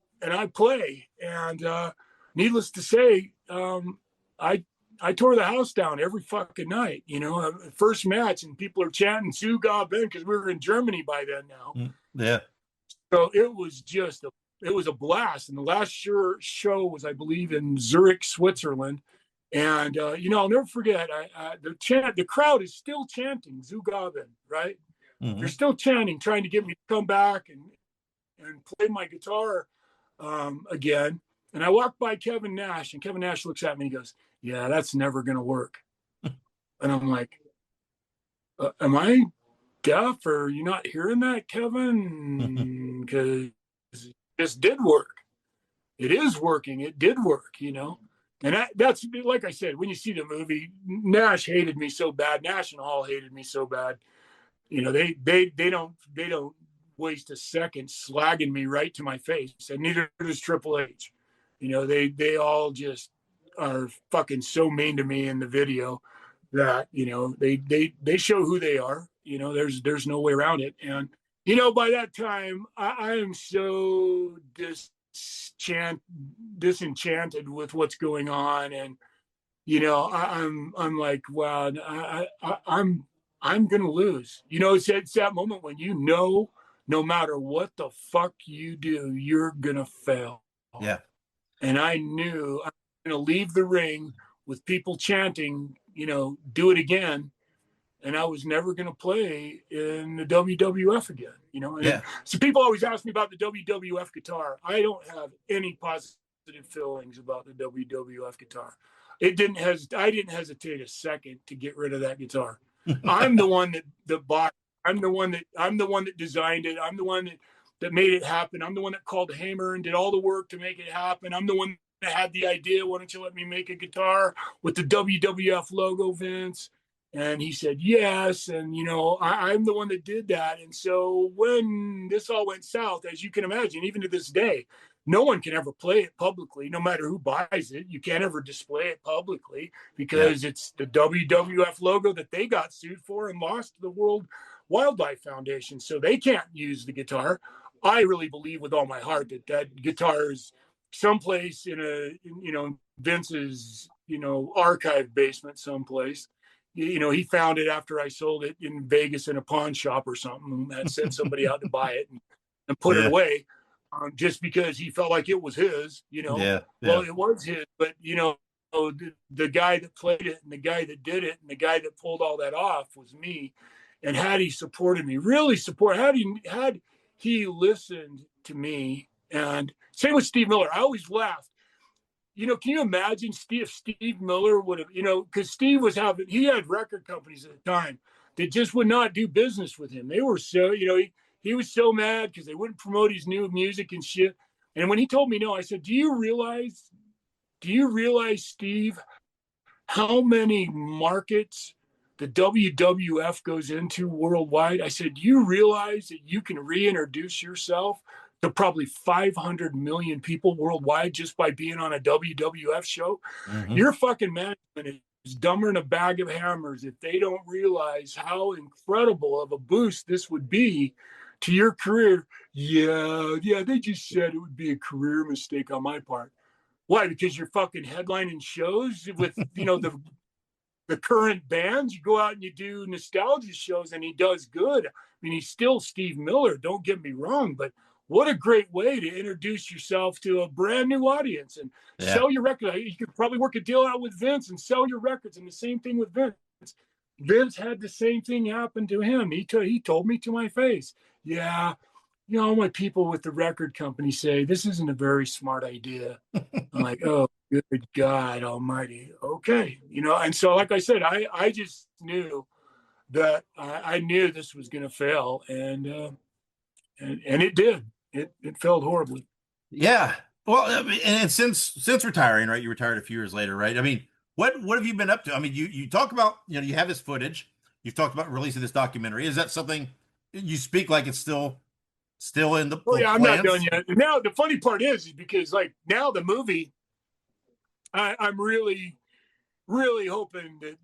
play, and needless to say, I tore the house down every fucking night. First match, and people are chanting "Zu God Ben" because we were in Germany by then now. Yeah. So it was a blast. And the last show was, I believe, in Zurich, Switzerland. And, I'll never forget, the crowd is still chanting "Zu God Ben," right? Mm-hmm. They're still chanting, trying to get me to come back and play my guitar again. And I walked by Kevin Nash, and Kevin Nash looks at me and he goes, "Yeah, that's never going to work." And I'm like, am I deaf, or are you not hearing that, Kevin? Because this did work. It is working. It did work, And that's, like I said, when you see the movie, Nash hated me so bad. Nash and Hall hated me so bad. They don't waste a second slagging me right to my face, and neither does Triple H. They all just are fucking so mean to me in the video that they show who they are. There's no way around it. And by that time I am so disenchanted with what's going on, and I'm like, wow, I'm gonna lose. It's that moment when no matter what the fuck you do, you're gonna fail. Yeah. And I knew I'm gonna leave the ring with people chanting, "Do it again." And I was never going to play in the WWF again, Yeah. So people always ask me about the WWF guitar. I don't have any positive feelings about the WWF guitar. I didn't hesitate a second to get rid of that guitar. I'm the one that bought it. I'm the one that designed it. I'm the one that made it happen. I'm the one that called Hamer and did all the work to make it happen. I'm the one that had the idea. "Why don't you let me make a guitar with the WWF logo, Vince?" And he said, "Yes." And, I'm the one that did that. And so when this all went south, as you can imagine, even to this day, no one can ever play it publicly, no matter who buys it. You can't ever display it publicly because It's the WWF logo that they got sued for and lost to the World Wildlife Foundation. So they can't use the guitar. I really believe with all my heart that guitar is someplace in Vince's, archive basement someplace. he found it after I sold it in Vegas in a pawn shop or something that sent somebody out to buy it and put it away, just because he felt like it was his, Well, it was his, but the guy that played it and the guy that did it and the guy that pulled all that off was me. And had he supported me, had he listened to me, and same with Steve Miller. I always laughed. Can you imagine if Steve Miller would have, because Steve he had record companies at the time that just would not do business with him. They were so, he was so mad because they wouldn't promote his new music and shit. And when he told me no, I said, do you realize, Steve, how many markets the WWF goes into worldwide? I said, you realize that you can reintroduce yourself to probably 500 million people worldwide just by being on a WWF show? Mm-hmm. Your fucking management is dumber than a bag of hammers if they don't realize how incredible of a boost this would be to your career. Yeah, they just said it would be a career mistake on my part. Why? Because you're fucking headlining shows with, the current bands. You go out and you do nostalgia shows and he does good. I mean, he's still Steve Miller, don't get me wrong, but what a great way to introduce yourself to a brand new audience and sell your record. You could probably work a deal out with Vince and sell your records. And the same thing with Vince. Vince had the same thing happen to him. He told me to my face, all my people with the record company say this isn't a very smart idea. I'm like, oh, good God almighty. Okay. And so, like I said, I just knew that I knew this was going to fail, and it did. It failed horribly. Yeah. Well, I mean, and since retiring, right? You retired a few years later, right? I mean, what have you been up to? I mean, you talk about, you have this footage. You've talked about releasing this documentary. Is that something you speak like it's still in the plans? I'm not done yet. Now the funny part is because like now the movie, I'm really, really hoping that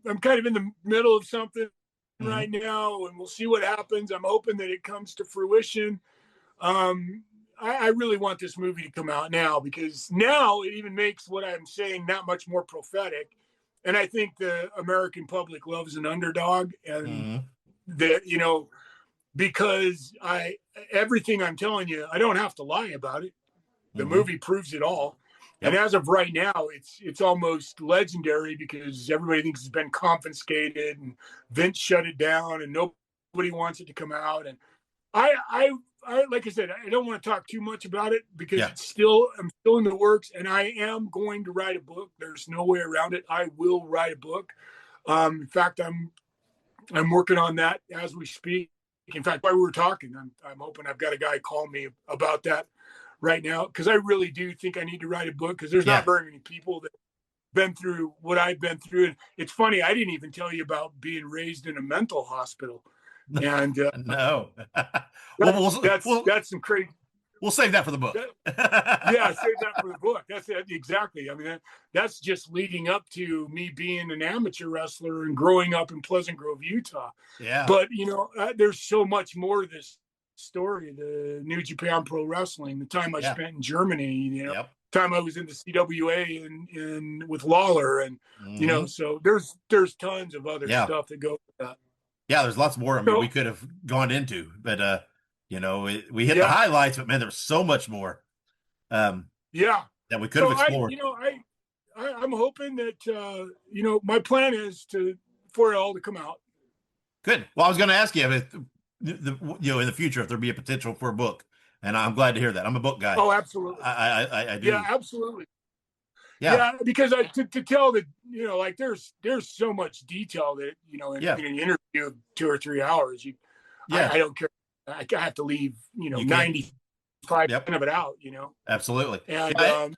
I'm kind of in the middle of something right now, and we'll see what happens. I'm hoping that it comes to fruition. I really want this movie to come out now, because now it even makes what I'm saying that much more prophetic. And I think the American public loves an underdog, and that, because everything I'm telling you, I don't have to lie about it. The movie proves it all. Yep. And as of right now, it's almost legendary because everybody thinks it's been confiscated and Vince shut it down and nobody wants it to come out. And I like I said, I don't want to talk too much about it because I'm still in the works, and I am going to write a book. There's no way around it. I will write a book. In fact, I'm working on that as we speak. In fact, while we were talking, I'm hoping I've got a guy call me about that right now, because I really do think I need to write a book, because there's not very many people that have been through what I've been through. And it's funny, I didn't even tell you about being raised in a mental hospital. And no, that's some crazy. We'll save that for the book. Save that for the book. That's it, exactly. I mean, that's just leading up to me being an amateur wrestler and growing up in Pleasant Grove, Utah. Yeah. But there's so much more to this story. The New Japan Pro Wrestling, the time I spent in Germany, time I was in the CWA and with Lawler, and so there's tons of other stuff that go with that. Yeah, there's lots more. I mean, we could have gone into, but we hit the highlights, but man, there's so much more. That we could have explored. I'm hoping that my plan is for it all to come out. Good. Well, I was going to ask you if in the future if there'd be a potential for a book, and I'm glad to hear that. I'm a book guy. Oh, absolutely. I do. Yeah, absolutely. Yeah, because to tell that, there's so much detail that, in an interview of 2 or 3 hours, I don't care. I have to leave, 95% of it out, Absolutely. And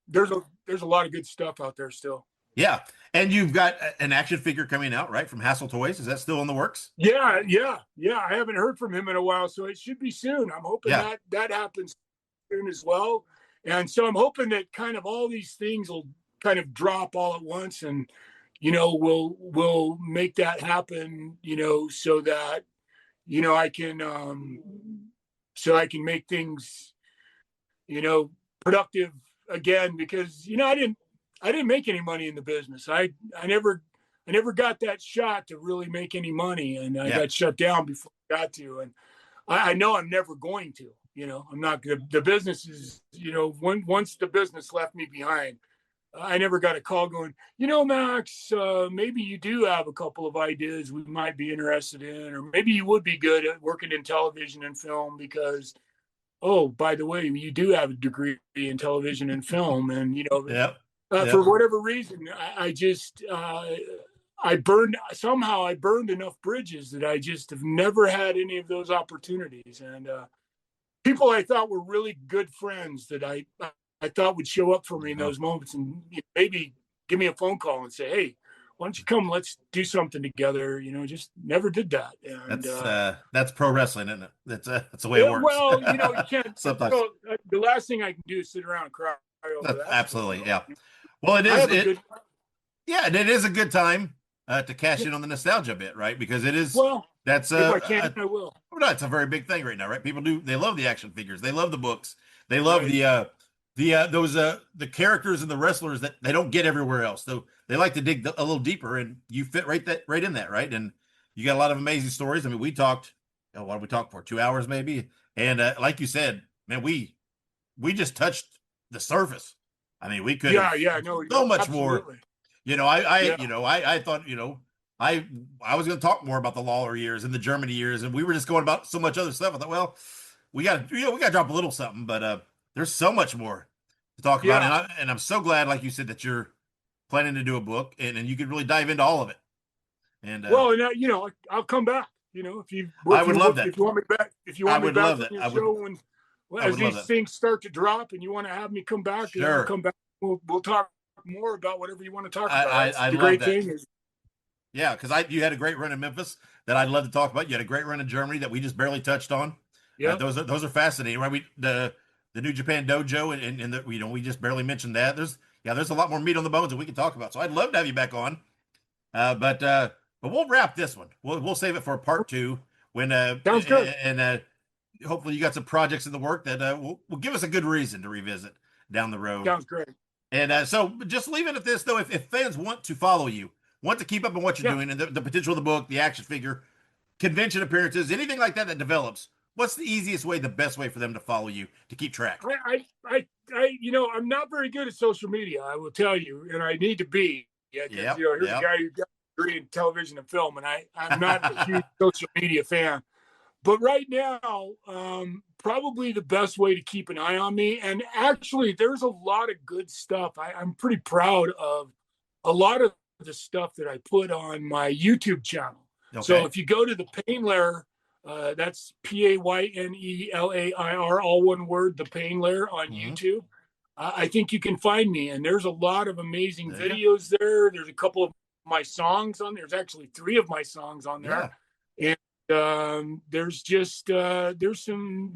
there's a lot of good stuff out there still. Yeah. And you've got an action figure coming out, right, from Hassel Toys. Is that still in the works? Yeah. I haven't heard from him in a while, so it should be soon. I'm hoping that happens soon as well. And so I'm hoping that kind of all these things will kind of drop all at once, and, we'll make that happen, so that, I can make things, productive again, because, I didn't make any money in the business. I never never got that shot to really make any money, and I got shut down before I got to. And I know I'm never going to. I'm not gonna. The business is, once the business left me behind, I never got a call going, Max, maybe you do have a couple of ideas we might be interested in, or maybe you would be good at working in television and film because, oh, by the way, you do have a degree in television and film. And, for whatever reason, I burned enough bridges that I just have never had any of those opportunities. And people I thought were really good friends that I thought would show up for me in those moments and maybe give me a phone call and say, hey, why don't you come? Let's do something together. Just never did that. And that's pro wrestling, isn't it? That's the way it works. Well, you can't. Sometimes the last thing I can do is sit around and cry over that. Absolutely, yeah. Well, it is. And it is a good time to cash in on the nostalgia bit, right? Because it is. Well, that's if I can, I will. No, it's a very big thing right now, right? People they love the action figures, they love the books, they love the characters and the wrestlers that they don't get everywhere else. So they like to dig a little deeper, and you fit right in that, right? And you got a lot of amazing stories. I mean, we talked. What did we talk for? 2 hours maybe. And like you said, man, we just touched the surface. I mean, we could so much absolutely. more. I thought I was going to talk more about the Lawler years and the Germany years, and we were just going about so much other stuff. I thought, well, we got to drop a little something, but there's so much more to talk about, and I'm so glad, like you said, that you're planning to do a book, and you could really dive into all of it. And I'll come back. I would love that. If you want me back, love on that. your show, as these things start to drop, and you want to have me come back, sure. Come back. We'll talk more about whatever you want to talk about. I the love great that. thing is, because you had a great run in Memphis that I'd love to talk about. You had a great run in Germany that we just barely touched on. Yeah, those are fascinating, right? The New Japan Dojo and we just barely mentioned that. There's a lot more meat on the bones that we can talk about. So I'd love to have you back on. But we'll wrap this one. We'll save it for part 2 when sounds good. And hopefully you got some projects in the work that will give us a good reason to revisit down the road. Sounds great. And so just leave it at this though. If fans want to follow you, want to keep up on what you're doing and the potential of the book, the action figure, convention appearances, anything like that develops, what's the easiest way, the best way for them to follow you, to keep track? I'm not very good at social media, I will tell you, and I need to be. Here's a guy who got a degree in television and film, and I'm not a huge social media fan. But right now, probably the best way to keep an eye on me, and actually there's a lot of good stuff. I'm pretty proud of a lot of the stuff that I put on my YouTube channel. Okay. So if you go to the Payne Lair, that's PAYNELAIR, all one word, the Payne Lair on YouTube. I think you can find me, and there's a lot of amazing videos there. There's a couple of my songs on there. There's actually 3 of my songs on there. And there's just there's some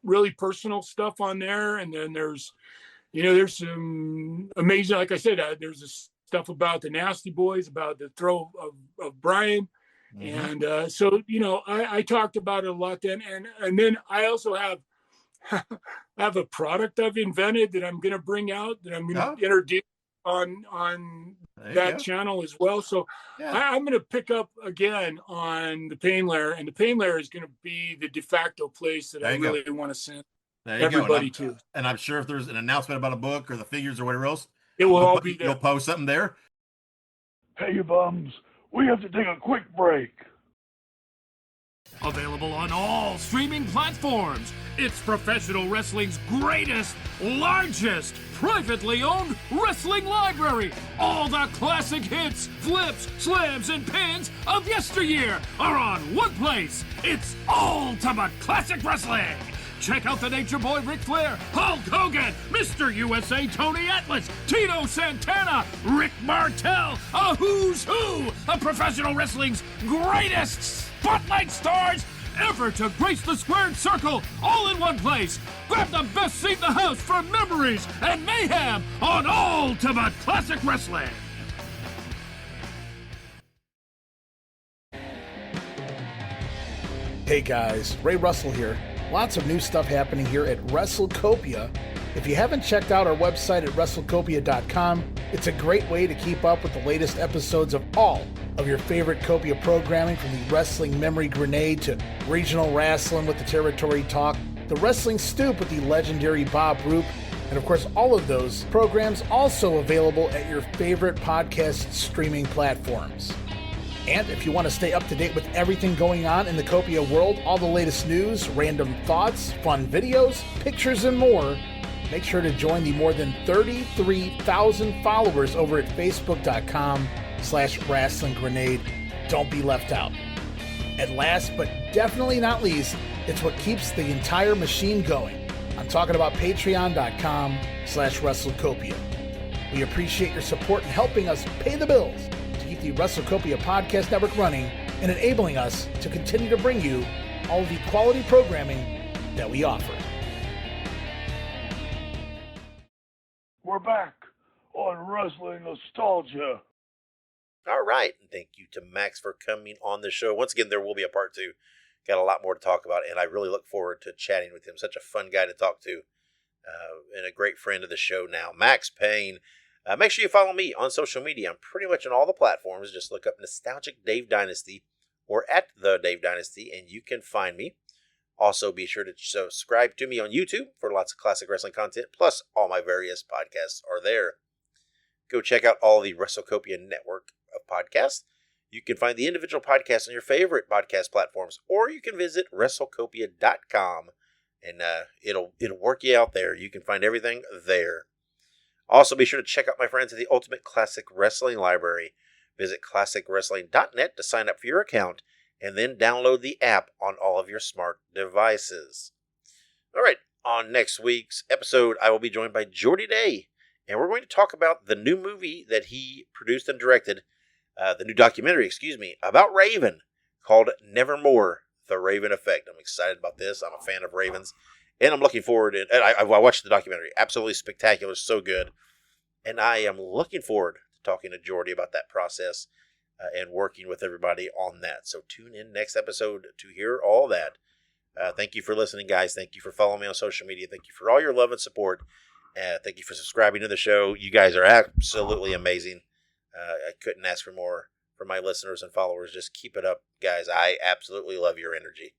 really personal stuff on there, and then there's some amazing, like I said, there's this stuff about the Nasty Boys, about the throw of Brian. And so I talked about it a lot then, and then I also have a product I've invented that I'm going to bring out, that I'm going to introduce on that channel as well. So I'm going to pick up again on the Payne Lair, and the Payne Lair is going to be the de facto place that I really want to send everybody to. And I'm sure if there's an announcement about a book or the figures or whatever else, it will all be there. You'll post something there. Hey, you bums, we have to take a quick break. Available on all streaming platforms. It's professional wrestling's greatest, largest, privately owned wrestling library. All the classic hits, flips, slams, and pins of yesteryear are on one place. It's Ultimate Classic Wrestling. Check out the Nature Boy Ric Flair, Hulk Hogan, Mr. USA Tony Atlas, Tito Santana, Rick Martel, a who's who of professional wrestling's greatest spotlight stars ever to grace the squared circle, all in one place. Grab the best seat in the house for memories and mayhem on Ultimate Classic Wrestling. Hey guys, Ray Russell here. Lots of new stuff happening here at WrestleCopia, If you haven't checked out our website at WrestleCopia.com, it's a great way to keep up with the latest episodes of all of your favorite Copia programming, from the Wrestling Memory Grenade to Regional Wrestling with the Territory Talk, the Wrestling Stoop with the legendary Bob Roop, and of course all of those programs also available at your favorite podcast streaming platforms. And if you want to stay up to date with everything going on in the Copia world, all the latest news, random thoughts, fun videos, pictures, and more, make sure to join the more than 33,000 followers over at Facebook.com/Wrestling Grenade. Don't be left out. And last but definitely not least, it's what keeps the entire machine going. I'm talking about Patreon.com/WrestleCopia. We appreciate your support in helping us pay the bills to keep the WrestleCopia Podcast Network running and enabling us to continue to bring you all of the quality programming that we offer. We're back on Wrestling Nostalgia. All right. And thank you to Max for coming on the show. Once again, there will be a part 2. Got a lot more to talk about, and I really look forward to chatting with him. Such a fun guy to talk to, and a great friend of the show now, Maxx Payne. Make sure you follow me on social media. I'm pretty much on all the platforms. Just look up Nostalgic Dave Dynasty or at The Dave Dynasty, and you can find me. Also, be sure to subscribe to me on YouTube for lots of classic wrestling content, plus all my various podcasts are there. Go check out all the WrestleCopia network of podcasts. You can find the individual podcasts on your favorite podcast platforms, or you can visit WrestleCopia.com, and it'll work you out there. You can find everything there. Also, be sure to check out my friends at the Ultimate Classic Wrestling Library. Visit ClassicWrestling.net to sign up for your account, and then download the app on all of your smart devices. All right, on next week's episode, I will be joined by Jordy Day, and we're going to talk about the new movie that he produced and directed, the new documentary, about Raven, called Nevermore, The Raven Effect. I'm excited about this. I'm a fan of Ravens, and I'm looking forward to it. I watched the documentary. Absolutely spectacular, so good. And I am looking forward to talking to Jordy about that process and working with everybody on that. So tune in next episode to hear all that. Thank you for listening, guys. Thank you for following me on social media. Thank you for all your love and support. Thank you for subscribing to the show. You guys are absolutely amazing. I couldn't ask for more from my listeners and followers. Just keep it up, guys. I absolutely love your energy.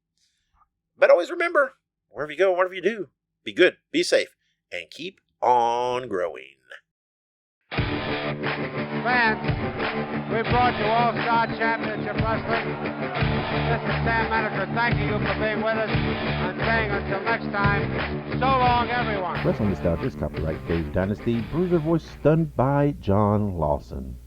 But always remember, wherever you go, whatever you do, be good, be safe, and keep on growing. Fans, we brought you All-Star Championship Wrestling. This is Sam Manager thanking you for being with us and saying until next time, so long, everyone. Wrestling Nostalgia is copyright Dave Dynasty. Bruiser voice done by John Lawson.